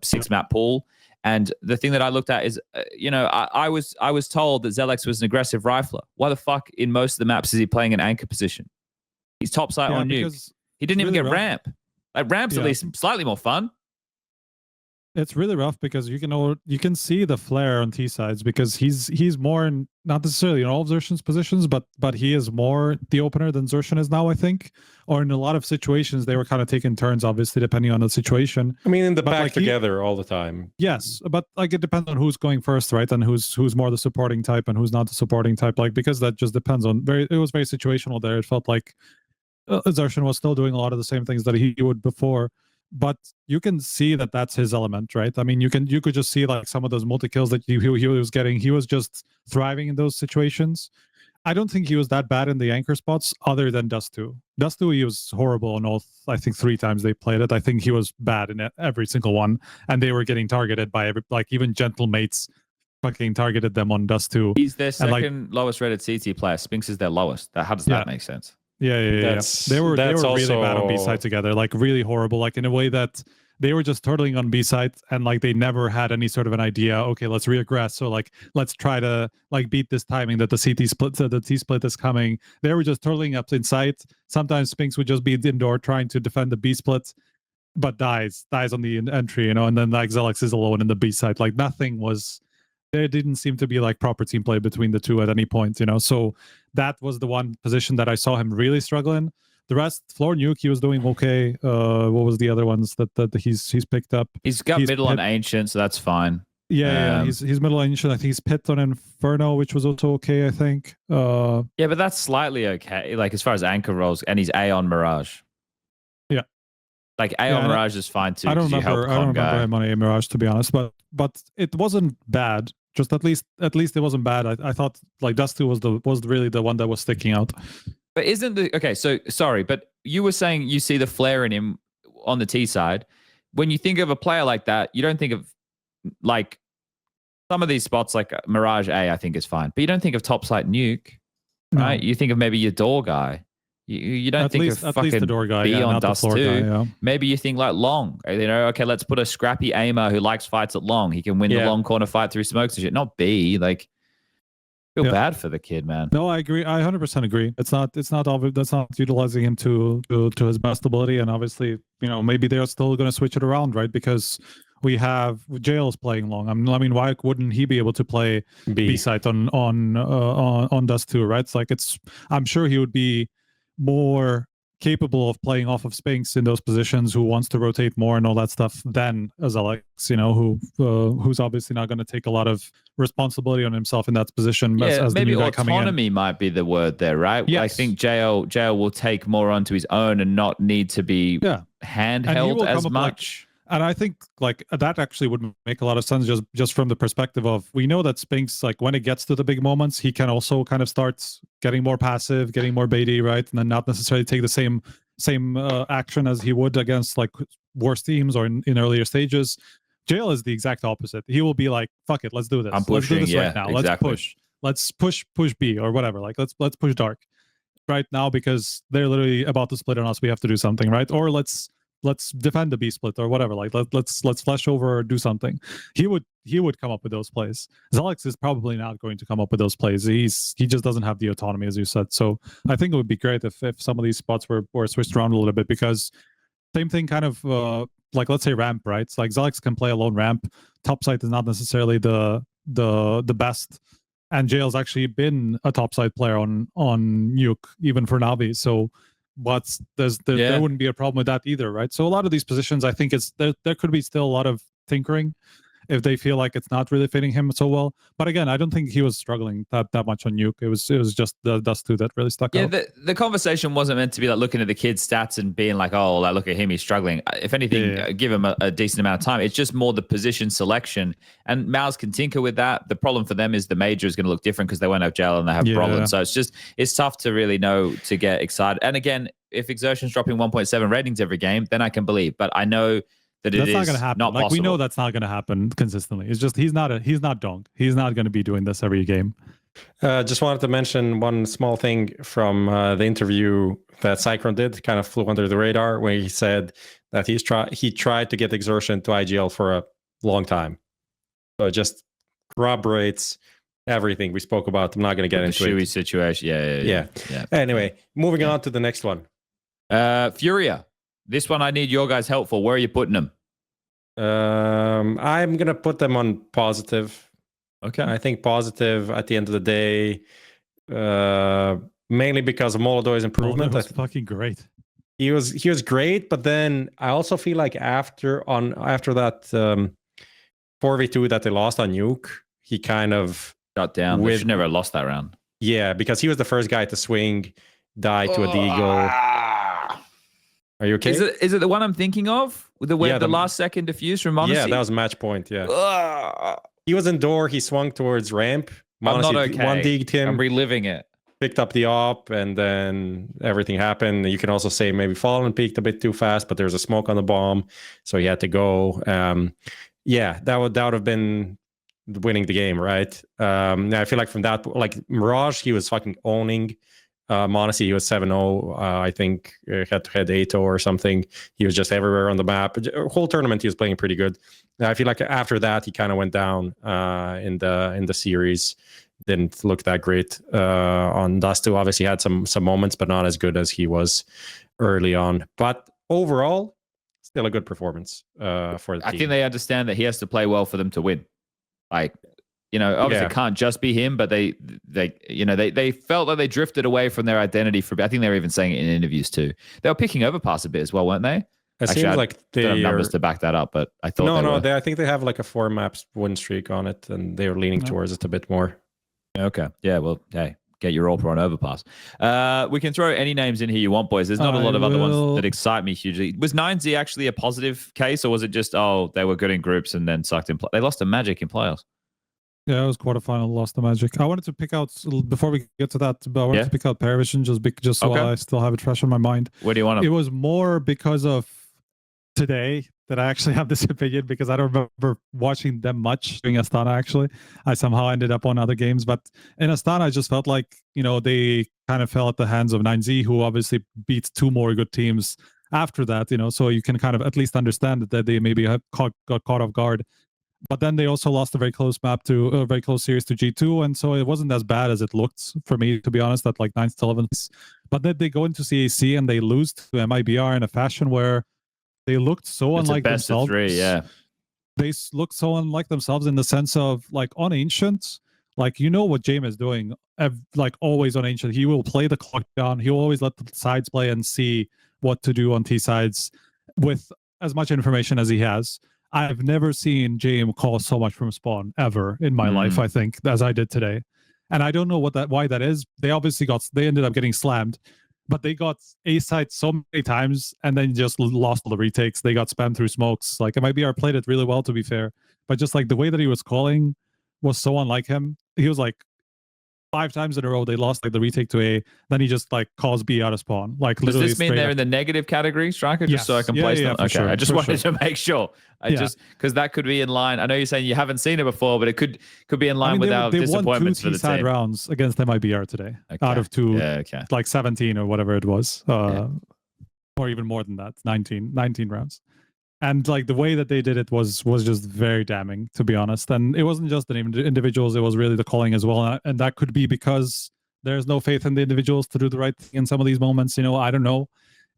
Speaker 1: 6 map pool. And the thing that I looked at is, I was told that xelex was an aggressive rifler. Why the fuck in most of the maps is he playing an anchor position? He's top site on nuke. He didn't even get ramp. Like, ramp's at least slightly more fun.
Speaker 3: It's really rough because you can see the flare on T sides because he's more in, not necessarily in all of Xertion's positions, but he is more the opener than Xertion is now, I think. Or in a lot of situations, they were kind of taking turns, obviously, depending on the situation.
Speaker 4: I mean, in the pack together all the time.
Speaker 3: Yes, but like it depends on who's going first, right? And who's more the supporting type and who's not the supporting type. Like, because that just depends on it was very situational there. It felt like Xertion was still doing a lot of the same things that he would before. But you can see that that's his element, right? I mean, you could just see like some of those multi-kills that he was getting. He was just thriving in those situations. I don't think he was that bad in the anchor spots other than Dust2. Dust2, he was horrible on all, I think 3 times they played it. I think he was bad in every single one. And they were getting targeted by even gentle mates fucking targeted them on Dust2.
Speaker 1: He's their second lowest rated CT player. Spinks is their lowest. How does that make sense?
Speaker 3: Yeah. They were really bad on B side together, like really horrible, like in a way that they were just turtling on B side and like they never had any sort of an idea. Okay, let's reaggress. So like let's try to like beat this timing that the CT split, the T split is coming. They were just turtling up in sight. Sometimes Spinks would just be indoor trying to defend the B split, but dies on the entry, and then like xelex is alone in the B side. Like nothing was. There didn't seem to be like proper team play between the two at any point, So that was the one position that I saw him really struggling. The rest, floor nuke, he was doing okay. What was the other ones that he's picked up?
Speaker 1: He's got middle on ancient, so that's fine.
Speaker 3: Yeah, he's middle ancient. I think he's pit on Inferno, which was also okay. I think.
Speaker 1: Yeah, but that's slightly okay. Like as far as anchor rolls, and he's A on Mirage.
Speaker 3: Yeah,
Speaker 1: like A on Mirage is fine too.
Speaker 3: I don't remember him on A Mirage, to be honest, but it wasn't bad. Just at least it wasn't bad. I thought like Dust2 was really the one that was sticking out.
Speaker 1: But so sorry, but you were saying you see the flare in him on the T side. When you think of a player like that, you don't think of like some of these spots like Mirage A, I think is fine. But you don't think of top site nuke, right? No. You think of maybe your door guy. You don't think of fucking the door guy, B on Dust2. Maybe you think like long. Okay, let's put a scrappy aimer who likes fights at long. He can win the long corner fight through smokes and shit. Not B. Like, feel bad for the kid, man.
Speaker 3: No, I agree. I 100% agree. That's not utilizing him to his best ability. And obviously, maybe they're still going to switch it around, right? Because we have Jails playing long. I mean, why wouldn't he be able to play B site on Dust2, right? It's like I'm sure he would be more capable of playing off of Spinks in those positions, who wants to rotate more and all that stuff, than xelex, who's obviously not going to take a lot of responsibility on himself in that position.
Speaker 1: Yeah,
Speaker 3: as
Speaker 1: maybe
Speaker 3: the new guy
Speaker 1: autonomy might be the word there, right?
Speaker 3: Yes.
Speaker 1: I think JL will take more onto his own and not need to be handheld as much.
Speaker 3: And I think like that actually would make a lot of sense just from the perspective of, we know that Spinks, like when it gets to the big moments, he can also kind of start getting more passive, getting more baity, right? And then not necessarily take the same action as he would against like worse teams or in earlier stages. Jail is the exact opposite. He will be like, fuck it, let's do this.
Speaker 1: I'm pushing,
Speaker 3: let's do this right now.
Speaker 1: Exactly.
Speaker 3: Let's push B or whatever. Like let's push dark right now because they're literally about to split on us. We have to do something, right? Or let's defend the B split or whatever. Like let's flash over or do something. He would come up with those plays. xelex is probably not going to come up with those plays. He just doesn't have the autonomy, as you said. So I think it would be great if some of these spots were switched around a little bit, because same thing kind of like, let's say ramp, right? It's like xelex can play alone ramp. Topside is not necessarily the best. And Jail's actually been a topside player on Nuke, even for Navi. So there wouldn't be a problem with that either, right? So a lot of these positions, I think there could be still a lot of tinkering if they feel like it's not really fitting him so well. But again, I don't think he was struggling that much on Nuke. It was just the Dust 2 that really stuck out.
Speaker 1: Yeah, the conversation wasn't meant to be like looking at the kid's stats and being like, oh, like, look at him, he's struggling. If anything, give him a decent amount of time. It's just more the position selection. And MOUZ can tinker with that. The problem for them is the major is going to look different because they won't have Jail and they have problems. So it's tough to really know to get excited. And again, if Exertion's dropping 1.7 ratings every game, then I can believe. But I know that that's not going to happen. Not
Speaker 3: like
Speaker 1: possible.
Speaker 3: We know that's not going to happen consistently. It's just he's not Donk. He's not going to be doing this every game.
Speaker 4: Just wanted to mention one small thing from the interview that Cyclone did, kind of flew under the radar, where he said that he tried to get Exertion to IGL for a long time. So it just corroborates everything we spoke about. I'm not going to get into
Speaker 1: the Shui situation. Yeah.
Speaker 4: Anyway, moving on to the next one.
Speaker 1: FURIA. This one I need your guys' help for. Where are you putting them?
Speaker 4: I'm going to put them on positive.
Speaker 1: Okay.
Speaker 4: I think positive at the end of the day, mainly because of MongolZ's improvement.
Speaker 3: Moldo was fucking great.
Speaker 4: He was great, but then I also feel like after that 4v2 that they lost on Nuke, he kind of
Speaker 1: got down. They should never have lost that round.
Speaker 4: Yeah, because he was the first guy to swing, die to a deagle. Are you okay?
Speaker 1: Is it the one I'm thinking of? The last second defuse from Monacy?
Speaker 4: Yeah, that was match point, yeah. He was indoor, he swung towards ramp.
Speaker 1: I'm not okay.
Speaker 4: One digged him.
Speaker 1: I'm reliving it.
Speaker 4: Picked up the op, and then everything happened. You can also say maybe Fallen peaked a bit too fast, but there's a smoke on the bomb, so he had to go. That would have been winning the game, right? I feel like from that, like Mirage, he was fucking owning. Monacy, he was 7-0, I think, head-to-head 8-0 or something. He was just everywhere on the map. Whole tournament, he was playing pretty good. I feel like after that, he kind of went down in the series. Didn't look that great. On Dust 2, obviously had some moments, but not as good as he was early on. But overall, still a good performance for the team.
Speaker 1: I think they understand that he has to play well for them to win. Like, obviously it can't just be him, but they felt like they drifted away from their identity I think they were even saying it in interviews too. They were picking Overpass a bit as well, weren't they?
Speaker 4: It seems like they
Speaker 1: don't have numbers to back that up, but I thought
Speaker 4: I think they have like a 4 maps win streak on it, and they were leaning towards it a bit more.
Speaker 1: Okay. Yeah, well, hey, get your All-Pro on Overpass. We can throw any names in here you want, boys. There's not a lot of other ones that excite me hugely. Was 9Z actually a positive case, or was it just, they were good in groups and then sucked in They lost to Magic in playoffs.
Speaker 3: Yeah, it was quarterfinal, lost the Magic. I wanted to pick out, before we get to that, but I wanted to pick out PARIVISION just so I still have it fresh in my mind.
Speaker 1: Where do you want them?
Speaker 3: It was more because of today that I actually have this opinion, because I don't remember watching them much during Astana, actually. I somehow ended up on other games, but in Astana, I just felt like, they kind of fell at the hands of 9Z, who obviously beat 2 more good teams after that, so you can kind of at least understand that they maybe got caught off guard. But then they also lost a very close series to G2, and so it wasn't as bad as it looked for me, to be honest, at like 9th to 11th. But then they go into CAC and they lose to MIBR in a fashion where they looked so unlike themselves.
Speaker 1: Of 3, yeah.
Speaker 3: They looked so unlike themselves in the sense of, like, on Ancient, like, what James is doing, like, always on Ancient. He will play the clock down. He'll always let the sides play and see what to do on T sides with as much information as he has. I've never seen James call so much from spawn ever in my life, I think, as I did today. And I don't know why that is. They obviously ended up getting slammed. but they got A-side so many times and then just lost all the retakes. They got spammed through smokes. Like MIBR played it really well, to be fair, but just like the way that he was calling was so unlike him. He was like 5 times in a row they lost like the retake to A, then he just like calls B out of spawn. Like
Speaker 1: does
Speaker 3: literally
Speaker 1: this mean they're in the negative category, Striker? Just so I can place them.
Speaker 3: for
Speaker 1: Okay,
Speaker 3: sure,
Speaker 1: I just wanted to make sure. Just because that could be in line. I know you're saying you haven't seen it before, but it could be in line with our disappointments for the team.
Speaker 3: They won 2 rounds against MIBR today out of 2, like 17 or whatever it was, or even more than that, 19 rounds. And like the way that they did it was just very damning, to be honest. And it wasn't just the individuals; it was really the calling as well. And that could be because there's no faith in the individuals to do the right thing in some of these moments. You know, I don't know.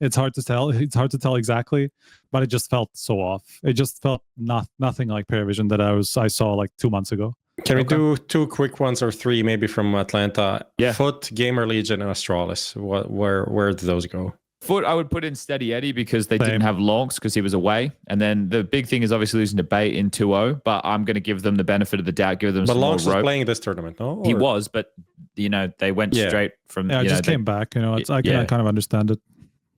Speaker 3: It's hard to tell. It's hard to tell exactly, but it just felt so off. It just felt nothing like PARIVISION that I saw like 2 months ago.
Speaker 4: Can we do 2 quick ones or 3 maybe from Atlanta?
Speaker 1: Yeah.
Speaker 4: Foot, Gamer Legion, and Astralis. Where did those go?
Speaker 1: Foot, I would put in Steady Eddie because they didn't have Lonks because he was away. And then the big thing is obviously losing to Bait in 2-0, but I'm going to give them the benefit of the doubt, give them some more rope. But Lonks
Speaker 4: was playing this tournament, no?
Speaker 1: He was, but, you know, they went straight from...
Speaker 3: Yeah, just came back, you know, I can kind of understand it.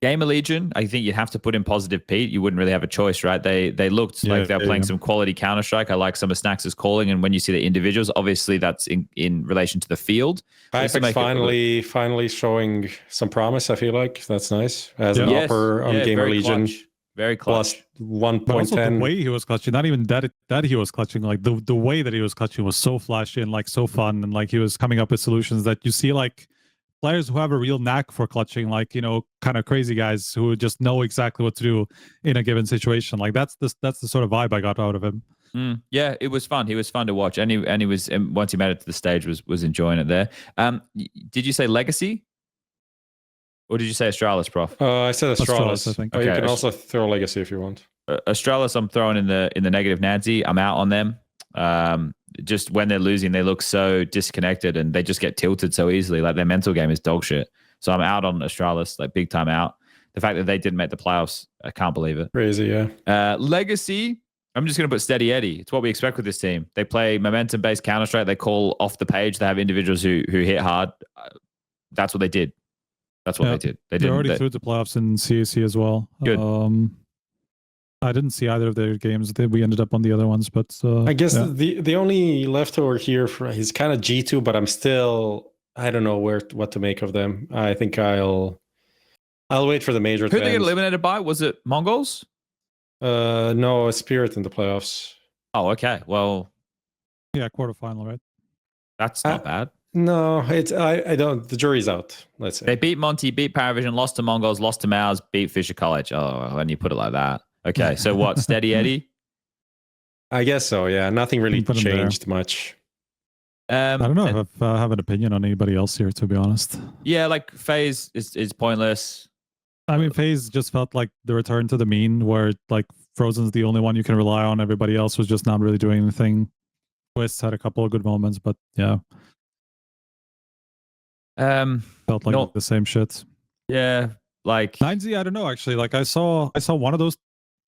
Speaker 3: Gamer
Speaker 1: Legion, I think you'd have to put in positive Pete. You wouldn't really have a choice, right? They looked like they were playing some quality Counter-Strike. I like some of Snax's calling, and when you see the individuals, obviously that's in relation to the field.
Speaker 4: Hypex finally showing some promise, I feel like. That's nice. As an upper on Gamer Legion.
Speaker 1: Very clutch.
Speaker 4: Plus 1.10.
Speaker 3: But also the way he was clutching, not even that he was clutching, like the way that he was clutching was so flashy and like so fun, and like he was coming up with solutions that you see like players who have a real knack for clutching, like, you know, kind of crazy guys who just know exactly what to do in a given situation. Like that's the sort of vibe I got out of him.
Speaker 1: Yeah, it was fun. He was fun to watch, and he was, once he made it to the stage, was enjoying it there. Did you say Legacy, or did you say Astralis, Prof?
Speaker 4: I said Astralis.
Speaker 3: I think.
Speaker 4: You can also throw Legacy if you want.
Speaker 1: Astralis, I'm throwing in the negative Nancy. I'm out on them. Just when they're losing, they look so disconnected and they just get tilted so easily. Like their mental game is dog shit. So I'm out on Astralis, like big time out. The fact that they didn't make the playoffs, I can't believe it.
Speaker 4: Crazy, yeah.
Speaker 1: Legacy, I'm just going to put Steady Eddie. It's what we expect with this team. They play momentum-based Counter-Strike. They call off the page. They have individuals who hit hard. That's what they did. That's what they did. They're
Speaker 3: already through the playoffs in CAC as well.
Speaker 1: Good.
Speaker 3: I didn't see either of their games. We ended up on the other ones, but
Speaker 4: I guess the only leftover here is kind of G2, but I don't know what to make of them. I think I'll wait for the major.
Speaker 1: Who did they get eliminated by? Was it MongolZ?
Speaker 4: No, Spirit in the playoffs.
Speaker 1: Oh, okay. Well,
Speaker 3: yeah, quarterfinal, right?
Speaker 1: That's not bad.
Speaker 4: No, I don't. The jury's out. Let's say
Speaker 1: they beat Monty, beat PARIVISION, lost to MongolZ, lost to MOUZ, beat Fisher College. Oh, when you put it like that. Okay, so what? Steady Eddie?
Speaker 4: I guess so. Yeah, nothing really changed much.
Speaker 3: I don't know if I have an opinion on anybody else here, to be honest.
Speaker 1: Yeah, like FaZe is pointless.
Speaker 3: I mean, FaZe just felt like the return to the mean, where like Frozen's the only one you can rely on. Everybody else was just not really doing anything. Twist had a couple of good moments, but yeah. Felt like the same shit.
Speaker 1: Yeah, like
Speaker 3: 9Z, I don't know actually. Like I saw one of those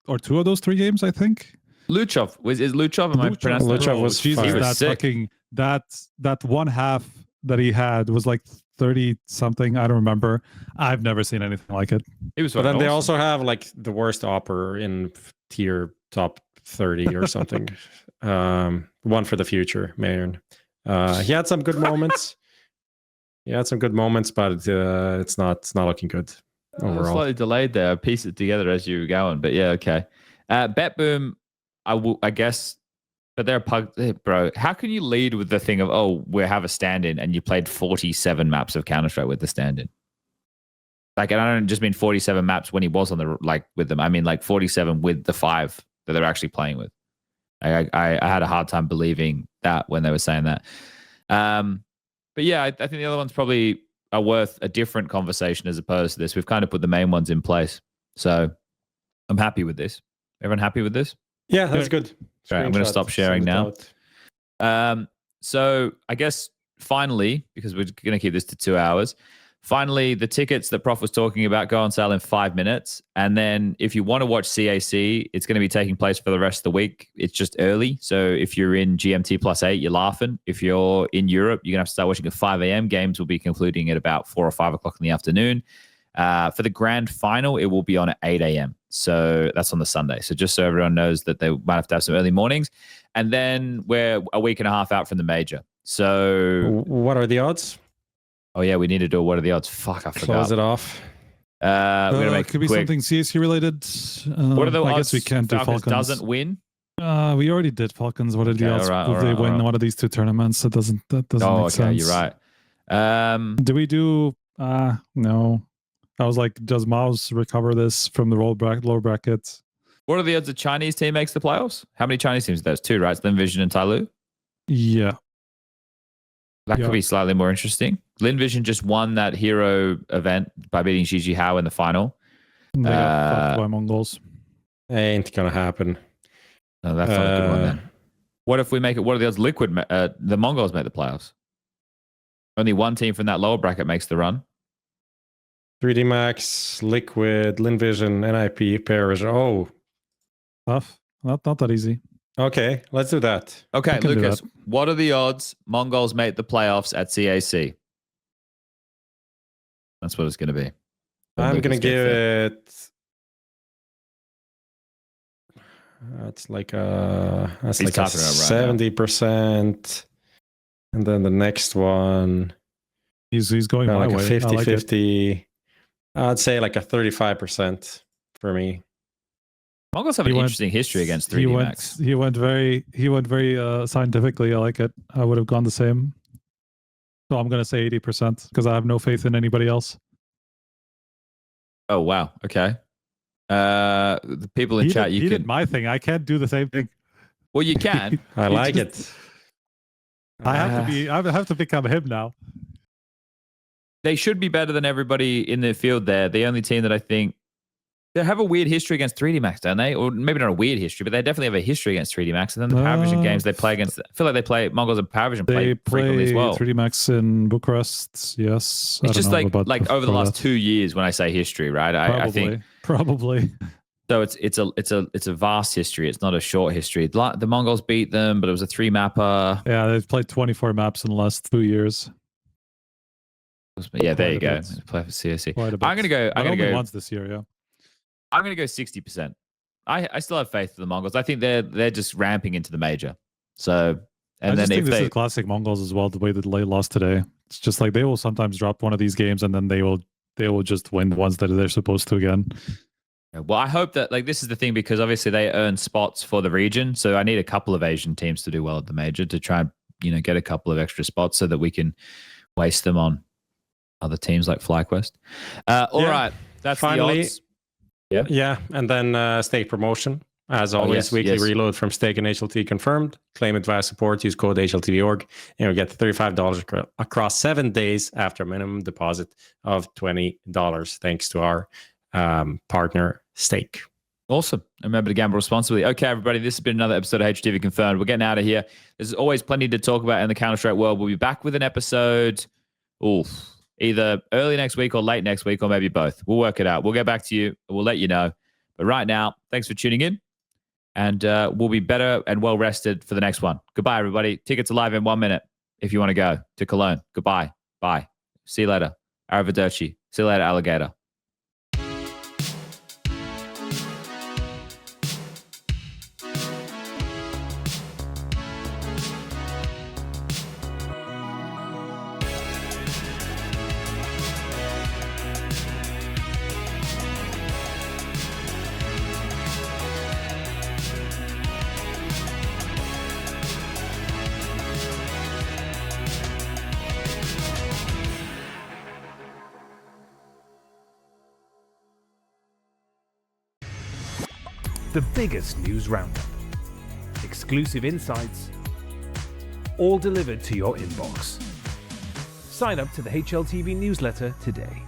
Speaker 3: or 2 of those 3 games, I think.
Speaker 1: Luchov is Luchov. Am I pronouncing that?
Speaker 4: Luchov was
Speaker 3: Jesus, that's fucking that one half that he had was like 30 something. I don't remember. I've never seen anything like it.
Speaker 1: It was.
Speaker 4: But then they also have like the worst opper in tier top 30 or something. One for the future, Mayern. He had some good moments. But it's not looking good overall.
Speaker 1: Slightly delayed there. I pieced it together as you were going, but yeah, okay. BetBoom, I guess, but they're bro. How can you lead with the thing of we have a stand-in and you played 47 maps of Counter-Strike with the stand-in? Like, and I don't just mean 47 maps when he was on the with them. I mean like 47 with the 5 that they're actually playing with. I had a hard time believing that when they were saying that. But yeah, I think the other ones probably are worth a different conversation as opposed to this. We've kind of put the main ones in place. So I'm happy with this. Everyone happy with this?
Speaker 4: Yeah, that's good.
Speaker 1: Right, I'm going to stop sharing now. So I guess finally, because we're going to keep this to 2 hours, finally, the tickets that Prof was talking about go on sale in 5 minutes. And then if you want to watch CAC, it's going to be taking place for the rest of the week. It's just early. So if you're in GMT +8, you're laughing. If you're in Europe, you're going to have to start watching at 5 a.m. Games will be concluding at about 4 or 5 o'clock in the afternoon. For the grand final, it will be on at 8 a.m. So that's on the Sunday. So just so everyone knows that they might have to have some early mornings. And then we're a week and a half out from the major. So
Speaker 4: what are the odds?
Speaker 1: Oh yeah, we need to do what are the odds? Fuck, I forgot.
Speaker 4: Close it off.
Speaker 1: We're gonna make
Speaker 3: could be something CSC related.
Speaker 1: What are the odds?
Speaker 3: I guess we can't do Falcons.
Speaker 1: Doesn't win.
Speaker 3: We already did Falcons. What are the odds if they win one of these two tournaments? That doesn't make sense.
Speaker 1: You're right.
Speaker 3: Do we do? No. I was like, does MOUZ recover this from the lower brackets?
Speaker 1: What are the odds a Chinese team makes the playoffs? How many Chinese teams? There's two, right? It's Linvision and Tyloo.
Speaker 3: Yeah.
Speaker 1: That could be slightly more interesting. Linvision just won that hero event by beating Gigi Hao in the final.
Speaker 3: They got fucked by Mongols.
Speaker 4: Ain't gonna happen.
Speaker 1: No, that's not a good one then. What if we make it? What are the odds? The Mongols make the playoffs. Only one team from that lower bracket makes the run.
Speaker 4: 3D Max, Liquid, Linvision, NIP, PARIVISION. Oh,
Speaker 3: tough. Not that easy.
Speaker 4: Okay, let's do that.
Speaker 1: Okay, Lucas, what are the odds Mongols make the playoffs at CAC? That's what it's going to be.
Speaker 4: I'm going to give it... That's like a 70%. And then the next one...
Speaker 3: He's going my
Speaker 4: like
Speaker 3: way.
Speaker 4: A 50-50. I'd say like a 35% for me.
Speaker 1: Mongols have an interesting history against 3D Max.
Speaker 3: He went very scientifically. I like it. I would have gone the same. So I'm going to say 80% because I have no faith in anybody else.
Speaker 1: Oh, wow. Okay. The people in chat,
Speaker 3: you did my thing. I can't do the same thing.
Speaker 1: Well, you can.
Speaker 4: I like it.
Speaker 3: I have to become him now.
Speaker 1: They should be better than everybody in the field there. The only team that I think they have a weird history against 3D Max, don't they? Or maybe not a weird history, but they definitely have a history against 3D Max. And then the PARIVISION games they play against, I feel like they play Mongols and PARIVISION play frequently as well.
Speaker 3: 3D Max in Bucharest, yes.
Speaker 1: It's just like over the last 2 years when I say history, right? I think
Speaker 3: probably.
Speaker 1: So it's a vast history. It's not a short history. The Mongols beat them, but it was a 3-mapper.
Speaker 3: Yeah, they've played 24 maps in the last 2 years.
Speaker 1: Yeah, there you go. Play for CSC. I'm gonna go.
Speaker 3: Once this year, yeah.
Speaker 1: I'm gonna go 60%. I still have faith in the Mongols. I think they're just ramping into the major. So
Speaker 3: I just think this is classic Mongols as well. The way that they lost today, it's just like they will sometimes drop one of these games and then they will just win the ones that they're supposed to again.
Speaker 1: Well, I hope that this is the thing because obviously they earn spots for the region. So I need a couple of Asian teams to do well at the major to try and get a couple of extra spots so that we can waste them on other teams like FlyQuest. All right, that's finally the odds.
Speaker 4: Yeah, and then stake promotion. As always, weekly reload from stake and HLTV confirmed. Claim it via support. Use code HLTVorg, and you'll get $35 across 7 days after a minimum deposit of $20. Thanks to our partner Stake.
Speaker 1: Awesome. Remember to gamble responsibly. Okay, everybody, this has been another episode of HLTV Confirmed. We're getting out of here. There's always plenty to talk about in the Counter-Strike world. We'll be back with an episode either early next week or late next week, or maybe both. We'll work it out. We'll get back to you. We'll let you know. But right now, thanks for tuning in. And we'll be better and well rested for the next one. Goodbye, everybody. Tickets are live in 1 minute if you want to go to Cologne. Goodbye. Bye. See you later. Arrivederci. See you later, alligator.
Speaker 2: The biggest news roundup, exclusive insights, all delivered to your inbox. Sign up to the HLTV newsletter today.